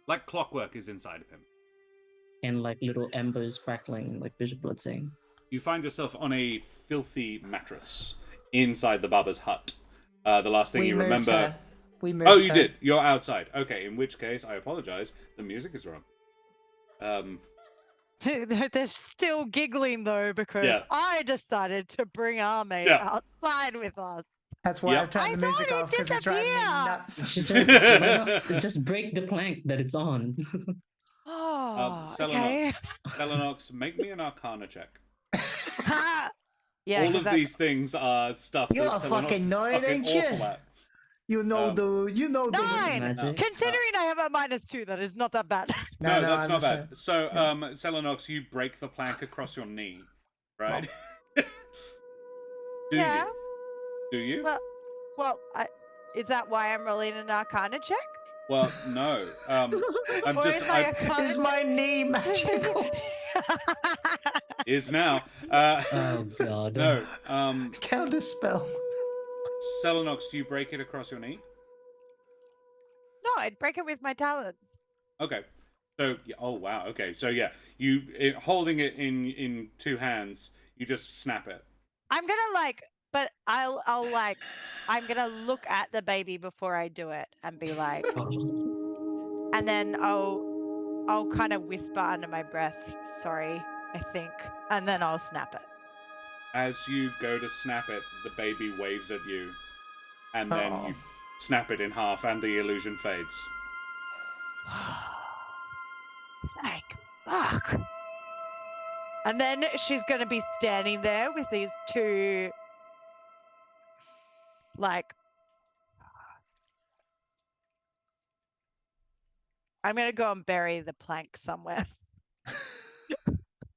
Like clockwork is inside of him. And like little embers crackling, like Bishop Blood saying. You find yourself on a filthy mattress inside the Baba's hut. The last thing you remember. We moved Oh, you her. did. You're outside. Okay, in which case, I apologize. The music is wrong. They're still giggling though because Yeah. I decided to bring our mate Yeah. outside with us. That's why Yep. I've turned I the music thought off it because it's driving me disappeared. nuts. Just break the plank that it's on. Oh, okay. Celinox, make me an Arcana check. Yeah, All 'cause of that's- these things are stuff You're that a Celinox fucking is nerd, fucking ain't you? awful at. You know the 9! Magic. Considering I have a -2, that is not that bad. No, that's I not understand. bad. So, Celinox, you break the plank across your knee, right? Do Yeah. you? Do you? Well, is that why I'm rolling an Arcana check? Well, no. I'm Or just. is my I, Arcana Is my knee magical? is now. Oh god. No. Counter spell. Celinox, do you break it across your knee? No, I'd break it with my talons. Okay. So, oh wow. Okay. So yeah, holding it in 2 hands, you just snap it. I'm gonna but I'm gonna look at the baby before I do it and be like, and then I'll kind of whisper under my breath, sorry, I think, and then I'll snap it. As you go to snap it, the baby waves at you, and then you snap it in half, and the illusion fades. Thank fuck. And then she's gonna be standing there with these 2, I'm gonna go and bury the plank somewhere. I'm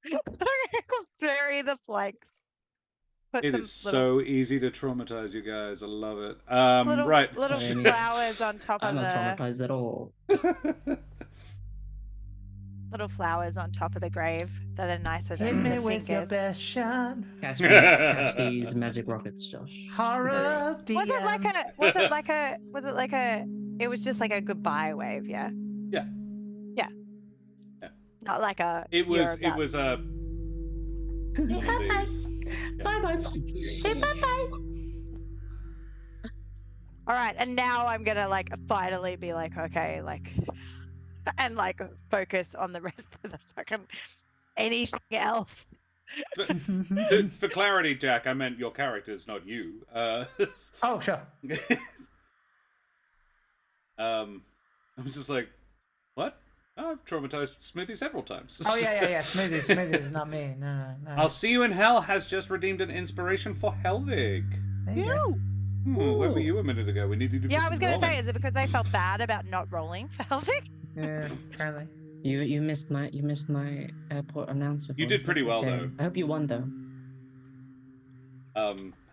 gonna go bury the planks. Put It some is little, so easy to traumatize you guys. I love it. Right. little I mean, flowers on top I'm of not the traumatized at all. little flowers on top of the grave that are nicer Hit than me the with your fingers. best shot. Catch these magic rockets, Josh. Horror DM. Was it it was just like a goodbye wave, yeah? Yeah. Yeah. Yeah. Not like a It you're was about- a one of these. Bye bye. Say bye-bye. All right, and now I'm gonna finally be okay, and focus on the rest of the fucking anything else. For clarity, Jack, I meant your characters, not you. Oh, sure. I was just like, what? Oh, I've traumatized Smoothie several times. Oh, yeah. Smoothie is not me. No. I'll See You in Hell has just redeemed an inspiration for Helvig. There you go. Where were you a minute ago? We needed to do Yeah, I some was gonna say, rolling. is it because I felt bad about not rolling for Helvig? Yeah, apparently. You missed my airport announcer. You did pretty well, though. I hope you won though.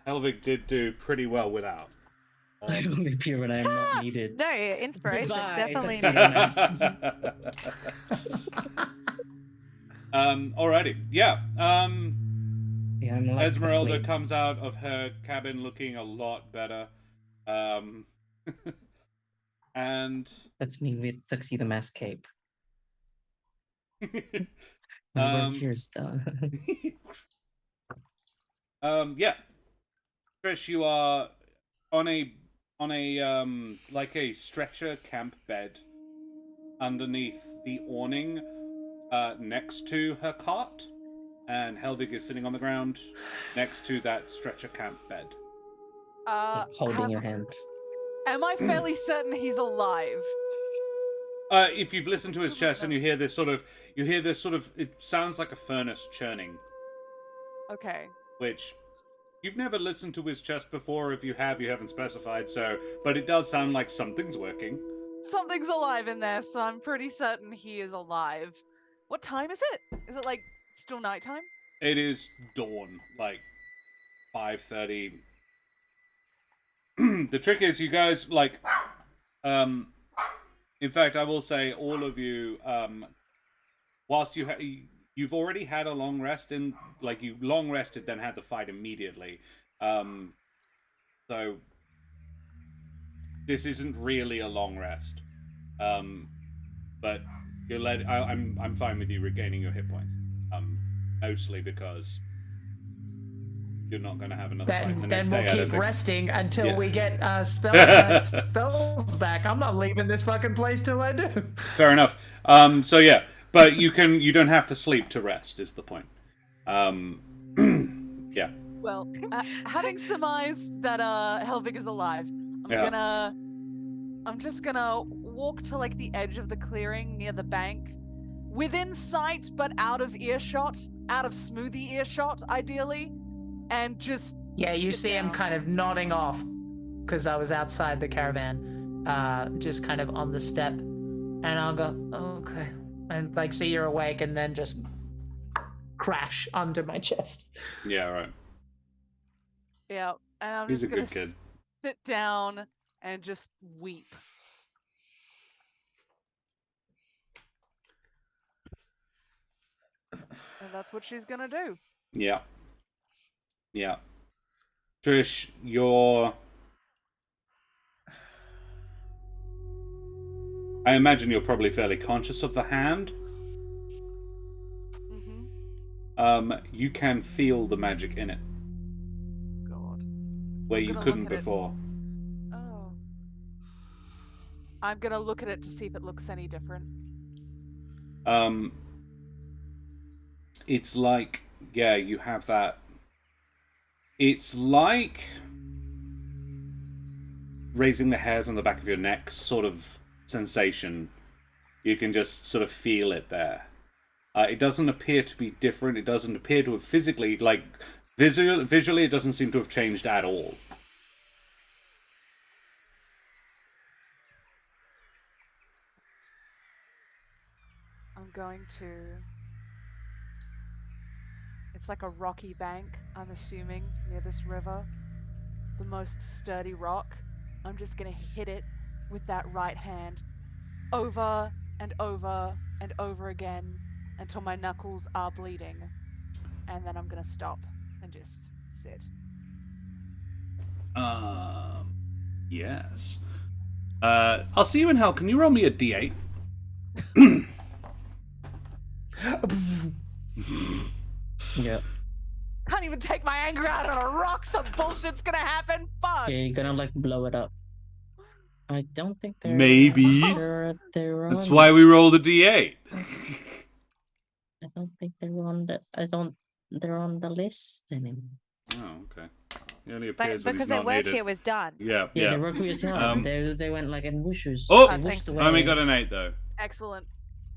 Helvig did do pretty well without. I only appear when I'm not needed. No, inspiration, Goodbye, definitely. Tuxedo Alrighty, yeah. Yeah, I'm like Esmeralda asleep. comes out of her cabin looking a lot better. And That's me with tuxedo mask cape. My work here is done. yeah. Trish, you are on a like a stretcher camp bed underneath the awning next to her cot, and Helvig is sitting on the ground next to that stretcher camp bed. Holding your hand. Am I fairly certain he's alive? If you've listened to his chest and you hear this sort of, it sounds like a furnace churning. Okay. Which, you've never listened to his chest before. If you have, you haven't specified. So, but it does sound like something's working. Something's alive in there, so I'm pretty certain he is alive. What time is it? Is it like still nighttime? It is dawn, like 5:30. The trick is, you guys like, in fact, I will say, all of you, whilst you've already had a long rest, in like you long rested, then had the fight immediately. So this isn't really a long rest, but you're I'm fine with you regaining your hit points, mostly because you're not going to have another fight the next day. Then we'll keep resting until we get spells back. I'm not leaving this fucking place till I do. Fair enough. So yeah, but you don't have to sleep to rest, is the point. Yeah. Well, having surmised that Helvig is alive, I'm just gonna walk to like the edge of the clearing near the bank, within sight but out of earshot, out of Smoothie earshot, ideally, and just you sit see him down. kind of nodding off because I was outside the caravan, just kind of on the step, and I'll go, oh, okay, and like see you're awake, and then just crash onto my chest. Yeah, right. Yeah, and I'm He's just a gonna good kid. sit down and just weep. And that's what she's gonna do. Yeah. Yeah. Trish, I imagine you're probably fairly conscious of the hand. Mm-hmm. You can feel the magic in it, God. where I'm you gonna couldn't look at it. before. Oh. I'm gonna look at it to see if it looks any different. It's like, you have that. It's like raising the hairs on the back of your neck sort of sensation. You can just sort of feel it there. It doesn't appear to be different. It doesn't appear to have physically, like, visually, it doesn't seem to have changed at all. I'm going to... It's like a rocky bank, I'm assuming, near this river. The most sturdy rock. I'm just gonna hit it with that right hand over and over and over again until my knuckles are bleeding. And then I'm gonna stop and just sit. Yes. I'll see you in hell. Can you roll me a d8? Yeah. Can't even take my anger out on a rock. Some bullshit's gonna happen. Fuck. Yeah, you're gonna like blow it up. I don't think they're Maybe. They're That's on- why we roll the d8. I don't think they're on the. They're on the list anymore. Oh, okay. He only But appears when because he's their not work needed. here was done. Yeah, Yeah, yeah. they work for yourself. They went like in whooshes. Oh, They thanks. whooshed I only away. got an 8 though. Excellent.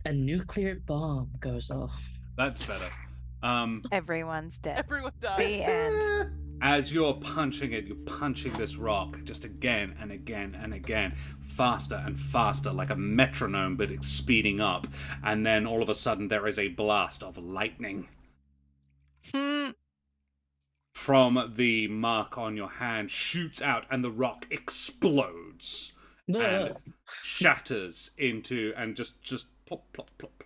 A nuclear bomb goes off. That's better. Everyone's dead. Everyone died. The end. as you're punching it, you're punching this rock just again and again and again, faster and faster, like a metronome, but it's speeding up. And then all of a sudden, there is a blast of lightning from the mark on your hand, shoots out, and the rock explodes and shatters into, and just plop, plop, plop, plop.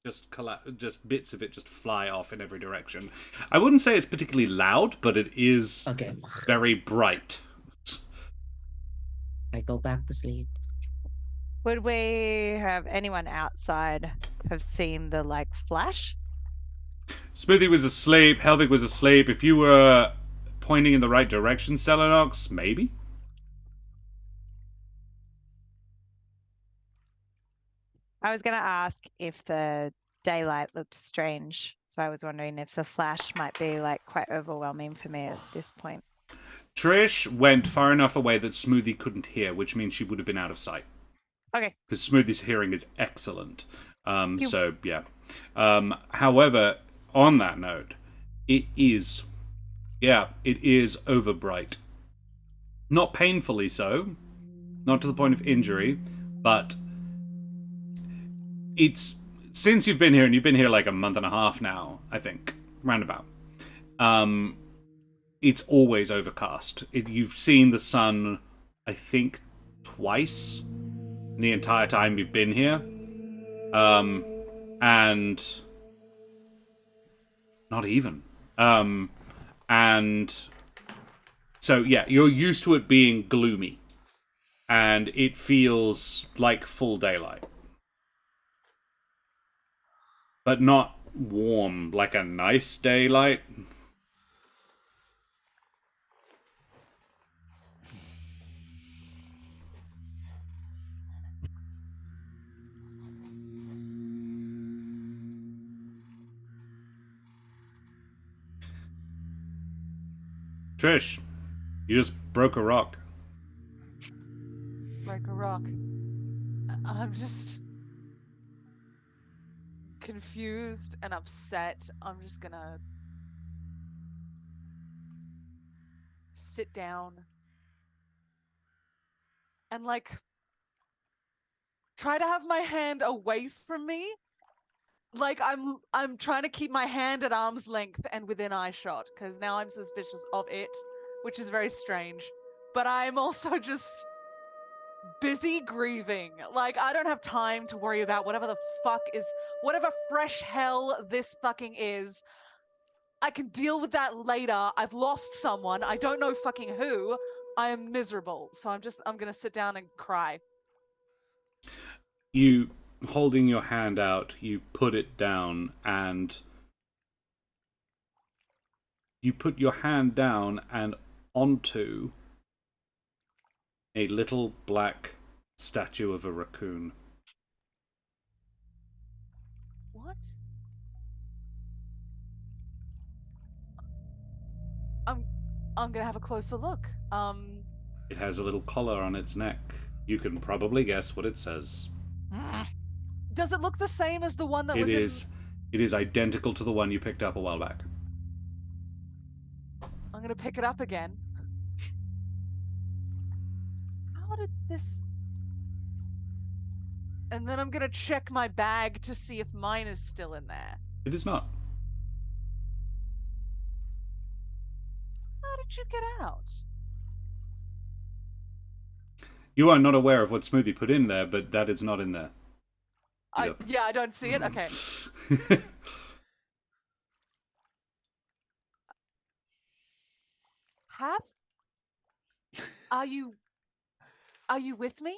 Just bits of it just fly off in every direction. I wouldn't say it's particularly loud, but it is very bright. I go back to sleep. Would we have anyone outside have seen the flash? Smithy was asleep. Helvig was asleep. If you were pointing in the right direction, Celinox, maybe. I was going to ask if the daylight looked strange, so I was wondering if the flash might be quite overwhelming for me at this point. Trish went far enough away that Smoothie couldn't hear, which means she would have been out of sight. Okay. Because Smoothie's hearing is excellent. So, yeah. However, on that note, it is over bright. Not painfully so, not to the point of injury, but it's, since you've been here, and you've been here a month and a half now, I think, roundabout, it's always overcast. You've seen the sun, I think, twice the entire time you've been here. And not even. And so, yeah, you're used to it being gloomy. And it feels like full daylight. But not warm, like a nice daylight. Trish, you just broke a rock. Break a rock. I'm just confused and upset. I'm just gonna sit down and try to have my hand away from me. I'm trying to keep my hand at arm's length and within eyeshot, because now I'm suspicious of it, which is very strange. But I'm also just busy grieving. I don't have time to worry about whatever fresh hell this fucking is. I can deal with that later. I've lost someone. I don't know fucking who. I am miserable. So I'm gonna sit down and cry. You, holding your hand out, you put it down, and you put your hand down and onto a little black statue of a raccoon. What? I'm gonna have a closer look. It has a little collar on its neck. You can probably guess what it says. Does it look the same as the one that was It is identical to the one you picked up a while back. I'm gonna pick it up again. How did this... And then I'm gonna check my bag to see if mine is still in there. It is not. How did you get out? You are not aware of what Smoothie put in there, but that is not in there. I don't see it. Okay. Hath? Are you with me?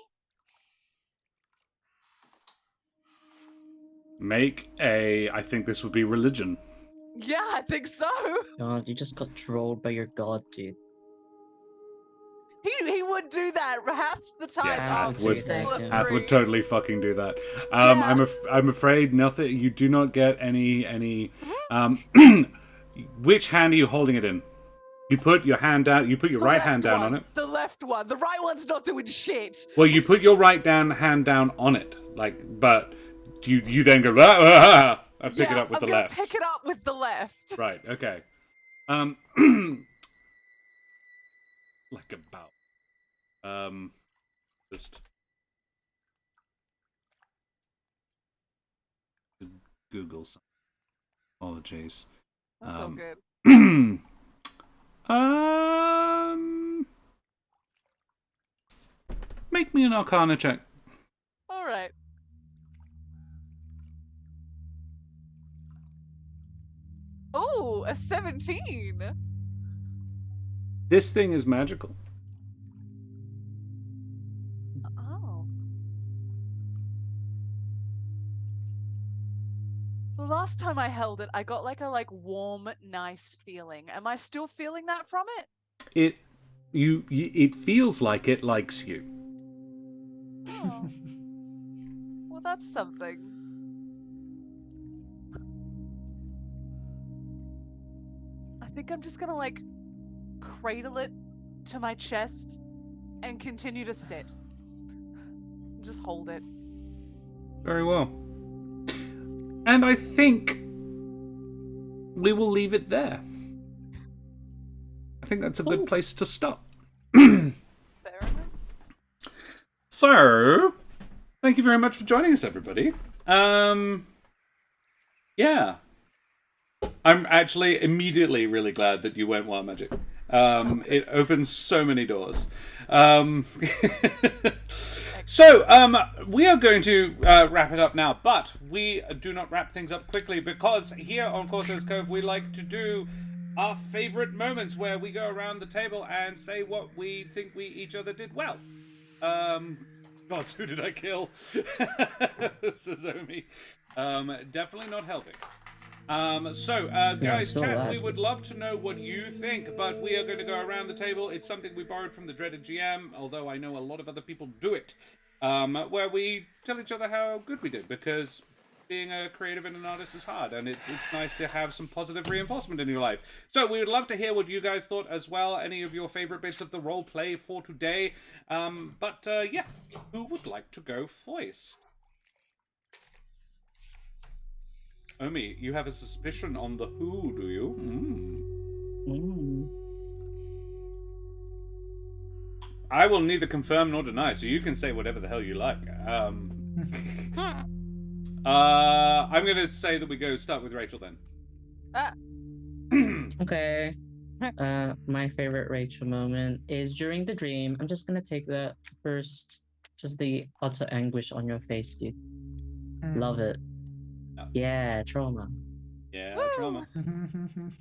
Make a... I think this would be religion. Yeah, I think so. God, you just got trolled by your god, dude. He would do that. Hath's the type. Yeah, Hath Hath would totally fucking do that. I'm afraid nothing. You do not get any. Which hand are you holding it in? You put your hand down. You put your right hand down on it. The left one. The right one's not doing shit. Well, you put your hand down on it, but you then go and pick it up with the left. Pick it up with the left. Right. Okay. Like about. Just Google some. Apologies. That's so good. Make me an Arcana check. All right. Oh, a 17. This thing is magical. Oh. The last time I held it, I got like a warm, nice feeling. Am I still feeling that from it? It feels like it likes you. Oh. Well, that's something. I think I'm just gonna cradle it to my chest and continue to sit. Just hold it. Very well. And I think we will leave it there. I think that's a good place to stop. Fair enough. So, thank you very much for joining us, everybody. Yeah. I'm actually immediately really glad that you went Wild Magic. It opens so many doors. So, we are going to wrap it up now, but we do not wrap things up quickly because here on Corsair's Cove we like to do our favorite moments where we go around the table and say what we think we each other did well. God, who did I kill? Suzomi. Definitely not helping. Guys, chat, we would love to know what you think, but we are going to go around the table. It's something we borrowed from the Dreaded GM, although I know a lot of other people do it, where we tell each other how good we did, because being a creative and an artist is hard, and it's nice to have some positive reinforcement in your life. So we would love to hear what you guys thought as well, any of your favorite bits of the role play for today. Yeah, who would like to go first? Omi, you have a suspicion on the who, do you? I will neither confirm nor deny, so you can say whatever the hell you like. I'm going to say that we start with Rachel then. Okay. My favorite Rachel moment is during the dream. I'm just going to take that first. Just the utter anguish on your face, dude. Love it. Yeah, trauma. Yeah, trauma. And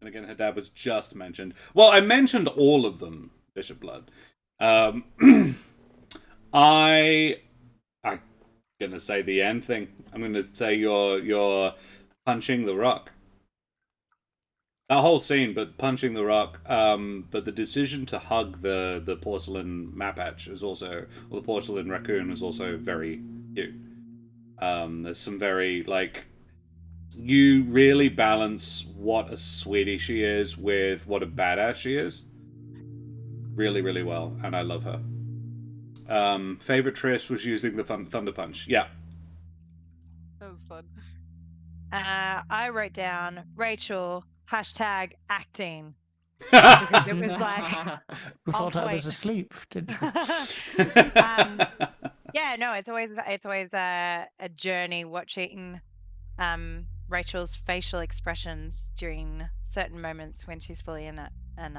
again, her dad was just mentioned. Well, I mentioned all of them, Bishop Blood. I'm gonna say the end thing. I'm gonna say you're punching the rock. That whole scene, but punching the rock. But the decision to hug the porcelain mapatch is also, or the porcelain raccoon is also very cute. There's some very, you really balance what a sweetie she is with what a badass she is. Really, really well, and I love her. Favorite Trish was using the Thunder Punch. Yeah. That was fun. I wrote down Rachel #acting. Because it was We thought I was asleep, didn't you? Yeah, no, it's always a journey watching Rachel's facial expressions during certain moments when she's fully in it, and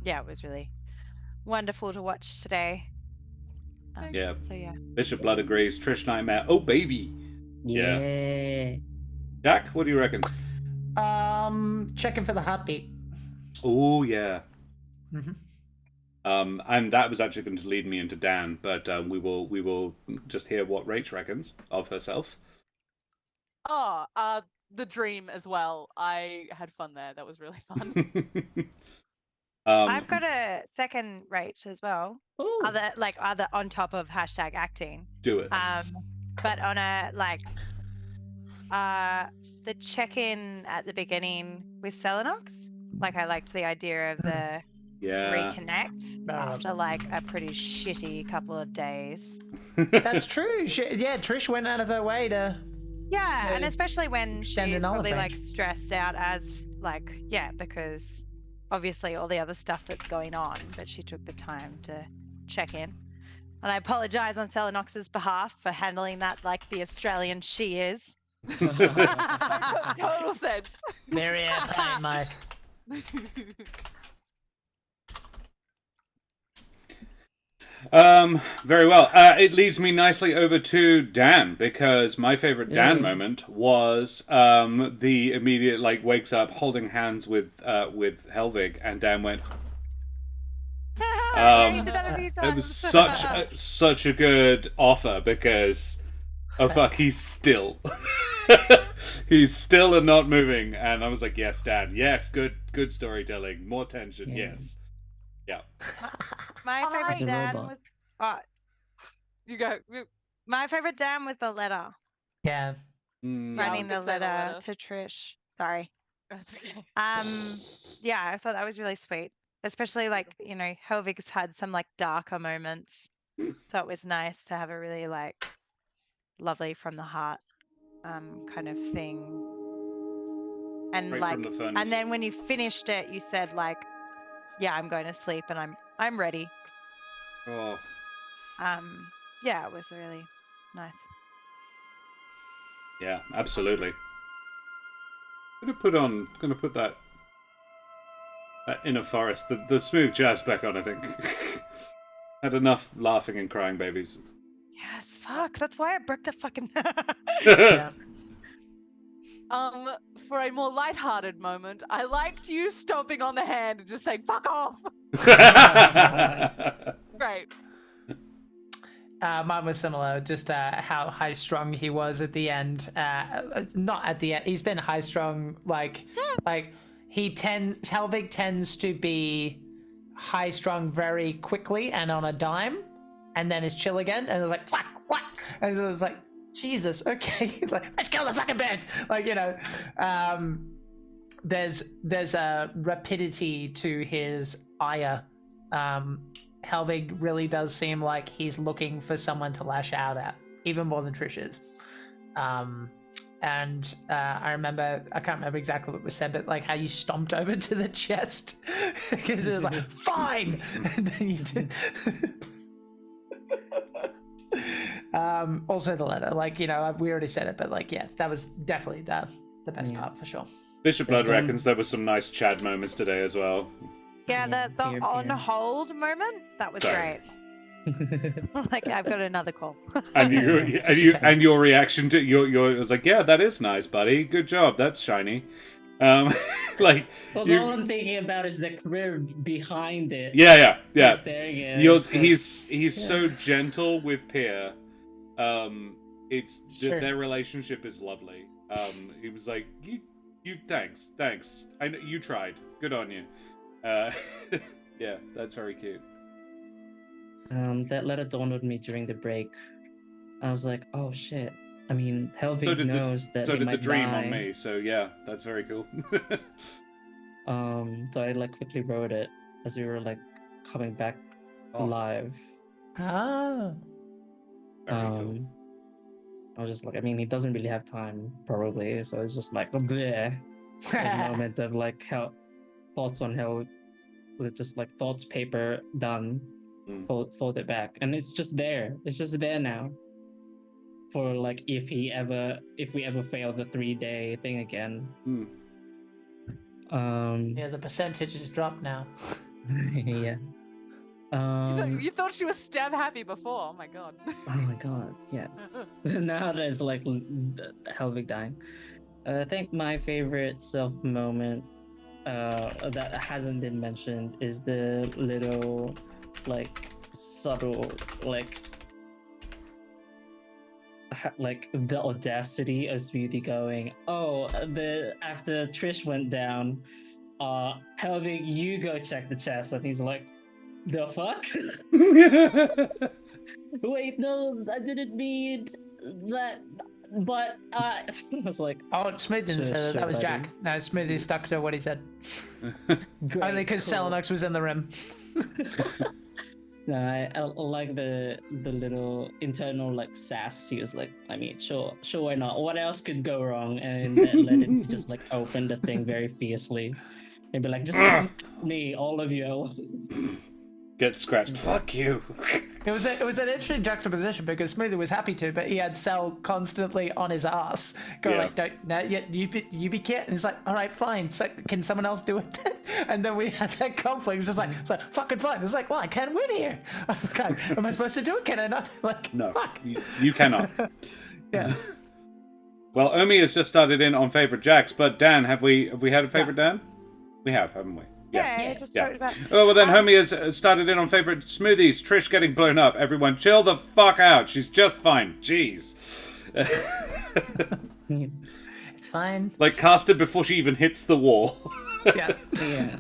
yeah, it was really wonderful to watch today. Yeah. So yeah. Bishop Blood agrees. Trish Nightmare. Oh baby. Yeah. Jack, what do you reckon? Checking for the heartbeat. Oh yeah. And that was actually going to lead me into Dan, but we will just hear what Rach reckons of herself. The dream as well. I had fun there. That was really fun. I've got a second Rach as well. Ooh. Other on top of #acting. Do it. But on a the check-in at the beginning with Celinox. I liked the idea of the reconnect after a pretty shitty couple of days. That's true. Trish went out of her way to. Yeah, and especially when she's extend an olive probably branch. stressed out as like, yeah, because obviously all the other stuff that's going on, but she took the time to check in. And I apologize on Celinox's behalf for handling that like the Australian she is. Total sense. Very airplane, mate. Very well. It leads me nicely over to Dan, because my favorite Dan moment was the immediate like wakes up holding hands with Helvig, and Dan went. Yeah, you did that a few It was times. such a good offer, because oh fuck, he's still he's still and not moving, and I was like, yes, Dan, yes, good storytelling, more tension, yes. Yeah. My favorite As a Dan robot. was You go. my favorite Dan was the letter. Yeah. Mm. I was Writing the gonna say the letter letter. to Trish. Sorry. That's okay. Yeah, I thought that was really sweet. Especially like, you know, Helvig's had some like darker moments. So it was nice to have a really like lovely from the heart kind of thing. And Right like from the furnace. and then when you finished it you said like, yeah, I'm going to sleep and I'm ready. Oh. Yeah, it was really nice. Yeah, absolutely. Gonna put that inner forest, the smooth jazz back on, I think. Had enough laughing and crying babies. Yes, fuck. That's why I broke the fucking Yeah. For a more lighthearted moment, I liked you stomping on the hand and just saying "fuck off." Great. Mine was similar, just how high strung he was at the end. Not at the end. He's been high strung, like Helvig tends to be high strung very quickly and on a dime, and then is chill again. And it was like, fuck, what? And it was like, Jesus, okay, like, let's kill the fucking birds. Like, you know, there's a rapidity to his ire. Helvig really does seem like he's looking for someone to lash out at, even more than Trish is. And I can't remember exactly what was said, but like how you stomped over to the chest because it was like, fine, and then you did. Also the letter, like, you know, we already said it, but like, yeah, that was definitely the best part for sure. Bishop Blood reckons there was some nice Chad moments today as well. Yeah, the Peer, on peer. hold moment, that was Sorry. great. Like, I've got another call. And and your reaction to your it was like, yeah, that is nice, buddy. Good job. That's shiny. Like, Well, all I'm thinking about is the career behind it. yeah. He's staring at it. It's like- He's so gentle with Pierre. It's Sure. their relationship is lovely. He was like, you thanks. I know you tried. Good on you. Yeah, that's very cute. That letter dawned on me during the break. I was like, oh shit. I mean, Helvig So did knows that So they did the might dream die. on me. So yeah, that's very cool. So I like quickly wrote it as we were like coming back Oh. live. Ah. Very cool. I was just like, I mean, he doesn't really have time, probably. So it's just like, bleh. A moment of like how thoughts on how, with just like thoughts paper done, fold it back, and it's just there. It's just there now. For like, if we ever fail the 3-day thing again. Yeah, the percentage has dropped now. Yeah. You thought she was stab happy before. Oh my god. Oh my god, yeah. Now there's like Helvig dying. I think my favorite self moment that hasn't been mentioned is the little like subtle like the audacity of Smoothie going, oh, after Trish went down, Helvig, you go check the chest, and he's like, the fuck? Wait, no, I didn't mean that. But I was like, Oh, Smooth didn't say that. Sure, That was buddy. Jack. No, Smoothie stuck to what he said. great, Only because cool. Celinox was in the rim. No, I like the little internal like sass. He was like, I mean, sure, why not? What else could go wrong? And that led him to just like open the thing very fiercely. And be like, just come at me, all of you. Get scratched. Fuck you. It was an interesting juxtaposition because Smoothie was happy to, but he had Cell constantly on his ass, going like, "Don't, no, yeah, you be quiet." And he's like, "All right, fine. So can someone else do it?" Then? And then we had that conflict. It was just like, it's like fucking fine. It's like, well, I can't win here. Okay, am I supposed to do it? Can I not? Like, No, fuck. you cannot. Yeah. Well, Omi has just started in on favorite Jacks, but Dan, have we had a favorite Dan? We have, haven't we? Yeah, I just talked about. Oh, well, then Homie has started in on favorite smoothies. Trish getting blown up. Everyone, chill the fuck out. She's just fine. Jeez. It's fine. Like, cast it before she even hits the wall. Yeah. Yeah.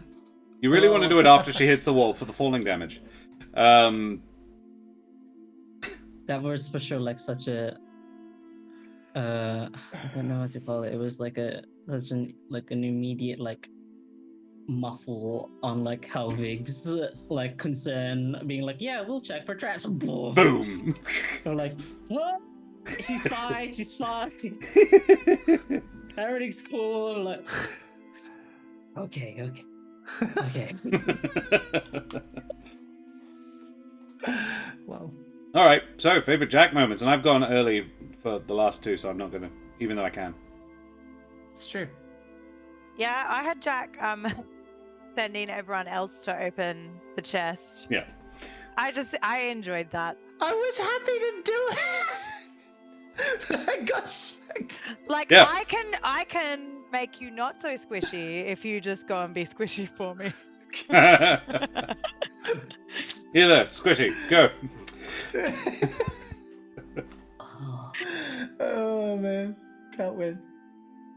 You really want to do it after she hits the wall for the falling damage. That was for sure like such a I don't know what to call it. It was like such an immediate like muffle on like Helvig's like concern, being like, yeah, we'll check for traps. Boom. They're like, what? She's fine. She's fine. Everything's cool. I'm like, okay. Well. All right. So favorite Jack moments, and I've gone early for the last two, so I'm not gonna, even though I can. It's true. Yeah, I had Jack sending everyone else to open the chest. Yeah. I enjoyed that. I was happy to do it. I got sick. Like, Yeah. I can make you not so squishy if you just go and be squishy for me. Here there, Squishy, go. Oh man, can't win.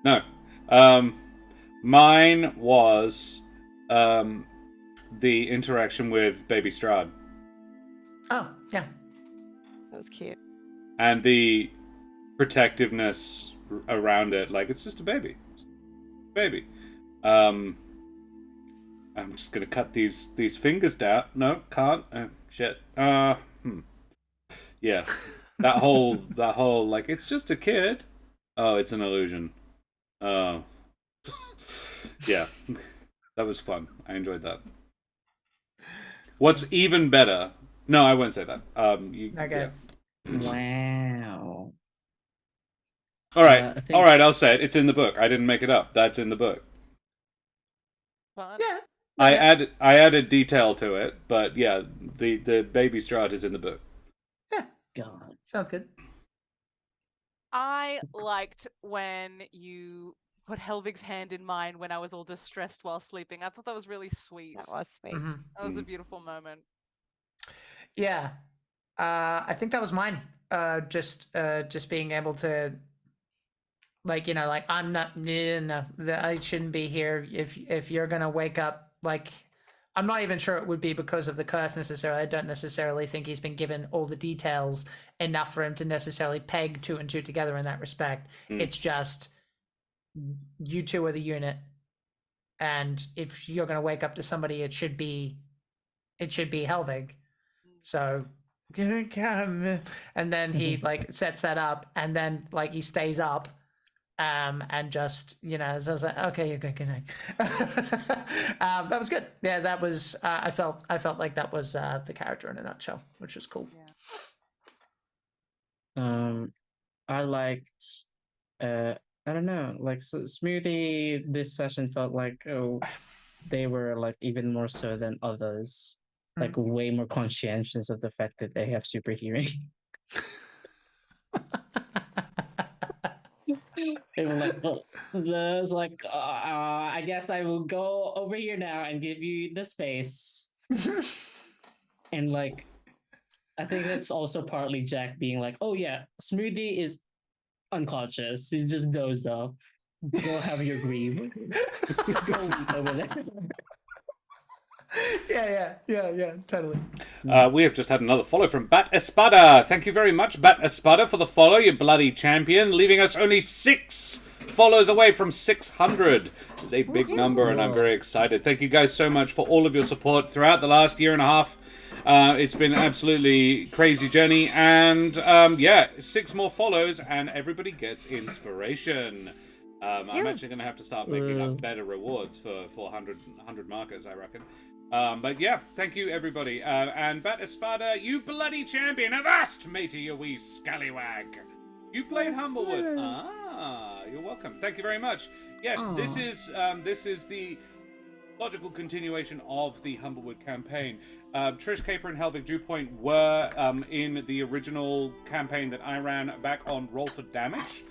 No. Mine was the interaction with Baby Strahd. Oh yeah. That was cute. And the protectiveness around it. Like, it's just a baby. Baby. I'm just gonna cut these fingers down. No, can't. Oh, shit. Yeah. That whole like, it's just a kid. Oh, it's an illusion. Oh. Yeah. That was fun. I enjoyed that. What's even better? No, I won't say that. Okay. Yeah. wow. All right. I think- All right, I'll say it. It's in the book. I didn't make it up. That's in the book. Fun. Yeah. I added detail to it, but yeah, the Baby Strahd is in the book. God. Sounds good. I liked when you put Helvig's hand in mine when I was all distressed while sleeping. I thought that was really sweet. That was sweet. Mhm. That was a beautiful moment. Yeah. I think that was mine. Just being able to, like, you know, like, I'm not, no, I shouldn't be here. If you're gonna wake up, like, I'm not even sure it would be because of the curse necessarily. I don't necessarily think he's been given all the details enough for him to necessarily peg two and two together in that respect. It's just, you two are the unit, and if you're gonna wake up to somebody, it should be Helvig. So, and then he like sets that up, and then like he stays up, and just, you know, so I was like, okay, you're good night. That was good. Yeah, that was. I felt like that was the character in a nutshell, which was cool. I liked. I don't know, like, so Smoothie. This session felt like, oh, they were like even more so than others. Like way more conscientious of the fact that they have super hearing. They were like, oh, there's like, I guess I will go over here now and give you the space. And like, I think that's also partly Jack being like, oh yeah, Smoothie is unconscious. He's just dozed off. Go have your grieve. Go over there. Yeah, totally. We have just had another follow from Bat Espada. Thank you very much, Bat Espada, for the follow, you bloody champion, leaving us only 6 follows away from 600. It's a big number, and I'm very excited. Thank you guys so much for all of your support throughout the last year and a half. It's been an absolutely crazy journey, and 6 more follows, and everybody gets inspiration. I'm actually going to have to start making up better rewards for 100 markers, I reckon. But yeah, thank you everybody. And Bat Espada, you bloody champion, avast, matey, you wee scallywag. You played Humblewood. You're welcome. Thank you very much. Yes, this is the logical continuation of the Humblewood campaign. Trish, Caper, and Helvig Dewpoint were in the original campaign that I ran back on Roll for Damage,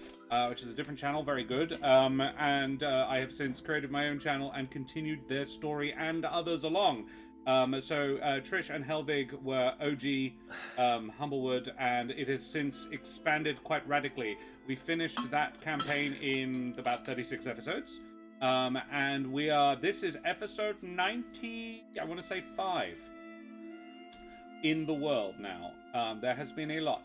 which is a different channel, very good. And I have since created my own channel and continued their story and others along. So Trish and Helvig were OG Humblewood, and it has since expanded quite radically. We finished that campaign in about 36 episodes. And this is episode 90, I want to say 5 in the world now. There has been a lot.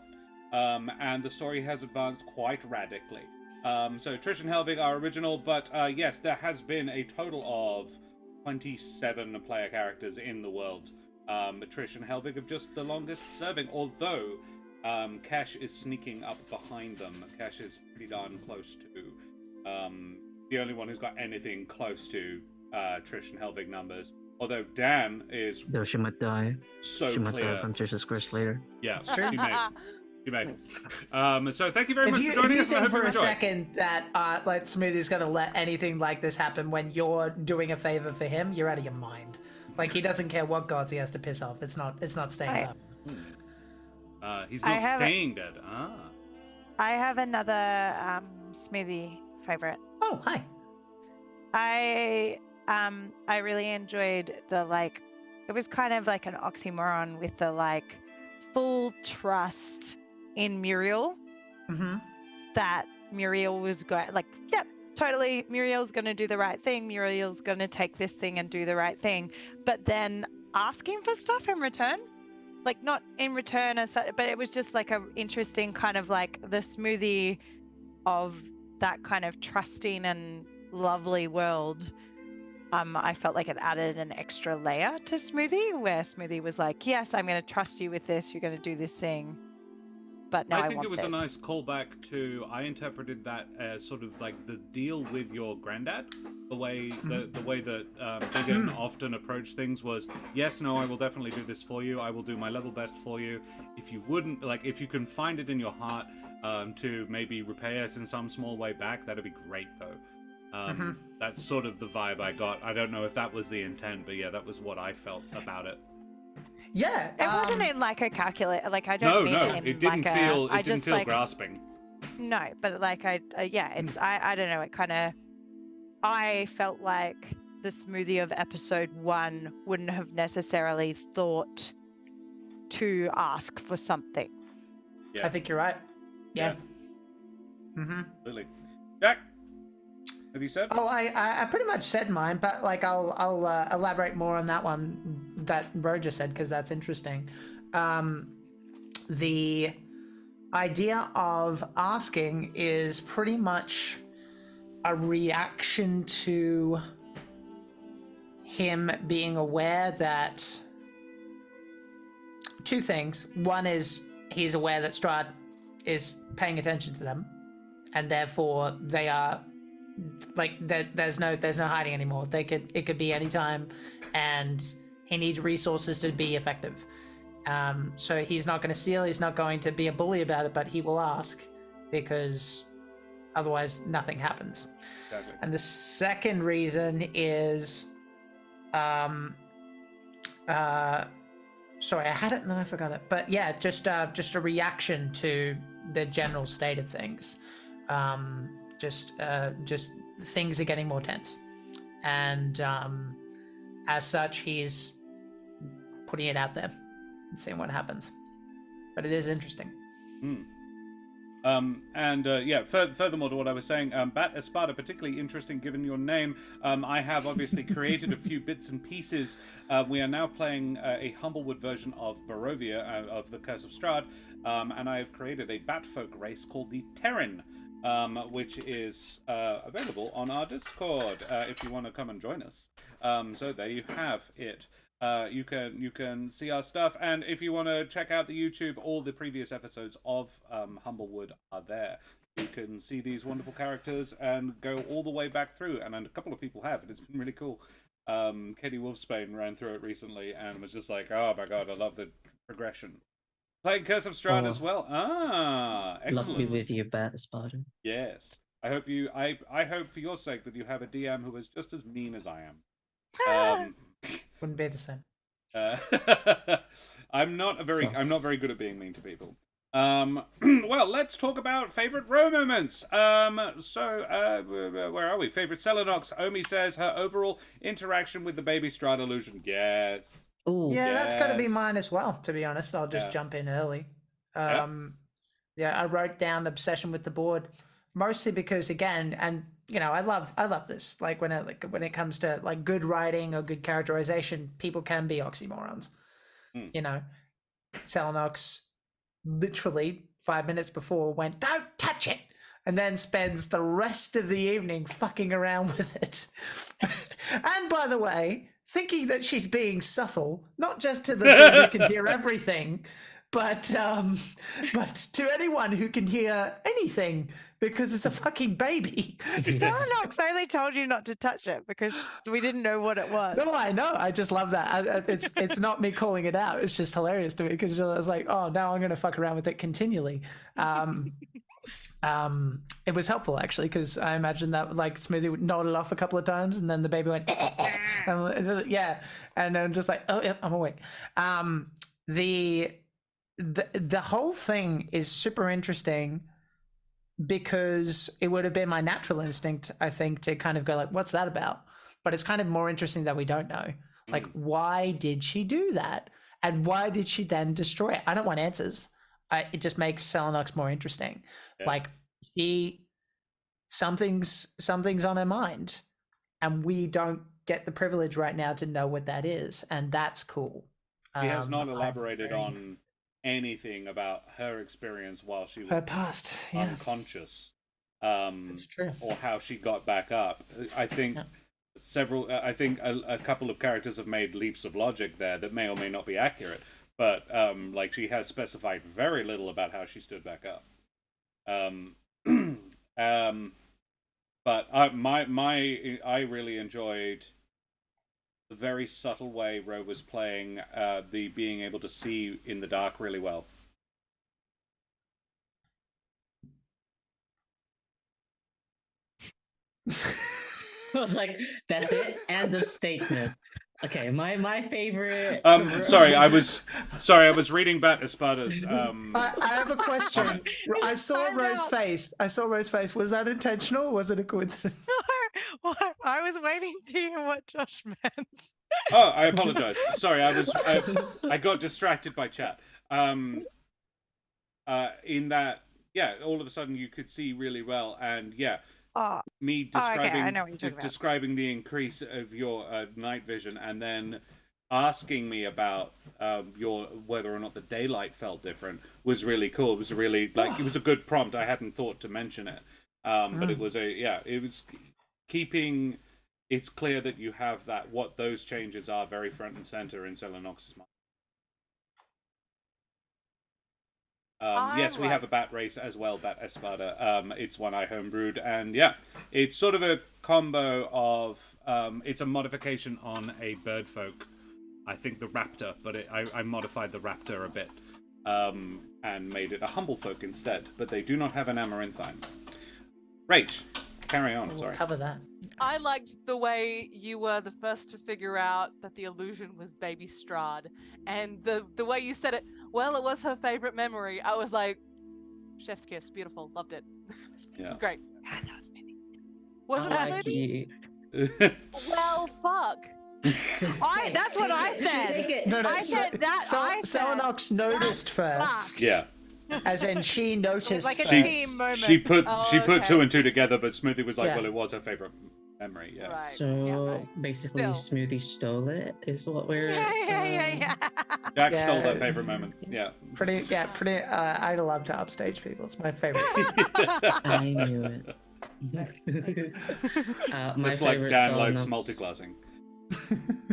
And the story has advanced quite radically. So Trish and Helvig are original, but yes, there has been a total of 27 player characters in the world. Trish and Helvig are just the longest serving, although Kesh is sneaking up behind them. Kesh is pretty darn close to the only one who's got anything close to Trish and Helvig numbers. Although Dan is Though she might die. so She might clear. die from Trish's curse later. Yeah, she may. You may. So thank you very much for joining us. If you think for a enjoy. second that like Smoothie's gonna let anything like this happen when you're doing a favor for him, you're out of your mind. Like, he doesn't care what gods he has to piss off. It's not staying up. He's not staying dead. I have another smoothie favorite. Oh, hi. I really enjoyed it was kind of like an oxymoron with the full trust in Muriel. Mm-hmm. That Muriel was going totally, Muriel's going to do the right thing. Muriel's going to take this thing and do the right thing. But then asking for stuff in return, not in return as such, but it was just an interesting kind of the smoothie of that kind of trusting and lovely world. I felt like it added an extra layer to Smoothie, where Smoothie was like, yes, I'm going to trust you with this. You're going to do this thing. But now I think it was this. a nice callback to, I interpreted that as sort of the deal with your granddad. The way that Biggin often approached things was, yes, no, I will definitely do this for you. I will do my level best for you. If you wouldn't, if you can find it in your heart to maybe repay us in some small way back, that'd be great, though. That's sort of the vibe I got. I don't know if that was the intent, but yeah, that was what I felt about it. Yeah, it wasn't in a calculate. I don't mean it in it didn't feel. It didn't feel just, grasping. No, but it's I don't know. It kind of, I felt like the Smoothie of episode 1 wouldn't have necessarily thought to ask for something. I think you're right. Yeah. Absolutely. Jack, have you said? Oh, I pretty much said mine, but I'll elaborate more on that one that Ro just said, because that's interesting. The idea of asking is pretty much a reaction to him being aware that two things. One is he's aware that Strahd is paying attention to them, and therefore they are there's no hiding anymore. It could be any time, and he needs resources to be effective. So he's not going to steal. He's not going to be a bully about it, but he will ask, because otherwise nothing happens. Exactly. And the second reason is, sorry, I had it and then I forgot it. But yeah, just a reaction to the general state of things. Just things are getting more tense, and as such, he's putting it out there and seeing what happens. But it is interesting. Furthermore to what I was saying, Bat Espada, particularly interesting given your name. I have obviously created a few bits and pieces. We are now playing a Humblewood version of Barovia, of the Curse of Strahd, and I have created a Batfolk race called the Terran. which is available on our Discord if you want to come and join us. So there you have it. You can see our stuff, and if you want to check out the YouTube, all the previous episodes of Humblewood are there. You can see these wonderful characters and go all the way back through, and a couple of people have, and it's been really cool. Katie Wolfsbane ran through it recently and was just like, "Oh my god, I love the progression." Playing Curse of Strahd as well. Excellent. Love me with you, Bat Spartan. Yes. I hope I hope for your sake that you have a DM who is just as mean as I am. Wouldn't be the same. I'm not very good at being mean to people. Well, let's talk about favorite Ro moments. So where are we? Favorite Celinox. Omi says her overall interaction with the baby Strahd illusion. Yes. Ooh. Yeah, that's got to be mine as well, to be honest. I'll just jump in early. Yeah, I wrote down obsession with the board, mostly because, again, and you know, I love this. Like when it comes to like good writing or good characterization, people can be oxymorons. You know, Celinox literally 5 minutes before went, "Don't touch it," and then spends the rest of the evening fucking around with it. And by the way, thinking that she's being subtle, not just to the dude who can hear everything, but to anyone who can hear anything, because it's a fucking baby. Celinox only told you not to touch it because we didn't know what it was. No, I know. I just love that. It's not me calling it out. It's just hilarious to me because I was like, oh, now I'm going to fuck around with it continually. It was helpful actually because I imagine that like Smoothie would nod it off a couple of times and then the baby went yeah, and I'm just like, oh yeah, I'm awake. The whole thing is super interesting because it would have been my natural instinct, I think, to kind of go like, what's that about? But it's kind of more interesting that we don't know. Like, why did she do that? And why did she then destroy it? I don't want answers. It just makes Celinox more interesting. Yeah. Like something's on her mind, and we don't get the privilege right now to know what that is, and that's cool. He has not elaborated on anything about her experience while she was her past, unconscious. It's true. Or how she got back up. I think a couple of characters have made leaps of logic there that may or may not be accurate. But like she has specified very little about how she stood back up. But I really enjoyed the very subtle way Ro was playing the being able to see in the dark really well. I was like, that's it? End of statement. Okay, my favorite. Sorry, I was reading Bat Espada's. I have a question. I saw Ro's face. Was that intentional? Or was it a coincidence? No, I was waiting to hear what Josh meant. Oh, I apologize. Sorry, I got distracted by chat. In that, yeah, all of a sudden you could see really well, and yeah. Me describing the increase of your night vision, and then asking me about your whether or not the daylight felt different was really cool. It was really it was a good prompt. I hadn't thought to mention it, but it was it was keeping. It's clear that you have that what those changes are very front and center in Celinox's mind. Yes, we have a bat race as well, Bat Espada. It's one I homebrewed, and yeah, it's sort of a combo of it's a modification on a bird folk. I think the raptor, but I modified the raptor a bit and made it a humble folk instead. But they do not have an amaranthine. Rach, carry on. We'll sorry. Cover that. I liked the way you were the first to figure out that the illusion was baby Strahd, and the way you said it. Well, it was her favorite memory. I was like, chef's kiss, beautiful, loved it. Yeah. It's great. Yeah, that was Smoothie. Was it Smoothie? Well, fuck. That's what I said. No, I said that. Celinox noticed first. Fuck. Yeah. As in, she noticed. Like a first. team moment. She put okay. two and two together, but Smoothie was like, Yeah. well, it was her favorite memory. Yeah. Right. So basically, Still. Smoothie stole it, is what we're. Yeah. Jack stole Yeah. that favorite moment. Yeah. Pretty. I'd love to upstage people. It's my favorite. I knew it. My Just like favorite Dan likes Celinox- multi-classing.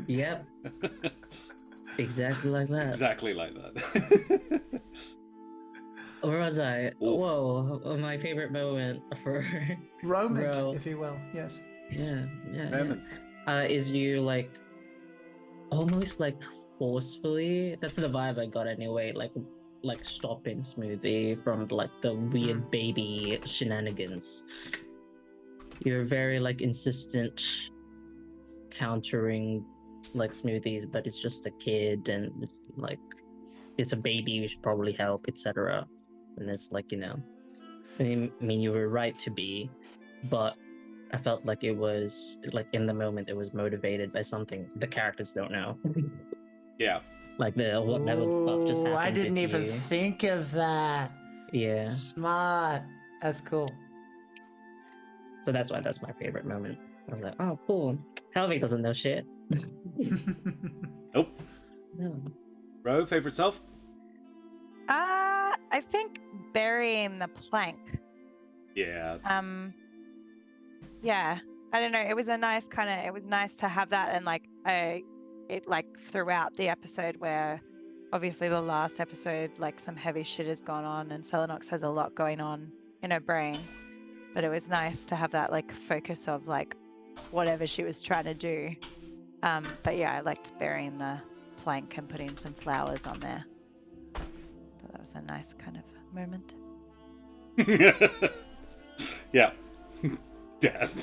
Yep. Exactly like that. Exactly like that. Where was I? Oof. Whoa, my favorite moment for Roman, Bro. if you will. Yes. yeah. Moments. Is you like almost like forcefully. That's the vibe I got anyway. Like stopping Smoothie from like the weird baby shenanigans. You're very like insistent countering like Smoothies, but it's just a kid and it's like it's a baby. You should probably help, etc. And it's like I mean, you were right to be, but I felt like it was like in the moment it was motivated by something the characters don't know. Yeah. Like whatever the fuck just Ooh, happened. I didn't with even you. think of that. Yeah. Smart. That's cool. So that's why that's my favorite moment. I was like, oh cool. Helvig doesn't know shit. Nope. No. Ro, favorite self? I think burying the plank. Yeah. Yeah, I don't know. It was a nice it was nice to have that, and like it like throughout the episode where obviously the last episode like some heavy shit has gone on and Celinox has a lot going on in her brain, but it was nice to have that like focus of like whatever she was trying to do. But yeah, I liked burying the plank and putting some flowers on there. So that was a nice kind of moment. Yeah. Death.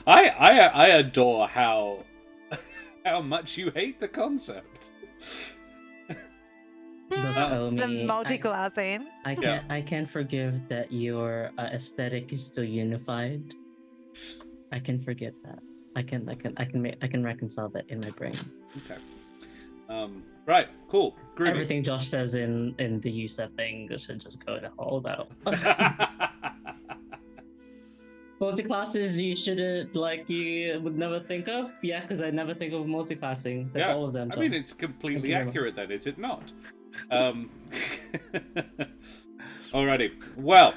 I adore how much you hate the concept. The multi-classing. I can't forgive that your aesthetic is still unified. I can forgive that. I can reconcile that in my brain. Okay. Right. Cool. Groovy. Everything Josh says in the Yusef thing should just go to hell though. Multi-classes you shouldn't you would never think of? Yeah, because I never think of multi-classing. That's all of them. I mean, it's completely accurate then, is it not? Alrighty. Well.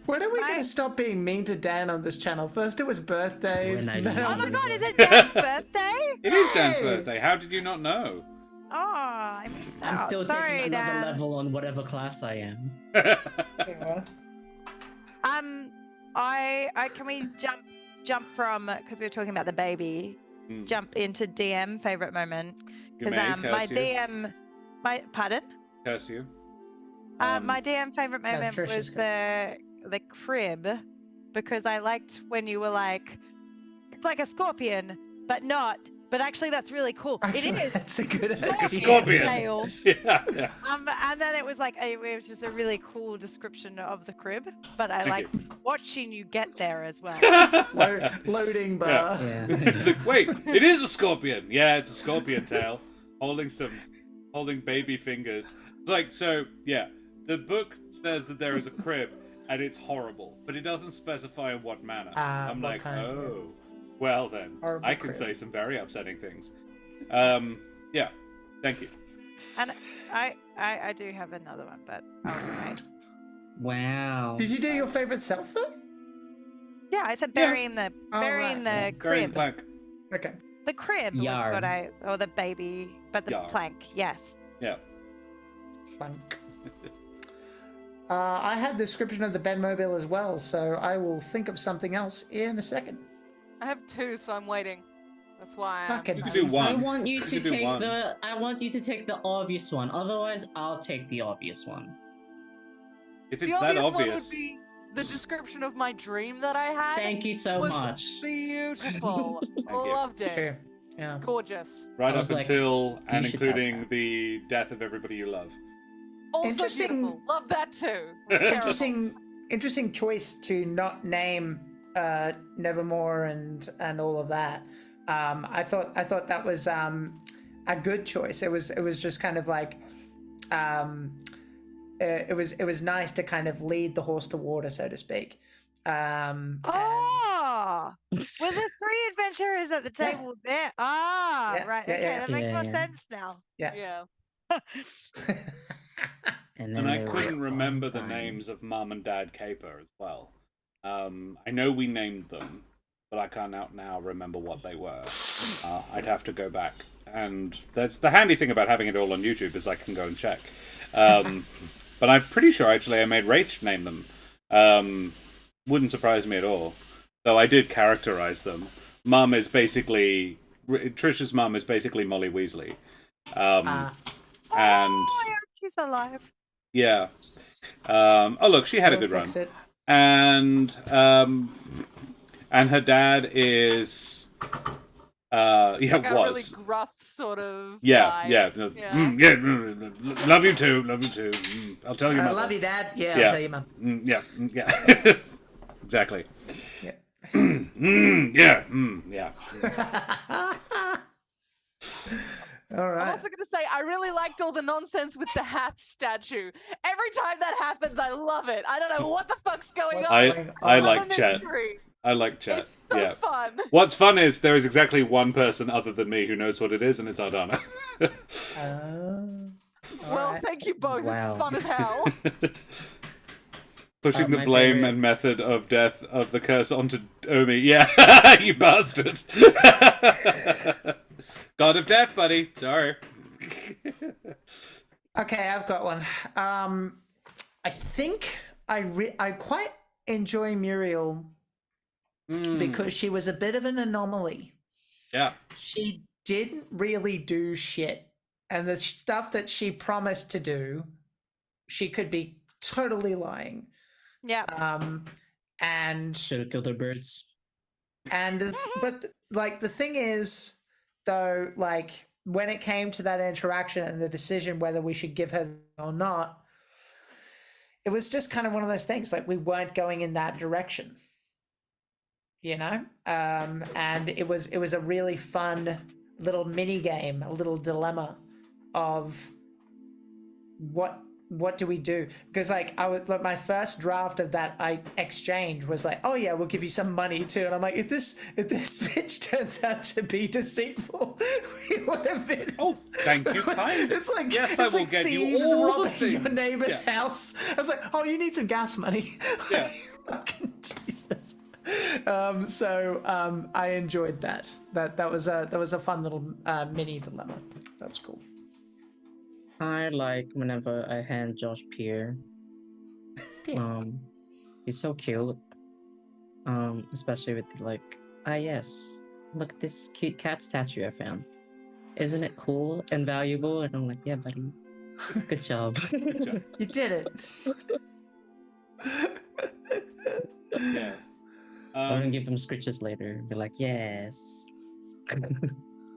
When are we going to stop being mean to Dan on this channel? First it was birthdays. When I now Oh my leave. god, is it Dan's birthday? It is Dan's birthday. How did you not know? Oh, I missed I'm out. still Sorry, taking another Dan. level on whatever class I am. Yeah. Can we jump from, because we were talking about the baby, jump into DM favorite moment? Because my DM, pardon? Curse you. My DM favorite moment Trish was is the crib, because I liked when you were like, it's like a scorpion, but not. But actually, that's really cool. Actually, it is. that's a good It's like a idea. scorpion. Tail. Yeah. And then it was like it was just a really cool description of the crib. But I liked watching you get there as well. Loading bar. Yeah. It's like, wait, it is a scorpion. Yeah, it's a scorpion tail, holding baby fingers. Like, so, yeah, the book says that there is a crib, and it's horrible, but it doesn't specify in what manner. I'm what like, kind of crib? oh, well then, Horrible I can crib. say some very upsetting things. Yeah, thank you. And I do have another one, but I'll wait. Wow. Did you do your favorite self though? Yeah, I said burying the right. Burying crib. plank. Okay. The crib Yard. was what or the baby, but the Yard. plank. Yes. Yeah. Plank. I had the description of the Benmobile as well, so I will think of something else in a second. I have two, so I'm waiting. That's why Fucking You can do one. I want you You to can do take one. the obvious one. Otherwise, I'll take the obvious one. If The it's that obvious one obvious. would be the description of my dream that I had. Thank you so was much. Beautiful. you. Loved it. Sure. Yeah. Gorgeous. Right I up was like, until and you should have including that. the death of everybody you love. Also Interesting- beautiful. Love that too. It's terrible. Interesting choice to not name Nevermore and all of that. I thought that was a good choice. It was just kind of like it was nice to kind of lead the horse to water, so to speak. Oh, were the 3 adventurers at the Yeah. table there? Ah, Yeah, right. yeah, Okay, yeah, that makes more yeah. sense now. Yeah. Yeah. And And then I they were couldn't remember all the fine. names of Mum and Dad Caper as well. I know we named them, but I can't now remember what they were. I'd have to go back. And that's the handy thing about having it all on YouTube is I can go and check. But I'm pretty sure actually I made Rach name them. Wouldn't surprise me at all. Though I did characterize them. Mum is basically... Trisha's mum is basically Molly Weasley. And... Oh, yeah, she's alive. Yeah. Oh, look, she had a good run. Fix it. And her dad is Like a really was gruff sort of yeah guy. love you too I'll tell you I mother. love you, Dad. Yeah, Yeah. I'll tell you, Mum. Yeah exactly Yeah. yeah All I'm right. also going to say, I really liked all the nonsense with the hat statue. Every time that happens, I love it. I don't know what the fuck's going on. I Love like the chat. mystery. I like chat. It's so Yeah. fun. What's fun is there is exactly one person other than me who knows what it is, and it's Ardana. Well, right. thank you both. Wow. It's fun as hell. Pushing the my blame favorite- and method of death of the curse onto Omi. Yeah, you bastard. God of death, buddy. Sorry. Okay, I've got one. I think I quite enjoy Muriel because she was a bit of an anomaly. Yeah. She didn't really do shit, and the stuff that she promised to do, she could be totally lying. Yeah. And Should have killed the birds. but like the thing is, though, like when it came to that interaction and the decision whether we should give her or not, it was just kind of one of those things. Like we weren't going in that direction, you know. And it was a really fun little mini game, a little dilemma of what do we do? Because like my first draft of that exchange was like, oh yeah, we'll give you some money too. And I'm like, if this bitch turns out to be deceitful, we would have been. Oh, thank you kindly. It's like Yes, it's I will like get you thieves all the robbing your things. neighbor's Yeah. house. I was like, oh, you need some gas money. Yeah. Fucking Jesus. So I enjoyed that. That was a fun little mini dilemma. That was cool. I like whenever I hand Josh Peer. He's so cute. Especially with yes, look at this cute cat statue I found. Isn't it cool and valuable? And I'm like, yeah, buddy. Good job. Good job. You did it. Yeah. I'm gonna give him scritches later and be like, yes.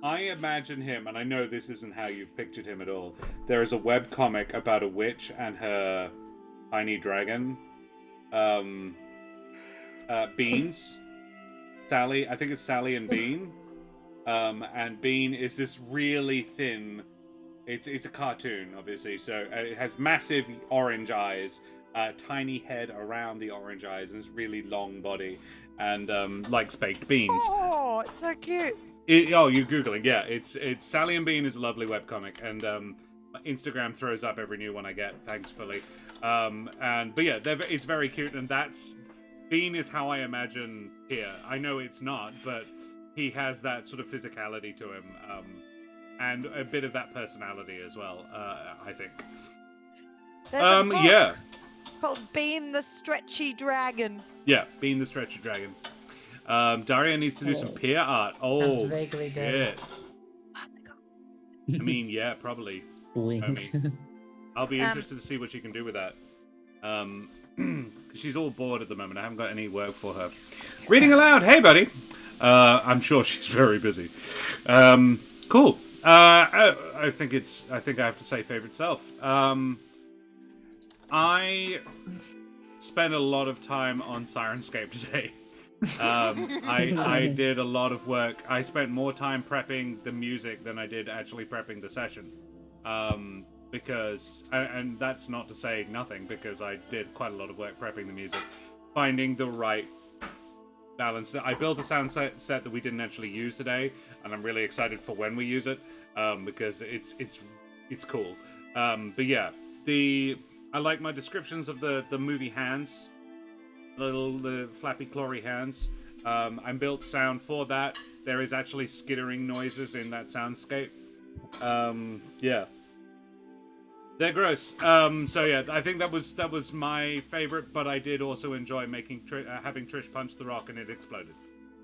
I imagine him, and I know this isn't how you've pictured him at all. There is a webcomic about a witch and her tiny dragon. Beans. Sally, I think it's Sally and Bean. And Bean is this really thin... It's a cartoon, obviously, so it has massive orange eyes, tiny head around the orange eyes, and this really long body, and likes baked beans. Oh, it's so cute. You're googling, yeah. It's Sally and Bean is a lovely webcomic, and Instagram throws up every new one I get, thankfully. But yeah, it's very cute, and Bean is how I imagine here. I know it's not, but he has that sort of physicality to him, and a bit of that personality as well. I think. There's a book Yeah, called Bean the Stretchy Dragon. yeah. Bean the Stretchy Dragon. Daria needs to do some peer art. Sounds Oh, vaguely shit. dirty. Oh my god. I mean, yeah, probably. Wink. I'll be interested to see what she can do with that. 'Cause she's all bored at the moment. I haven't got any work for her. Reading aloud. Hey, buddy. I'm sure she's very busy. Cool. I think I have to say favorite self. I spent a lot of time on Sirenscape today. I did a lot of work. I spent more time prepping the music than I did actually prepping the session. Because, and that's not to say nothing, because I did quite a lot of work prepping the music. finding the right balance. I built a sound set that we didn't actually use today, and I'm really excited for when we use it, because it's cool. But yeah, I like my descriptions of the movie hands, the flappy clawy hands. I built sound for that. There is actually skittering noises in that soundscape. Yeah. They're gross. So yeah, I think that was my favorite, but I did also enjoy making having Trish punch the rock and it exploded.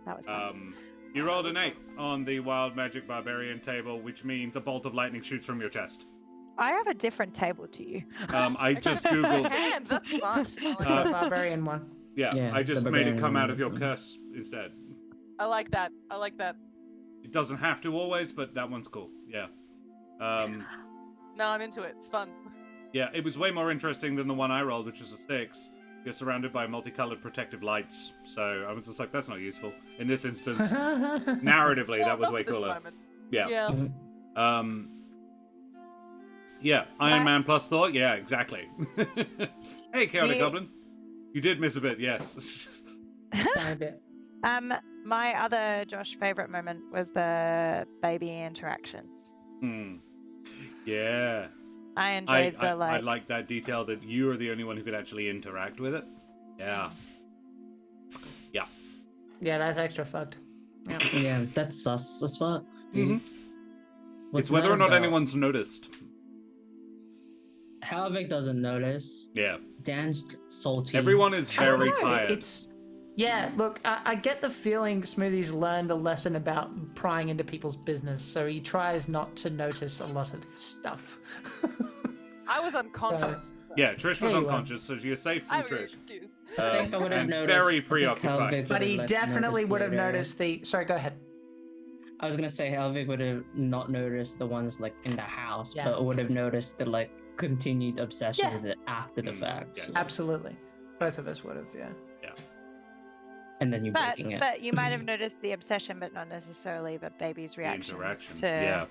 That was fun. You rolled an 8 on the Wild Magic Barbarian table, which means a bolt of lightning shoots from your chest. I have a different table to you. I just googled. And that's fun. It's the barbarian one. Yeah, I just made it come out of your curse instead. I like that. I like that. It doesn't have to always, but that one's cool. Yeah. No, I'm into it. It's fun. Yeah, it was way more interesting than the one I rolled, which was a 6. You're surrounded by multicolored protective lights, so I was just like, that's not useful. In this instance, narratively, that was way cooler. Yeah. Yeah, Iron Man plus Thor? Yeah, exactly. Hey, Chaotic Goblin. You did miss a bit, yes. A bit. My other Josh favorite moment was the baby interactions. Yeah. I enjoyed I like that detail that you are the only one who could actually interact with it. Yeah. Yeah. Yeah, that's extra fucked. Yeah, Yeah, that's sus as fuck. Mm-hmm. What's It's whether that or not about? anyone's noticed. Halvik doesn't notice. Yeah. Dan's salty. Everyone is very I don't know, tired. It's yeah. Look, I get the feeling Smoothie's learned a lesson about prying into people's business, so he tries not to notice a lot of stuff. I was unconscious. Yeah, Trish was There you are. unconscious, so you're safe I from have an Trish. excuse. I think I would have and noticed. very I think preoccupied. Halvik But he would've, definitely noticed would have later. noticed the. Sorry, go ahead. I was gonna say Halvik would have not noticed the ones like in the house, Yeah. but would have noticed the like continued obsession Yeah. with it after the fact. yeah. Absolutely, both of us would have. Yeah. And then you But breaking it. but you might have noticed the obsession, but not necessarily the baby's The reaction interaction. to. Yeah.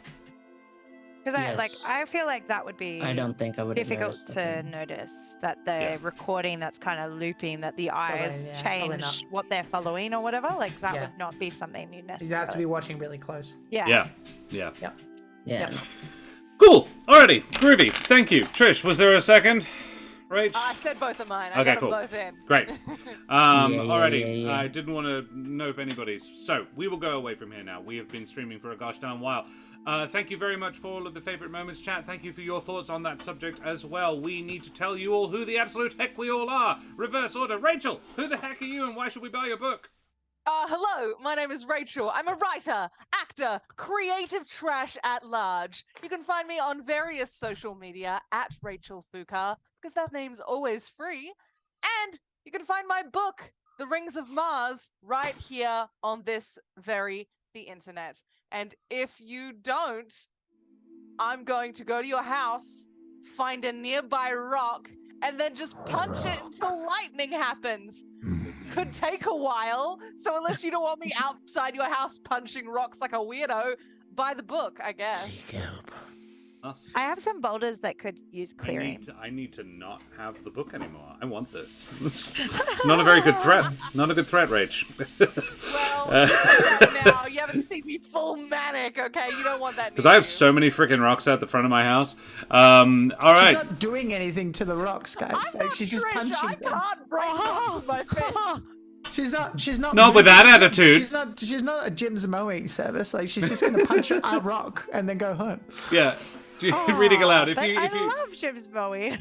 Because Yes. I feel like that would be I don't think I would have difficult noticed. to notice that the Yeah. recording that's kind of looping, that the eyes probably not. change what they're following or whatever. Like that Yeah. would not be something you You necessarily. have to be watching really close. Yeah. Yeah. Yeah. Yeah. Yeah. Cool. Alrighty. Groovy. Thank you. Trish, was there a second? Right? I said both of mine. I Okay, got cool. them both in. Great. Yeah, Alrighty. yeah. I didn't want to nope anybody's. So, we will go away from here now. We have been streaming for a gosh darn while. Thank you very much for all of the favorite moments, chat. Thank you for your thoughts on that subject as well. We need to tell you all who the absolute heck we all are. Reverse order. Rachel, who the heck are you and why should we buy your book? Hello, my name is Rachel. I'm a writer, actor, creative trash at large. You can find me on various social media at Rachel Fukar, because that name's always free. And you can find my book, The Rings of Mars, right here on this the internet. And if you don't, I'm going to go to your house, find a nearby rock, and then just punch it until lightning happens. Could take a while, so unless you don't want me outside your house punching rocks like a weirdo, buy the book, I guess. Seek help. Us. I have some boulders that could use clearing. I need to not have the book anymore. I want this. It's not a very good threat. Not a good threat, Rach. Well, now you haven't seen me full manic, okay? You don't want that. Because I have so many freaking rocks out the front of my house. All She's right. not doing anything to the rocks, guys. I'm Like, not she's just Trish, punching I them. can't break rocks with my fist. She's not. Not with that attitude. She's not a Jim's mowing service. Like she's just gonna punch a rock and then go home. Yeah. Reading aloud. If But you I love Jim's Bowie.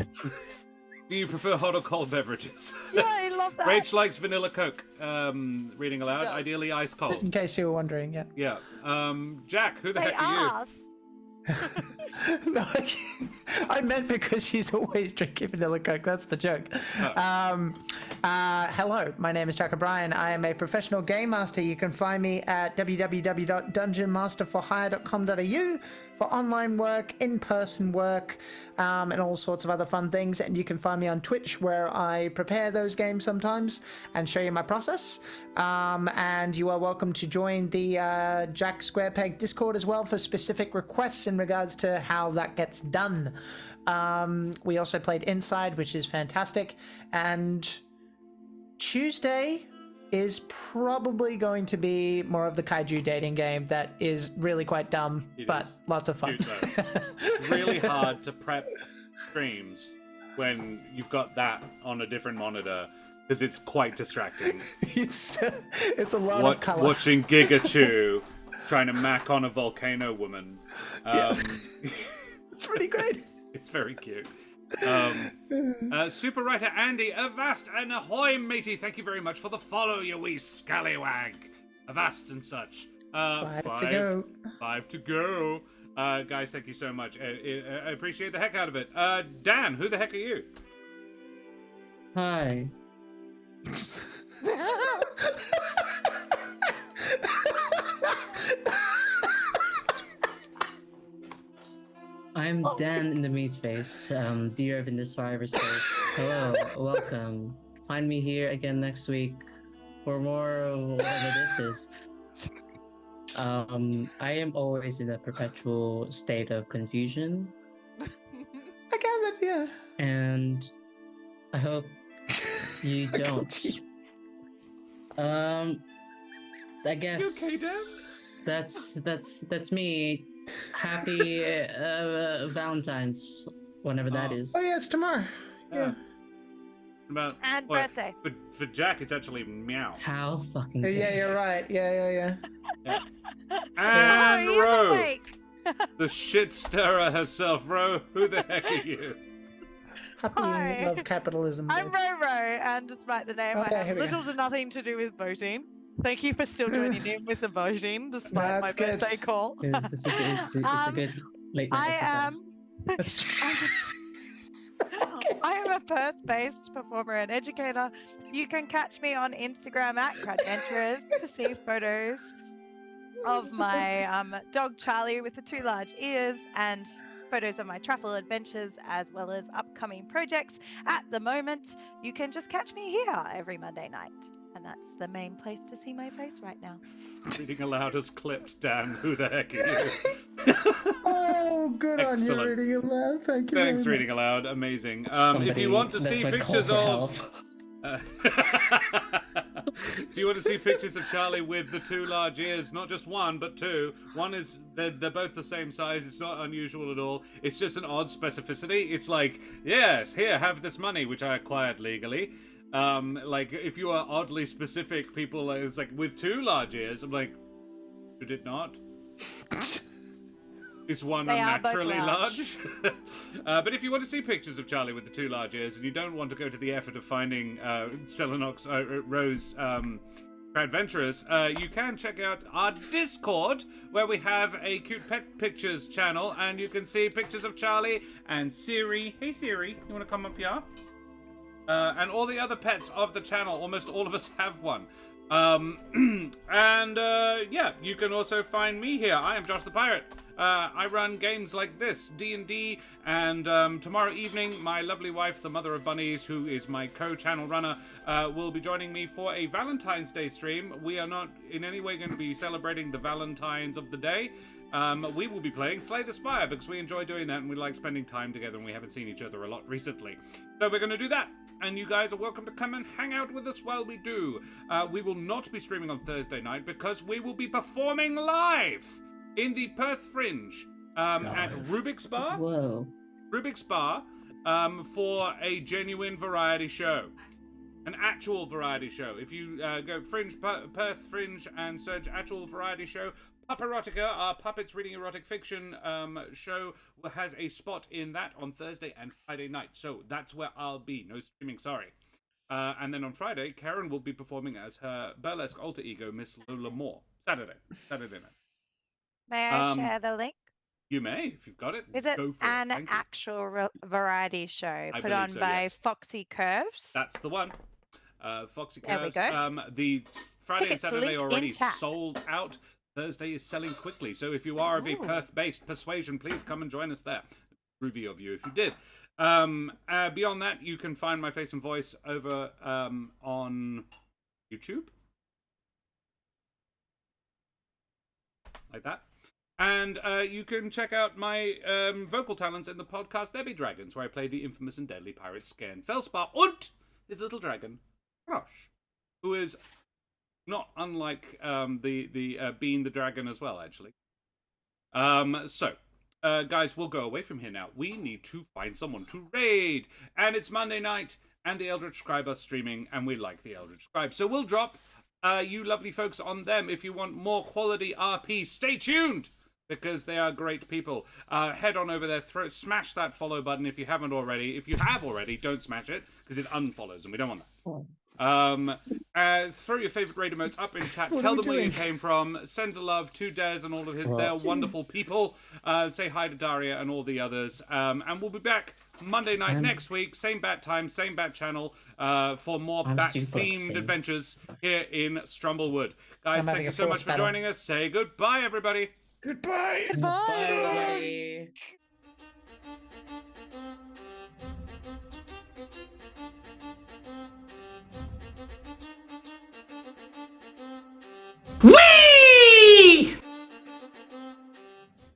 do you prefer hot or cold beverages? Yeah, I love that. Rach likes vanilla Coke. Reading aloud, does. ideally ice Just in cold. case you were wondering, yeah. Yeah. Jack, who the They heck are you? asked. No, I meant because she's always drinking vanilla Coke. That's the joke. Hello, my name is Jack O'Brien. I am a professional game master. You can find me at www.dungeonmasterforhire.com.au for online work, in-person work, and all sorts of other fun things. And you can find me on Twitch, where I prepare those games sometimes and show you my process. And you are welcome to join the Jack Squarepeg Discord as well for specific requests in regards to how that gets done. We also played Inside, which is fantastic. And Tuesday is probably going to be more of the kaiju dating game that is really quite dumb, but lots of fun. It's really hard to prep streams when you've got that on a different monitor because it's quite distracting. It's a lot of color. Watching Gigachu trying to mac on a volcano woman. It's pretty great. It's very cute. Super writer Andy, avast and ahoy, matey. Thank you very much for the follow, you wee scallywag. Avast and such. 5 to go. 5 to go. Guys, thank you so much. I appreciate the heck out of it. Dan, who the heck are you? Hi. I'm Dan in the meat space, Deer in the cyberspace. Hello, welcome. Find me here again next week for more of whatever this is. I am always in a perpetual state of confusion. I gathered, yeah. And I hope you don't. I guess that's me. Happy Valentine's, whenever that is. Oh yeah, it's tomorrow. Yeah. And birthday. For Jack, it's actually meow. How fucking Yeah, you're right. Yeah. And you're Ro, awake. the shit stirrer herself. Ro, who the heck are you? Happy Hi. love capitalism. I'm Ro, and despite the name, I have little to nothing to do with voting. Thank you for still joining in with the voting, despite my birthday call. It's a good late night exercise. That's true. I am a Perth-based performer and educator. You can catch me on Instagram at Cradventurers to see photos of my dog Charlie with the 2 large ears and photos of my travel adventures as well as upcoming projects. At the moment, you can just catch me here every Monday night. And that's the main place to see my face right now. Reading aloud has clipped. Dan, who the heck are you? Oh, good Excellent. on you reading aloud. Thank you. Thanks, reading aloud. Amazing. If you want to see pictures of... if you want to see pictures of Charlie with the 2 large ears, not just one, but 2. One is, they're both the same size. It's not unusual at all. It's just an odd specificity. It's like, yes, here, have this money, which I acquired legally. Like, if you are oddly specific, people, it's like, with 2 large ears, I'm like, should it not? Is one unnaturally large? But if you want to see pictures of Charlie with the 2 large ears, and you don't want to go to the effort of finding Celinox Rose Adventurers, you can check out our Discord, where we have a cute pet pictures channel, and you can see pictures of Charlie and Siri. Hey Siri, you want to come up here? And all the other pets of the channel. Almost all of us have one. Yeah, you can also find me here. I am Josh the Pirate. I run games like this, D&D, and tomorrow evening, my lovely wife, the mother of bunnies, who is my co-channel runner, will be joining me for a Valentine's Day stream. We are not in any way going to be celebrating the Valentines of the day. We will be playing Slay the Spire because we enjoy doing that and we like spending time together, and we haven't seen each other a lot recently. So we're going to do that. And you guys are welcome to come and hang out with us while we do. We will not be streaming on Thursday night because we will be performing live in the Perth Fringe at Rubik's Bar. Whoa. Rubik's Bar for a genuine variety show. An actual variety show. If you go Perth Fringe and search actual variety show, Pupperotica, our puppets reading erotic fiction show, has a spot in that on Thursday and Friday night. So that's where I'll be. No streaming, sorry. And then on Friday, Karen will be performing as her burlesque alter ego, Miss Lola Moore. Saturday night. May I share the link? You may, if you've got it. Is it an actual variety show put on by Foxy Curves? That's the one. Foxy Curves. There we go. The Friday and Saturday are already chat. sold out. Thursday is selling quickly, so if you are of a Perth-based persuasion, please come and join us there. Groovy of you if you did. Beyond that, you can find my face and voice over on YouTube. Like that. And you can check out my vocal talents in the podcast There Be Dragons, where I play the infamous and deadly pirate Skern Felspar und his little dragon, Crush, who is not unlike the Bean the Dragon as well, actually. Guys, we'll go away from here now. We need to find someone to raid. And it's Monday night, and the Eldritch Scribe are streaming, and we like the Eldritch Scribe. So we'll drop you lovely folks on them. If you want more quality RP, stay tuned, because they are great people. Head on over there, smash that follow button if you haven't already. If you have already, don't smash it, because it unfollows, and we don't want that. Throw your favorite raid emotes up in chat. Tell them where you came from. Send the love to Des and all of their wonderful people. Say hi to Daria and all the others. And we'll be back Monday night next week. Same bat time, same bat channel, for more bat-themed adventures here in Strumblewood. Guys, thank you so much for joining us. Say goodbye, everybody. Goodbye. Goodbye. Bye.